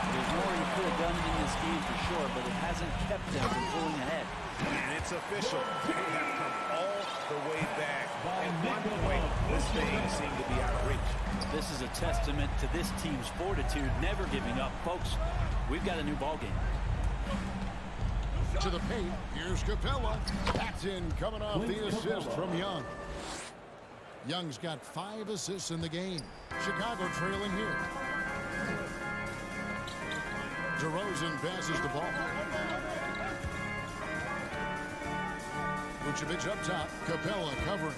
There's more he could have done in this game for sure, but it hasn't kept them from pulling ahead. And it's official. They have come all the way back. At one point, this thing seemed to be out of reach. This is a testament to this team's fortitude, never giving up. Folks, we've got a new ball game. To the paint. Here's Capella. That's in, coming off the assist from Young. Young's got 5 assists in the game. Chicago trailing here. DeRozan passes the ball. Vucevic up top. Capella covering.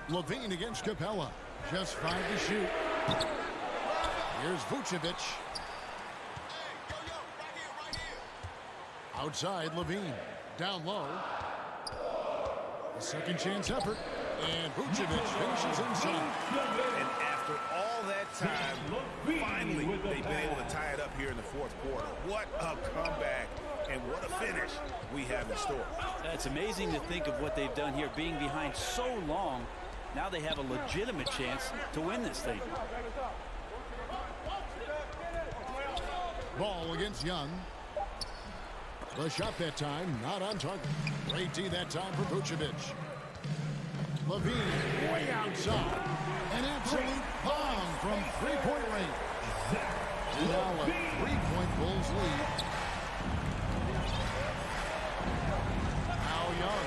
Levine against Capella. Just 5 to shoot. Here's Vucevic. Outside Levine. Down low. A second chance effort. And Vucevic finishes inside. And after all that time, finally they've been able to tie it up here in the fourth quarter. What a comeback and what a finish we have in store. It's amazing to think of what they've done here, being behind so long. Now they have a legitimate chance to win this thing. Ball against Young. The shot that time, not on target. Great D that time for Vucevic. Levine way outside. An absolute bomb from three-point range. Now a 3-point Bulls lead. Now Young.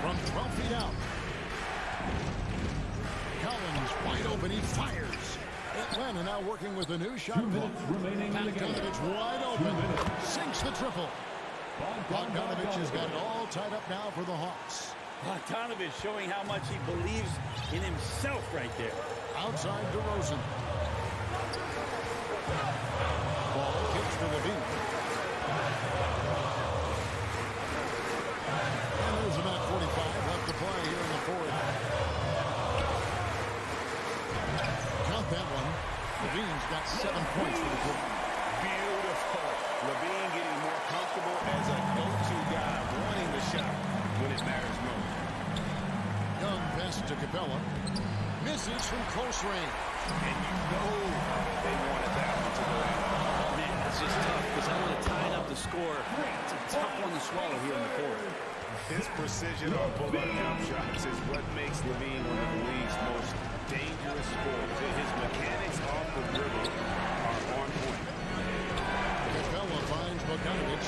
From 12 feet out. Collins wide open, he fires. Atlanta now working with a new shot clock. Bogdanovic wide open. Sinks the triple. Bogdanovic has got it all tied up now for the Hawks. Bogdanovic showing how much he believes in himself right there. Outside DeRozan. Ball kicks to Levine. And there's about 45 left to play here in the fourth. Count that one. Levine's got 7 points for the quarter. Beautiful. Levine getting more comfortable as a go-to guy, wanting the shot when it matters most. Young passes to Capella. Misses from close range. And you know they wanted that one to go in. Man, that's just tough because I would have tied up the score. It's a tough one to swallow here in the fourth. His precision on pull-up jump shots is what makes Levine one of the league's most dangerous scorers. His mechanics off the dribble are on point. Capella finds Bogdanovic.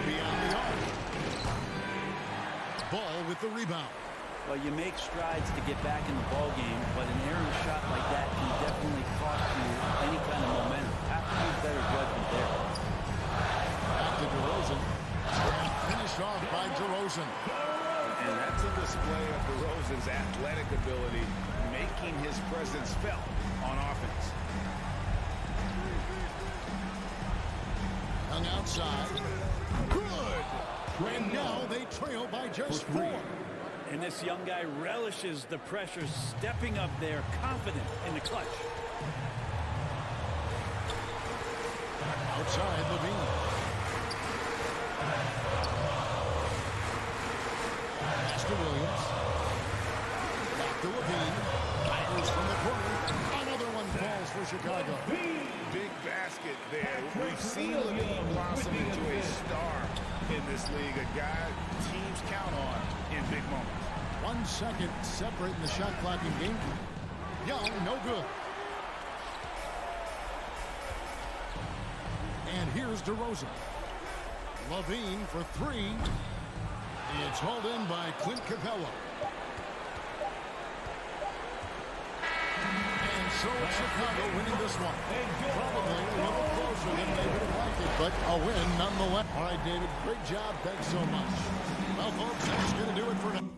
Beyond the arc. Ball with the rebound. Well, you make strides to get back in the ball game, but an errant shot like that can definitely cost you any kind of momentum. Have to use better judgment there. Back to DeRozan. Finished off by DeRozan. And that's a display of DeRozan's athletic ability, making his presence felt on offense. Hung outside. Good! And now they trail by just 4. And this young guy relishes the pressure, stepping up there, confident in the clutch. outside Levine. Pass to Williams. Back to Levine. Fires from the corner. Another one falls for Chicago. Big basket there. We've seen Levine blossom into a star in this league, a guy teams count on in big moments. 1 second separating the shot clock in game time. Young, no good. And here's DeRozan. Levine for 3. It's hauled in by Clint Capella. And so it's Chicago winning this one. Probably a little closer than they would have liked it, but a win nonetheless. All right, David, great job. Thanks so much. Well, folks, that's going to do it for now.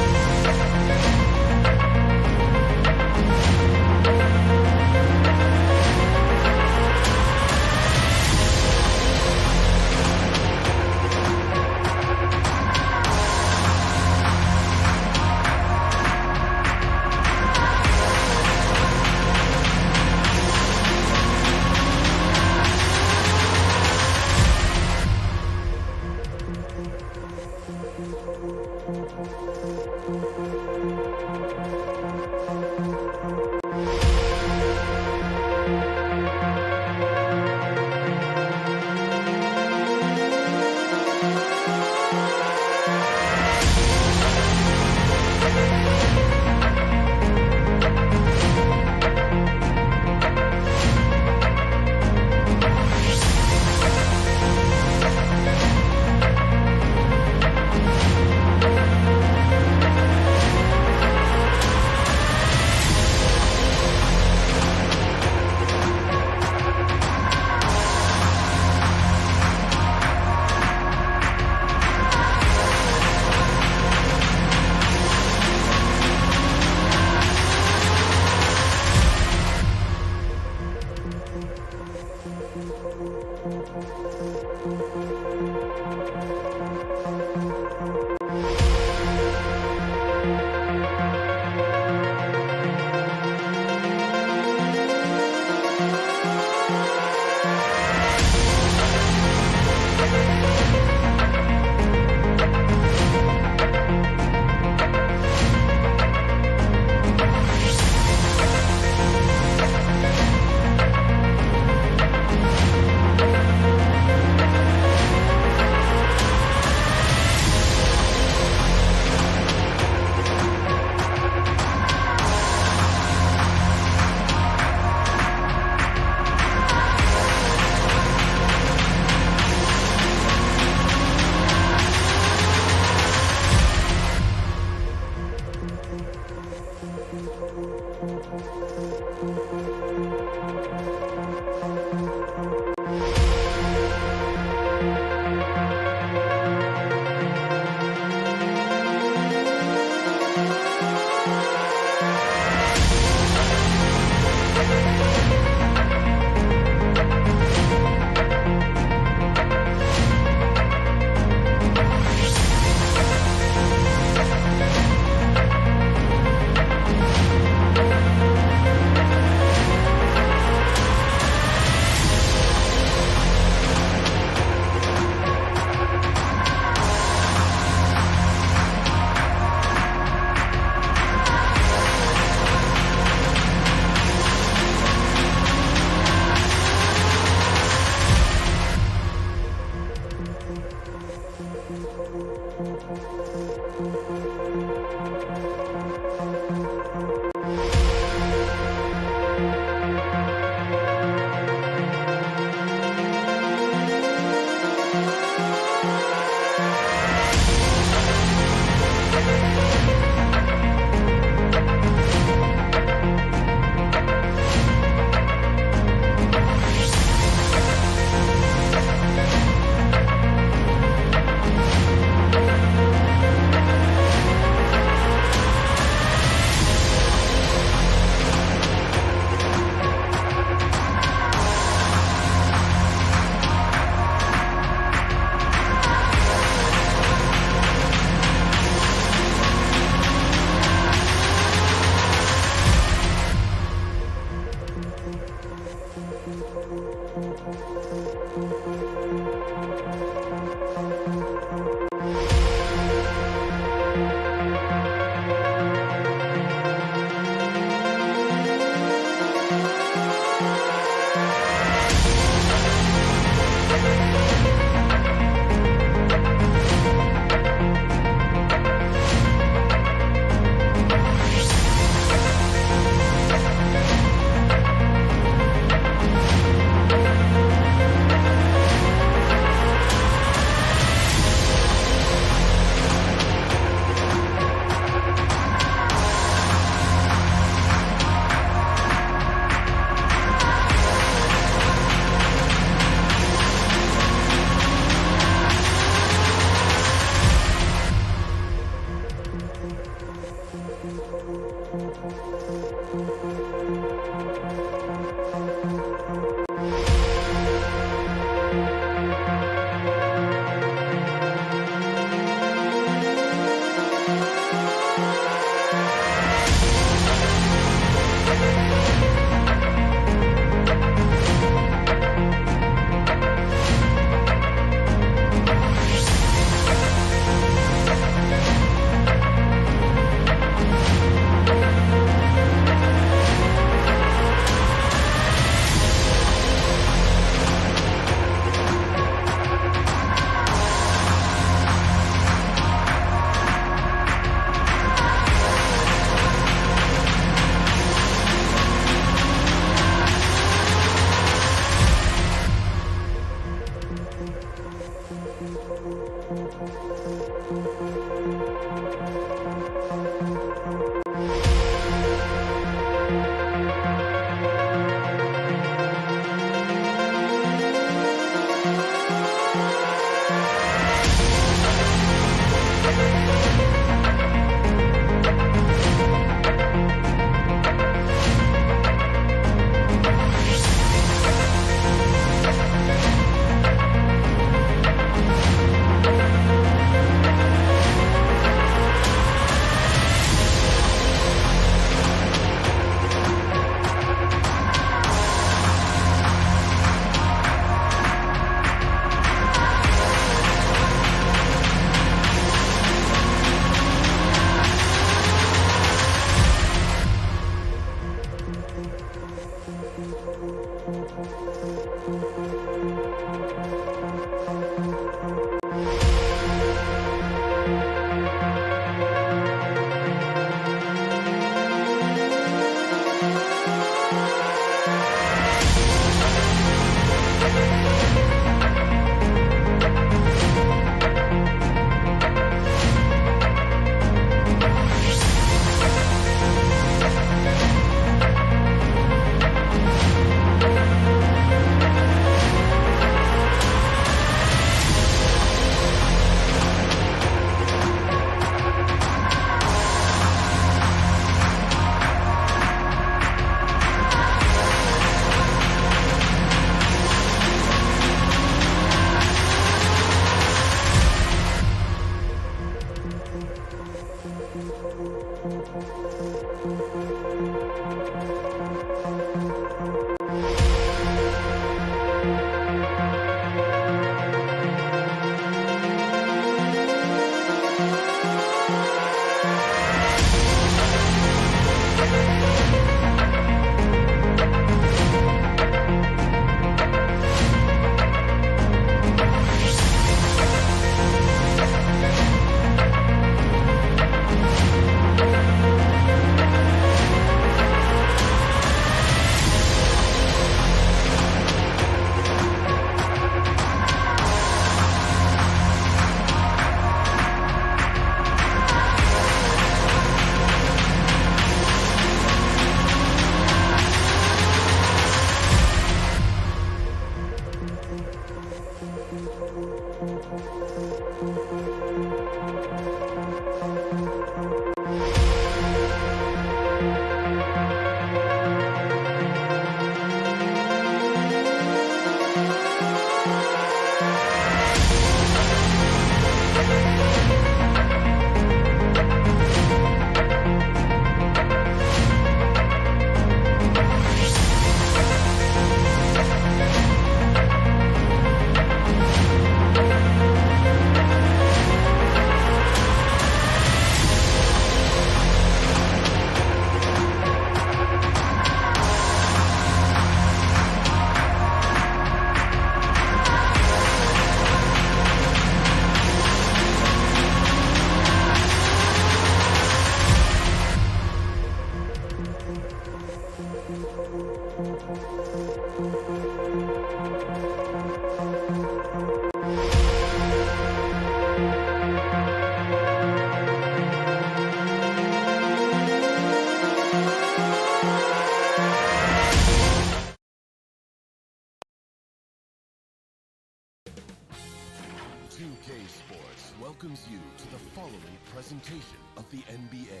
2K Sports welcomes you to the following presentation of the NBA.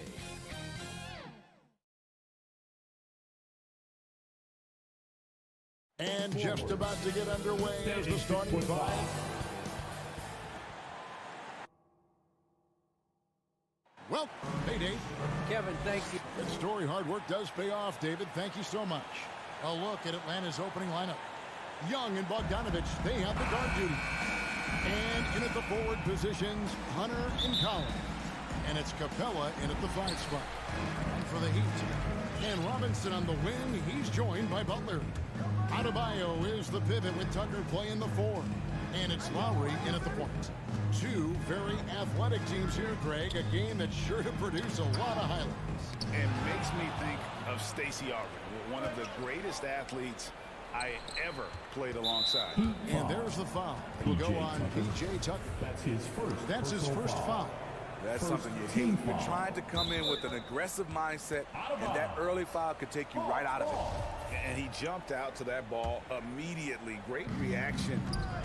And just about to get underway as the starting five. Well, hey, Dave. Kevin, thank you. Good story. Hard work does pay off, David. Thank you so much. A look at Atlanta's opening lineup. Young and Bogdanovich, they have the guard duty. And in at the forward positions, Hunter and Collins. And it's Capella in at the 5 spot. And for the Heat. And Robinson on the wing, he's joined by Butler. Adebayo is the pivot with Tucker playing the 4. And it's Lowry in at the point. Two very athletic teams here, Greg. A game that's sure to produce a lot of highlights. And makes me think of Stacey Augmon, one of the greatest athletes I ever played alongside. And there's the foul. It will go on P.J. Tucker. That's his first foul. That's something you hate. You're trying to come in with an aggressive mindset, and that early foul could take you right out of it. And he jumped out to that ball immediately. Great reaction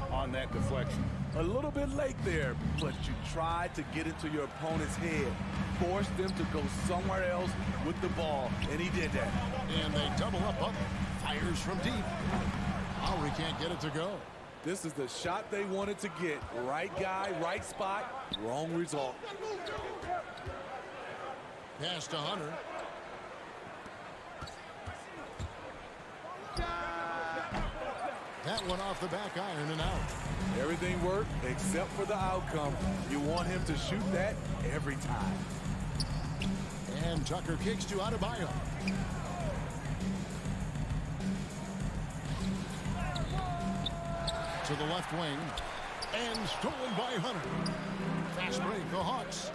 on that deflection. A little bit late there, but you tried to get into your opponent's head. Force them to go somewhere else with the ball, and he did that. And they double up. Fires from deep. Lowry can't get it to go. This is the shot they wanted to get. Right guy, right spot, wrong result. Pass to Hunter. That one off the back iron and out. Everything worked except for the outcome. You want him to shoot that every time. And Tucker kicks to Adebayo. To the left wing. And stolen by Hunter. Fast break, the Hawks.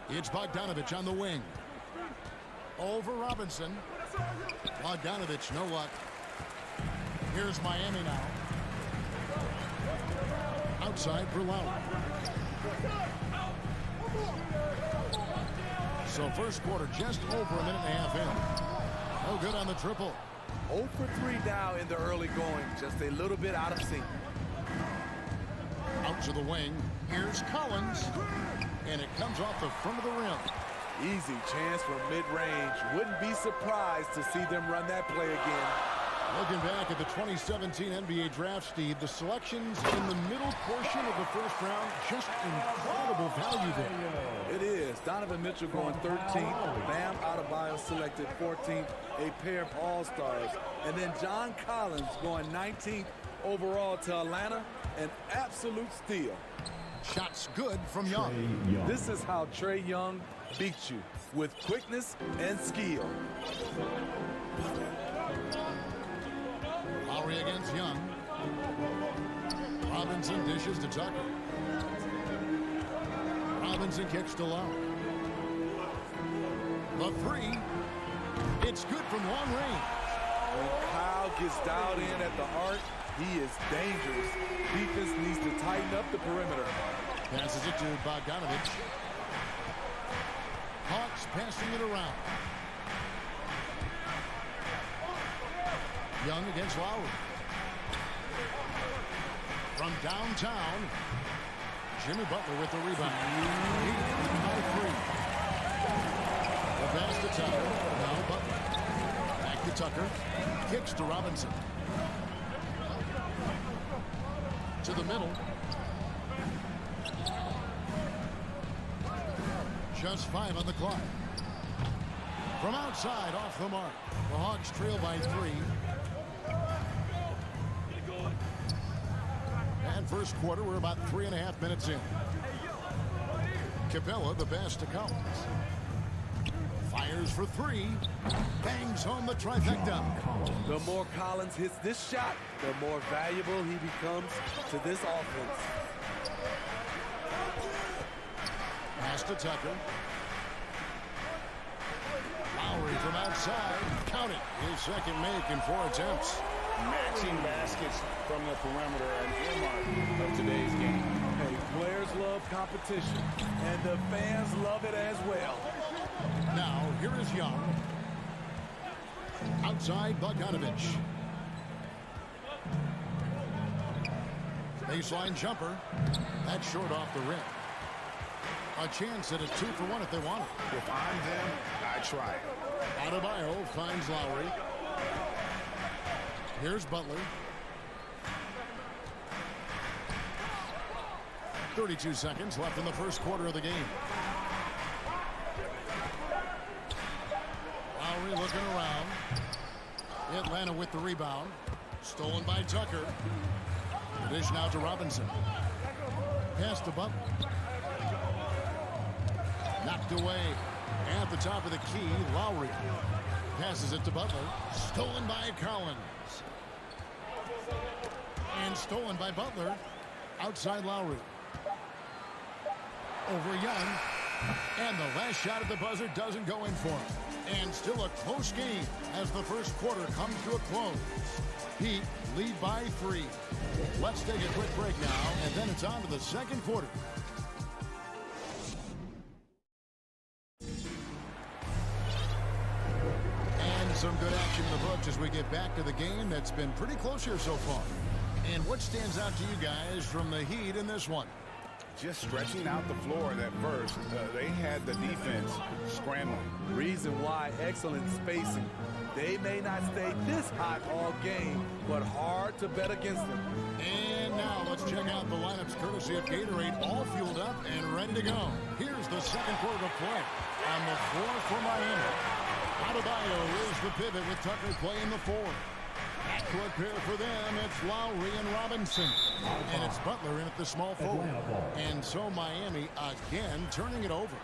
It's Bogdanovich on the wing. Over Robinson. Bogdanovich, no luck. Here's Miami now. Outside for Lowry. So first quarter just over a minute and a half in. No good on the triple. 0 for 3 now in the early going. Just a little bit out of sync. Out to the wing. Here's Collins. And it comes off the front of the rim. Easy chance from mid-range. Wouldn't be surprised to see them run that play again. Looking back at the 2017 NBA draft, Steve, the selections in the middle portion of the first round, just incredible value there. It is. Donovan Mitchell going 13th. Bam Adebayo selected 14th. A pair of all-stars. And then John Collins going 19th overall to Atlanta. An absolute steal. Shots good from Young. This is how Trae Young beats you, with quickness and skill. Lowry against Young. Robinson dishes to Tucker. Robinson kicks to Lowry. The three. It's good from long range. When Kyle gets dialed in at the arc, he is dangerous. Defense needs to tighten up the perimeter. Passes it to Bogdanovich. Hawks passing it around. Young against Lowry. From downtown, Jimmy Butler with the rebound. By 3. The pass to Tucker. Now Butler. Back to Tucker. Kicks to Robinson. To the middle. Just 5 on the clock. From outside, off the mark. The Hawks trail by 3. And first quarter, we're about 3.5 minutes in. Capella, the pass to Collins. Fires for 3. Bangs home the trifecta. The more Collins hits this shot, the more valuable he becomes to this offense. Pass to Tucker. Lowry from outside. Count it. His second make in 4 attempts. Matching baskets from the perimeter, an earmark of today's game. Hey, players love competition, and the fans love it as well. Now, here is Young. Outside, Bogdanovich. Baseline jumper. That's short off the rim. A chance at a 2-for-1 if they want it. If I'm them, I try it. Adebayo finds Lowry. Here's Butler. 32 seconds left in the first quarter of the game. Lowry looking around. Atlanta with the rebound. Stolen by Tucker. The dish now to Robinson. Pass to Butler. Knocked away at the top of the key. Lowry passes it to Butler. Stolen by Collins. And stolen by Butler. Outside Lowry. Over Young. And the last shot at the buzzer doesn't go in for him. And still a close game as the first quarter comes to a close. Heat lead by 3. Let's take a quick break now, and then it's on to the second quarter. And some good action in the books as we get back to the game that's been pretty close here so far. And what stands out to you guys from the Heat in this one? Just stretching out the floor at first. They had the defense scrambling. Reason why, excellent spacing. They may not stay this hot all game, but hard to bet against them. And now let's check out the lineups courtesy of Gatorade, all fueled up and ready to go. Here's the second quarter of play. On the floor for Miami, Adebayo is the pivot with Tucker playing the 4. Backcourt pair for them, it's Lowry and Robinson. And it's Butler in at the small forward. And so Miami again turning it over.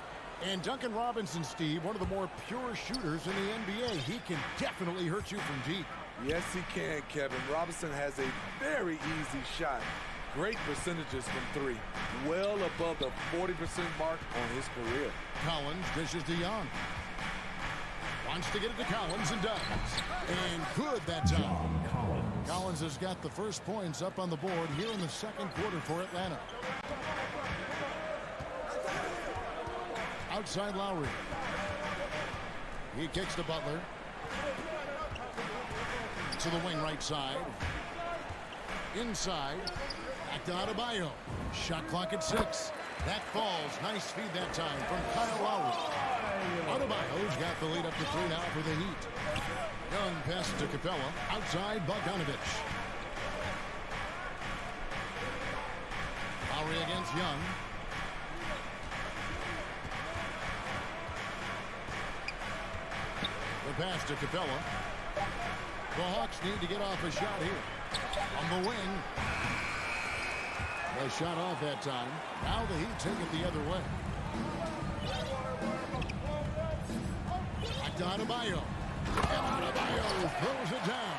And Duncan Robinson, Steve, one of the more pure shooters in the NBA. He can definitely hurt you from deep. Yes, he can, Kevin. Robinson has a very easy shot. Great percentages from 3. Well above the 40% mark on his career. Collins dishes to Young. Wants to get it to Collins and does. And good that time. Collins has got the first points up on the board here in the second quarter for Atlanta. Outside Lowry. He kicks to Butler. To the wing right side. Inside. Back to Adebayo. Shot clock at 6. That falls. Nice feed that time from Kyle Lowry. Adebayo's got the lead up to 3 now for the Heat. Young passes to Capella. Outside Bogdanovich. Lowry against Young. The pass to Capella. The Hawks need to get off a shot here. On the wing. The shot off that time. Now the Heat take it the other way. Back to Adebayo. And Adebayo throws it down.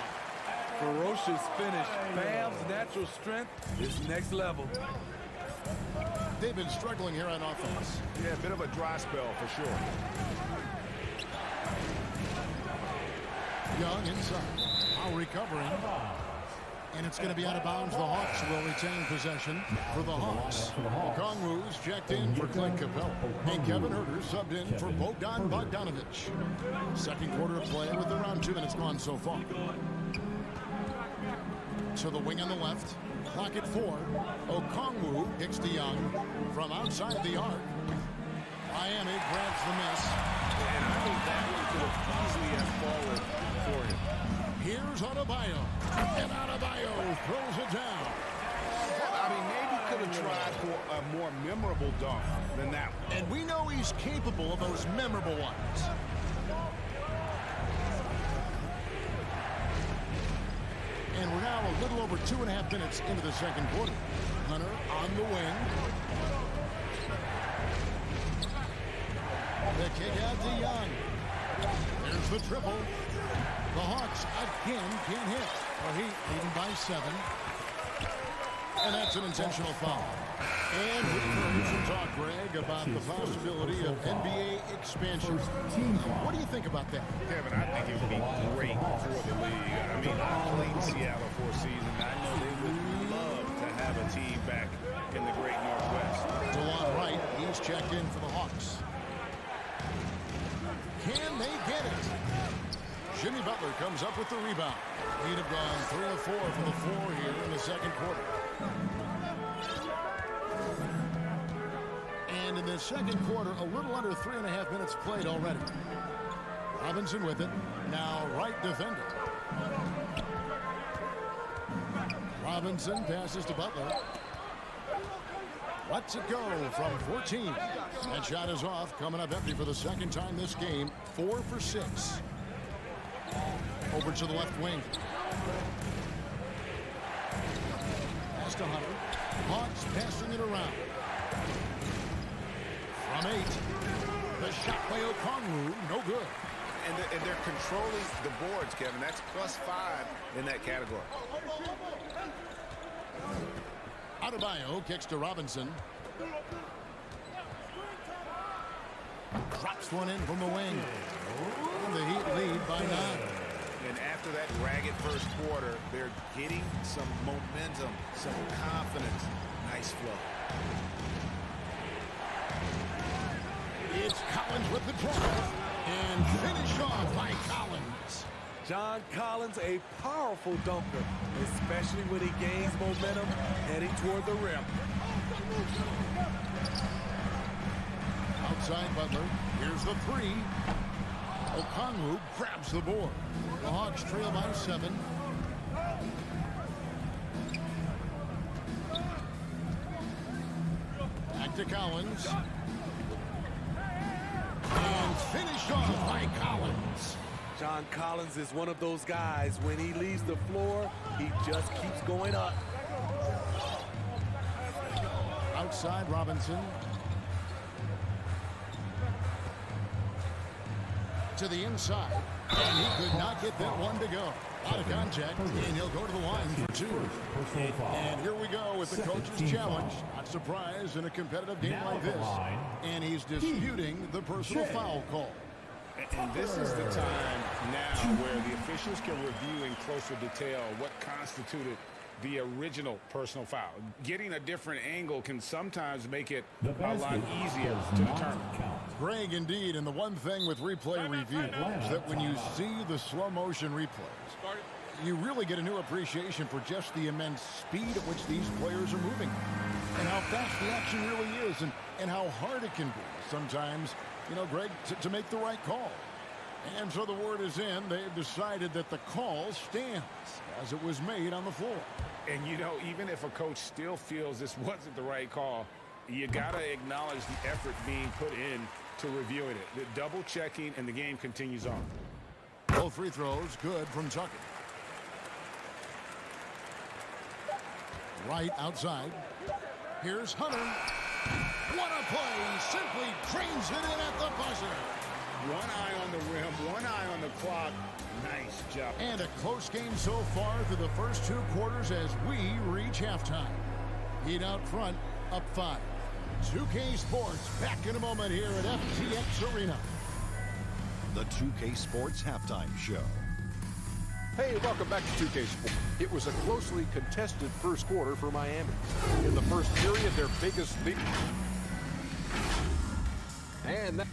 Ferocious finish. Bam's natural strength is next level. They've been struggling here on offense. Yeah, a bit of a dry spell for sure. Young inside. Now recovering. And it's going to be out of bounds. The Hawks will retain possession for the Hawks. Okongwu's checked in for Clint Capella. And Kevin Huerter subbed in for Bogdan Bogdanovich. Second quarter of play with around 2 minutes gone so far. To the wing on the left. Clock at 4. Okongwu kicks to Young from outside the arc. Miami grabs the miss. And I think that one could have easily have fallen for him. Here's Adebayo. And Adebayo throws it down. I mean, maybe could have tried for a more memorable dunk than that one. And we know he's capable of those memorable ones. And we're now a little over 2.5 minutes into the second quarter. Hunter on the wing. The kick out to Young. There's the triple. The Hawks again can't hit. The Heat leading by 7. And that's an intentional foul. And we've heard some talk, Greg, about the possibility of NBA expansion. What do you think about that? Kevin, I think it would be great for the league. I mean, I played Seattle for a season. I know they would love to have a team back in the Great Northwest. DeLon Wright, he's checked in for the Hawks. Can they get it? Jimmy Butler comes up with the rebound. He'd have gone 3 of 4 from the floor here in the second quarter. And in the second quarter, a little under 3.5 minutes played already. Robinson with it. Now right defender. Robinson passes to Butler. Lets it go from 14. That shot is off, coming up empty for the second time this game. 4 for 6. Over to the left wing. Pass to Hunter. Hawks passing it around. From 8. The shot by Okongwu, no good. And they're controlling the boards, Kevin. That's +5 in that category. Adebayo kicks to Robinson. Drops one in from the wing. And the Heat lead by 9. And after that ragged first quarter, they're getting some momentum, some confidence. Nice flow. It's Collins with the drive. And finished off by Collins. John Collins, a powerful dunker, especially when he gains momentum heading toward the rim. Outside Butler. Here's the 3. Okongwu grabs the board. The Hawks trail by 7. Back to Collins. And finished off by Collins. John Collins is one of those guys. When he leaves the floor, he just keeps going up. Outside Robinson. To the inside. And he could not get that one to go. Out of contact, and he'll go to the line for 2. And here we go with the coach's challenge. Not surprised in a competitive game like this. And he's disputing the personal foul call. And this is the time now where the officials can review in closer detail what constituted the original personal foul. Getting a different angle can sometimes make it a lot easier to determine. Greg, indeed, and the one thing with replay review is that when you see the slow motion replays, you really get a new appreciation for just the immense speed at which these players are moving and how fast the action really is and how hard it can be sometimes, you know, Greg, to make the right call. And so the word is in. They've decided that the call stands as it was made on the floor. And, you know, even if a coach still feels this wasn't the right call, you got to acknowledge the effort being put in to reviewing it. The double checking, and the game continues on. Both free throws good from Tucker. Right outside. Here's Hunter. What a play. Simply trains it in at the buzzer. One eye on the rim, one eye on the clock. Nice job. And a close game so far through the first 2 quarters as we reach halftime. Heat out front, up 5. 2K Sports back in a moment here at FTX Arena. The 2K Sports Halftime Show. Hey, welcome back to 2K Sports. It was a closely contested first quarter for Miami. In the first period, their biggest lead. And that...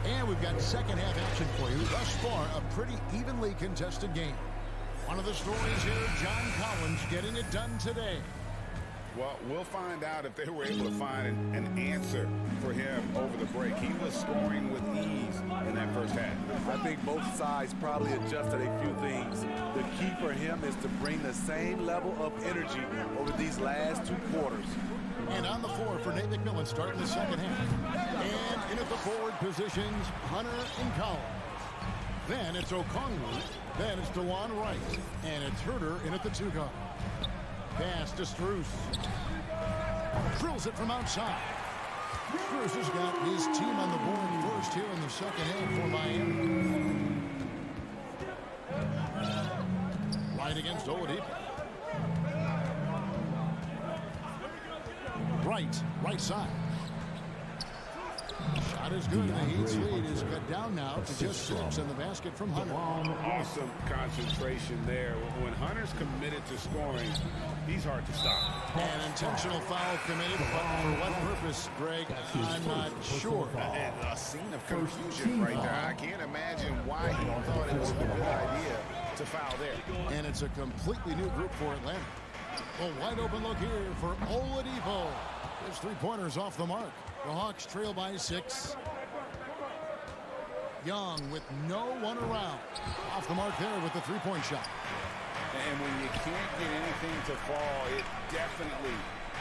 And we've got second half action for you. Thus far, a pretty evenly contested game. One of the stories here, John Collins getting it done today. Well, we'll find out if they were able to find an answer for him over the break. He was scoring with ease in that first half. I think both sides probably adjusted a few things. The key for him is to bring the same level of energy over these last 2 quarters. And on the floor for Nate McMillan starting the second half. And in at the forward positions, Hunter and Collins. Then it's Okongwu. Then it's DeLon Wright. And it's Herter in at the 2 guard. Pass to Strus. Drills it from outside. Strus has got his team on the board first here in the second half for Miami. Right against Oladipo. Right side. Shot is good. The Heat's lead is cut down now to just 6 in the basket from Hunter. Awesome concentration there. When Hunter's committed to scoring, he's hard to stop. An intentional foul committed, but for what purpose, Greg? I'm not sure. A scene of confusion right there. I can't imagine why he thought it was a good idea to foul there. And it's a completely new group for Atlanta. A wide open look here for Oladipo. His three-pointers off the mark. The Hawks trail by 6. Young with no one around. Off the mark there with the three-point shot. And when you can't get anything to fall, it definitely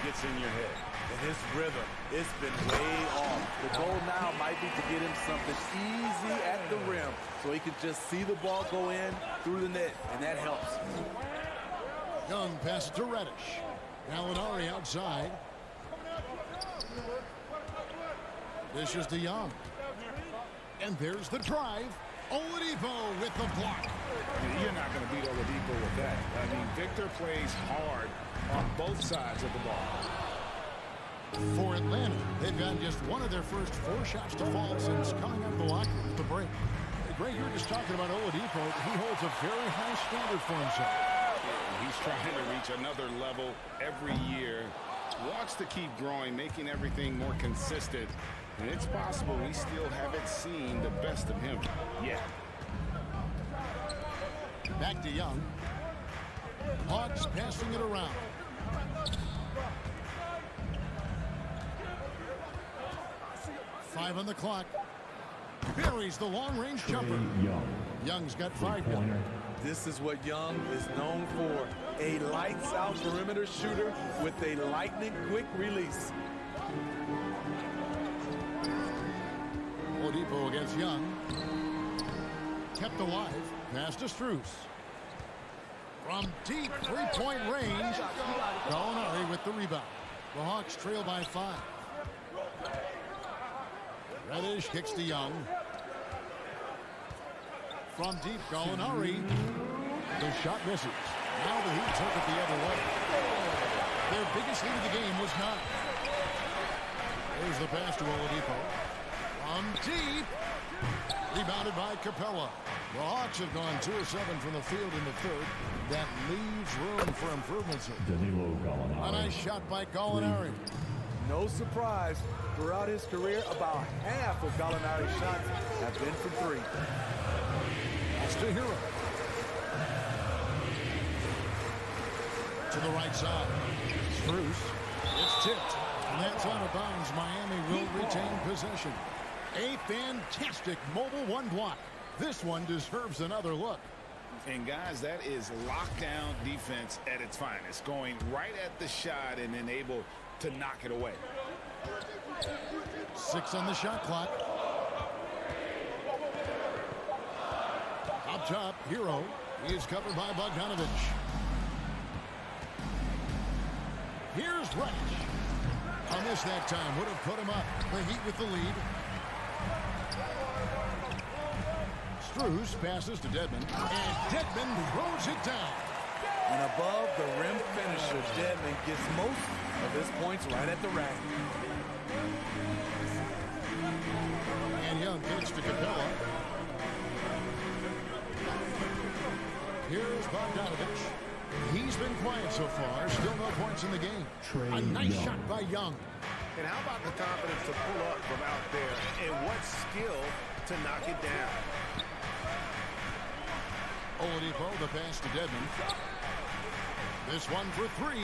gets in your head. And his rhythm, it's been way off. The goal now might be to get him something easy at the rim so he can just see the ball go in through the net, and that helps. Young passes to Reddish. Gallinari outside. This is to Young. And there's the drive. Oladipo with the block. You're not going to beat Oladipo with that. I mean, Victor plays hard on both sides of the ball. For Atlanta, they've gotten just one of their first 4 shots to fall since coming out of the locker room at the break. Greg, you're just talking about Oladipo. He holds a very high standard for himself. He's trying to reach another level every year. Wants to keep growing, making everything more consistent. And it's possible we still haven't seen the best of him yet. Back to Young. Hawks passing it around. Five on the clock. Buries the long-range jumper. Young's got 5 now. This is what Young is known for. A lights-out perimeter shooter with a lightning-quick release. Oladipo against Young. Kept alive. Pass to Strus. From deep three-point range. Gallinari with the rebound. The Hawks trail by 5. Reddish kicks to Young. From deep, Gallinari. The shot misses. Now the Heat took it the other way. Their biggest lead of the game was 9. There's the pass to Oladipo. From deep. Rebounded by Capella. The Hawks have gone 2 of 7 from the field in the third. That leaves room for improvements. A nice shot by Gallinari. No surprise, throughout his career, about half of Gallinari's shots have been from 3. That's to Hero. To the right side. Strus. It's tipped. And that's out of bounds. Miami will retain possession. A fantastic mobile 1 block. This one deserves another look. And guys, that is lockdown defense at its finest. Going right at the shot and then able to knock it away. 6 on the shot clock. Up top, Hero. He is covered by Bogdanovich. Here's Reddish. A miss that time would have put him up. The Heat with the lead. Strus passes to Dedmon. And Dedmon throws it down. And above the rim finisher, Dedmon gets most of his points right at the rack. And Young kicks to Capella. Here's Bogdanovich. He's been quiet so far. Still no points in the game. A nice shot by Young. And how about the confidence to pull up from out there? And what skill to knock it down? Oladipo, the pass to Dedmon. This one for 3.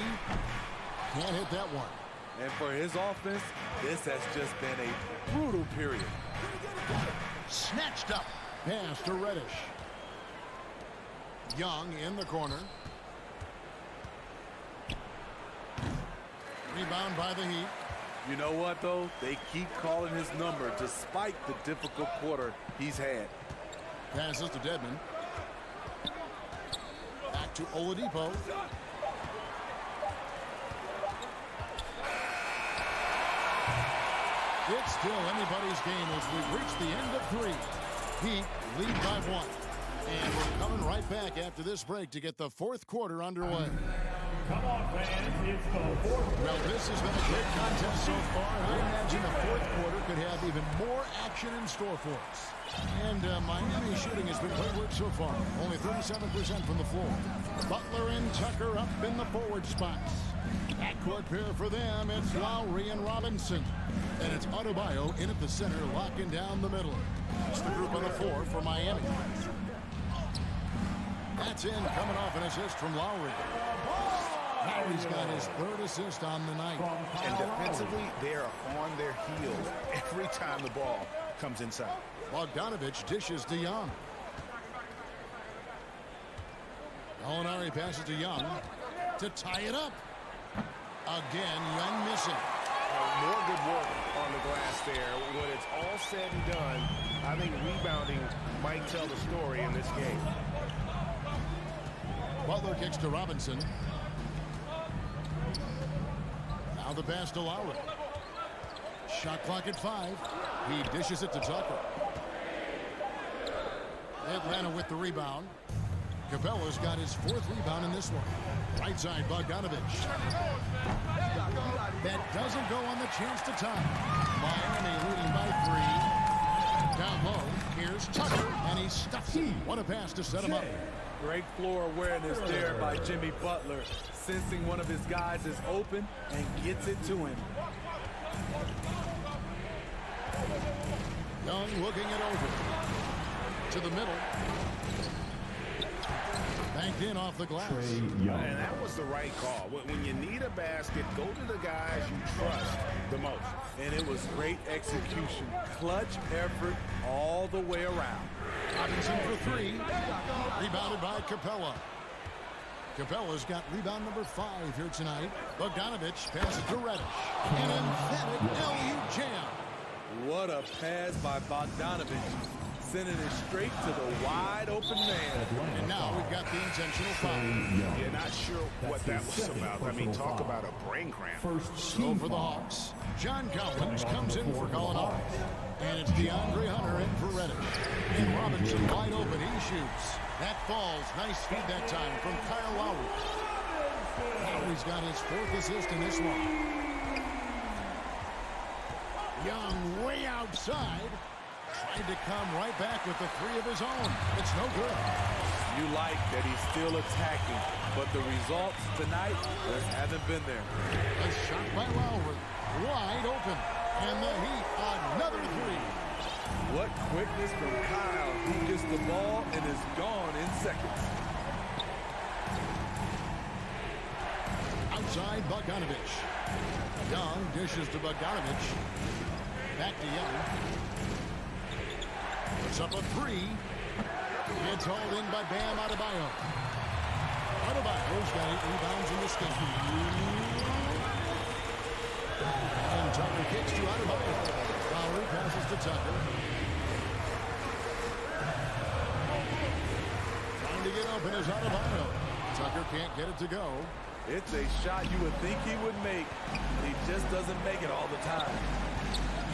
Can't hit that one. And for his offense, this has just been a brutal period. Snatched up. Pass to Reddish. Young in the corner. Rebound by the Heat. You know what, though? They keep calling his number despite the difficult quarter he's had. Passes to Dedmon. Back to Oladipo. It's still anybody's game as we reach the end of 3. Heat lead by 1. And we're coming right back after this break to get the 4th quarter underway. Come on, fans, it's the 4th. Well, this has been a great contest so far. I imagine the 4th quarter could have even more action in store for us. And Miami's shooting has been wayward so far. Only 37% from the floor. Butler and Tucker up in the forward spots. Backcourt pair for them. It's Lowry and Robinson. And it's Adebayo in at the center, locking down the middle. It's the group on the floor for Miami. That's in, coming off an assist from Lowry. Lowry's got his third assist on the night. And defensively, they are on their heels every time the ball comes inside. Bogdanovich dishes to Young. Gallinari passes to Young to tie it up. Again, Young missing. More good work on the glass there. When it's all said and done, I think rebounding might tell the story in this game. Butler kicks to Robinson. Now the pass to Lowry. Shot clock at 5. He dishes it to Tucker. Atlanta with the rebound. Capella's got his 4th rebound in this one. Right side, Bogdanovich. That doesn't go on the chance to tie. Miami leading by 3. Down low, here's Tucker, and he stuffs it. What a pass to set him up. Great floor awareness there by Jimmy Butler, sensing one of his guys is open and gets it to him. Young looking it over. To the middle. Banked in off the glass. And that was the right call. When you need a basket, go to the guys you trust the most. And it was great execution. Clutch effort all the way around. Robinson for 3. Rebounded by Capella. Capella's got rebound number 5 here tonight. Bogdanovich passes to Reddish. An emphatic LU jam. What a pass by Bogdanovich. Sending it straight to the wide open man. And now we've got the intentional foul. You're not sure what that was about. I mean, talk about a brain cramp. So for the Hawks, John Collins comes in for Gallinari. And it's DeAndre Hunter in for Reddish. And Robinson wide open. He shoots. That falls. Nice feed that time from Kyle Lowry. Lowry's got his 4th assist in this one. Young way outside. Tried to come right back with the 3 of his own. It's no good. You like that he's still attacking, but the results tonight just haven't been there. A shot by Lowry. Wide open. And the Heat, another 3. What quickness from Kyle. He gets the ball and is gone in seconds. Outside, Bogdanovich. Young dishes to Bogdanovich. Back to Young. Puts up a 3. It's hauled in by Bam Adebayo. Adebayo's got 8 rebounds in this game. And Tucker kicks to Adebayo. Lowry passes to Tucker. Trying to get open is Adebayo. Tucker can't get it to go. It's a shot you would think he would make. He just doesn't make it all the time.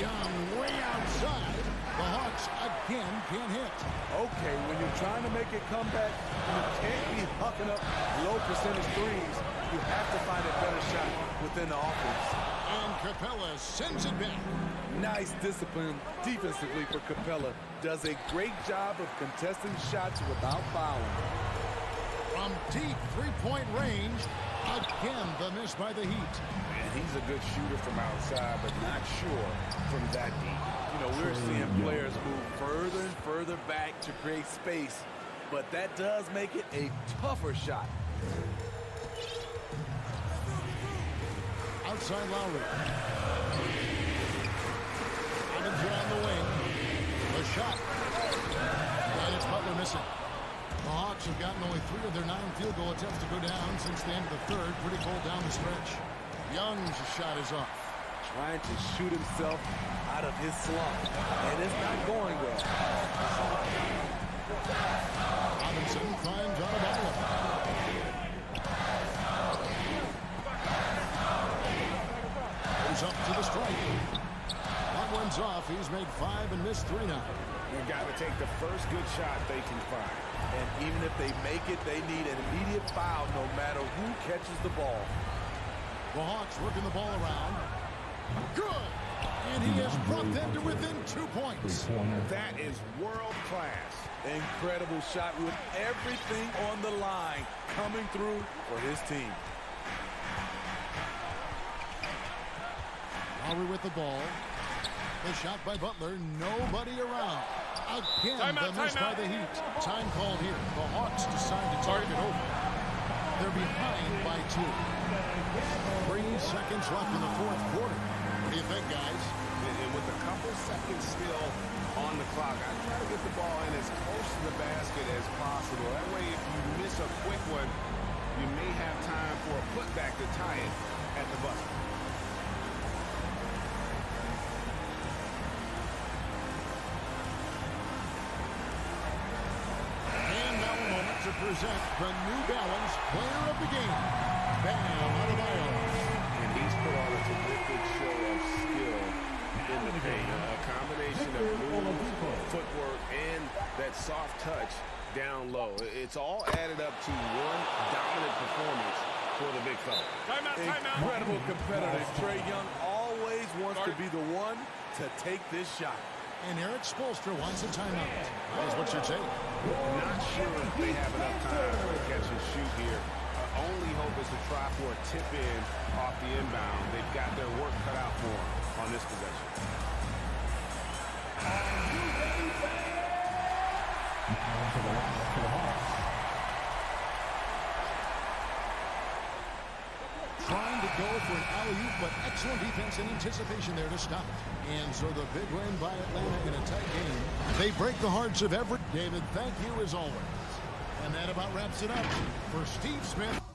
Young way outside. The Hawks again can't hit. Okay, when you're trying to make a comeback, you can't be hucking up low percentage threes. You have to find a better shot within the offense. And Capella sends it back. Nice discipline defensively for Capella. Does a great job of contesting shots without fouling. From deep 3-point range, again the miss by the Heat. And he's a good shooter from outside, but not sure from that deep. You know, we're seeing players move further and further back to create space, but that does make it a tougher shot. Outside Lowry. Robinson on the wing. The shot. And it's Butler missing. The Hawks have gotten only 3 of their 9 field goal attempts to go down since the end of the 3rd. Pretty cold down the stretch. Young's shot is off. Trying to shoot himself out of his slump, and it's not going well. Robinson finds Adebayo. Goes up to the strike. That one's off. He's made 5 and missed 3 now. They've got to take the first good shot they can find. And even if they make it, they need an immediate foul no matter who catches the ball. The Hawks working the ball around. Good! And he has brought them to within 2 points. That is world class. Incredible shot with everything on the line coming through for his team. Lowry with the ball. The shot by Butler. Nobody around. Again, the miss by the Heat. Time called here. The Hawks decide to talk it over. They're behind by 2. 3 seconds left in the fourth quarter. What do you think, guys? And with a couple seconds still on the clock, I try to get the ball in as close to the basket as possible. That way, if you miss a quick one, you may have time for a putback to tie it at the buzzer. To present the New Balance Player of the Game, Bam Adebayo. And he's put on a terrific show of skill in the paint. A combination of move, footwork, and that soft touch down low. It's all added up to one dominant performance for the big fella. Incredible competitor. Trae Young always wants to be the one to take this shot. And Eric Spoelstra wants a timeout. That's what you're saying. Not sure if they have enough time to catch and shoot here. Only hope is to try for a tip in off the inbound. They've got their work cut out for them on this possession. Trying to go for an alley-oop, but excellent defense and anticipation there to stop it. And so the big win by Atlanta in a tight game. They break the hearts of every... David, thank you as always. And that about wraps it up for Steve Smith.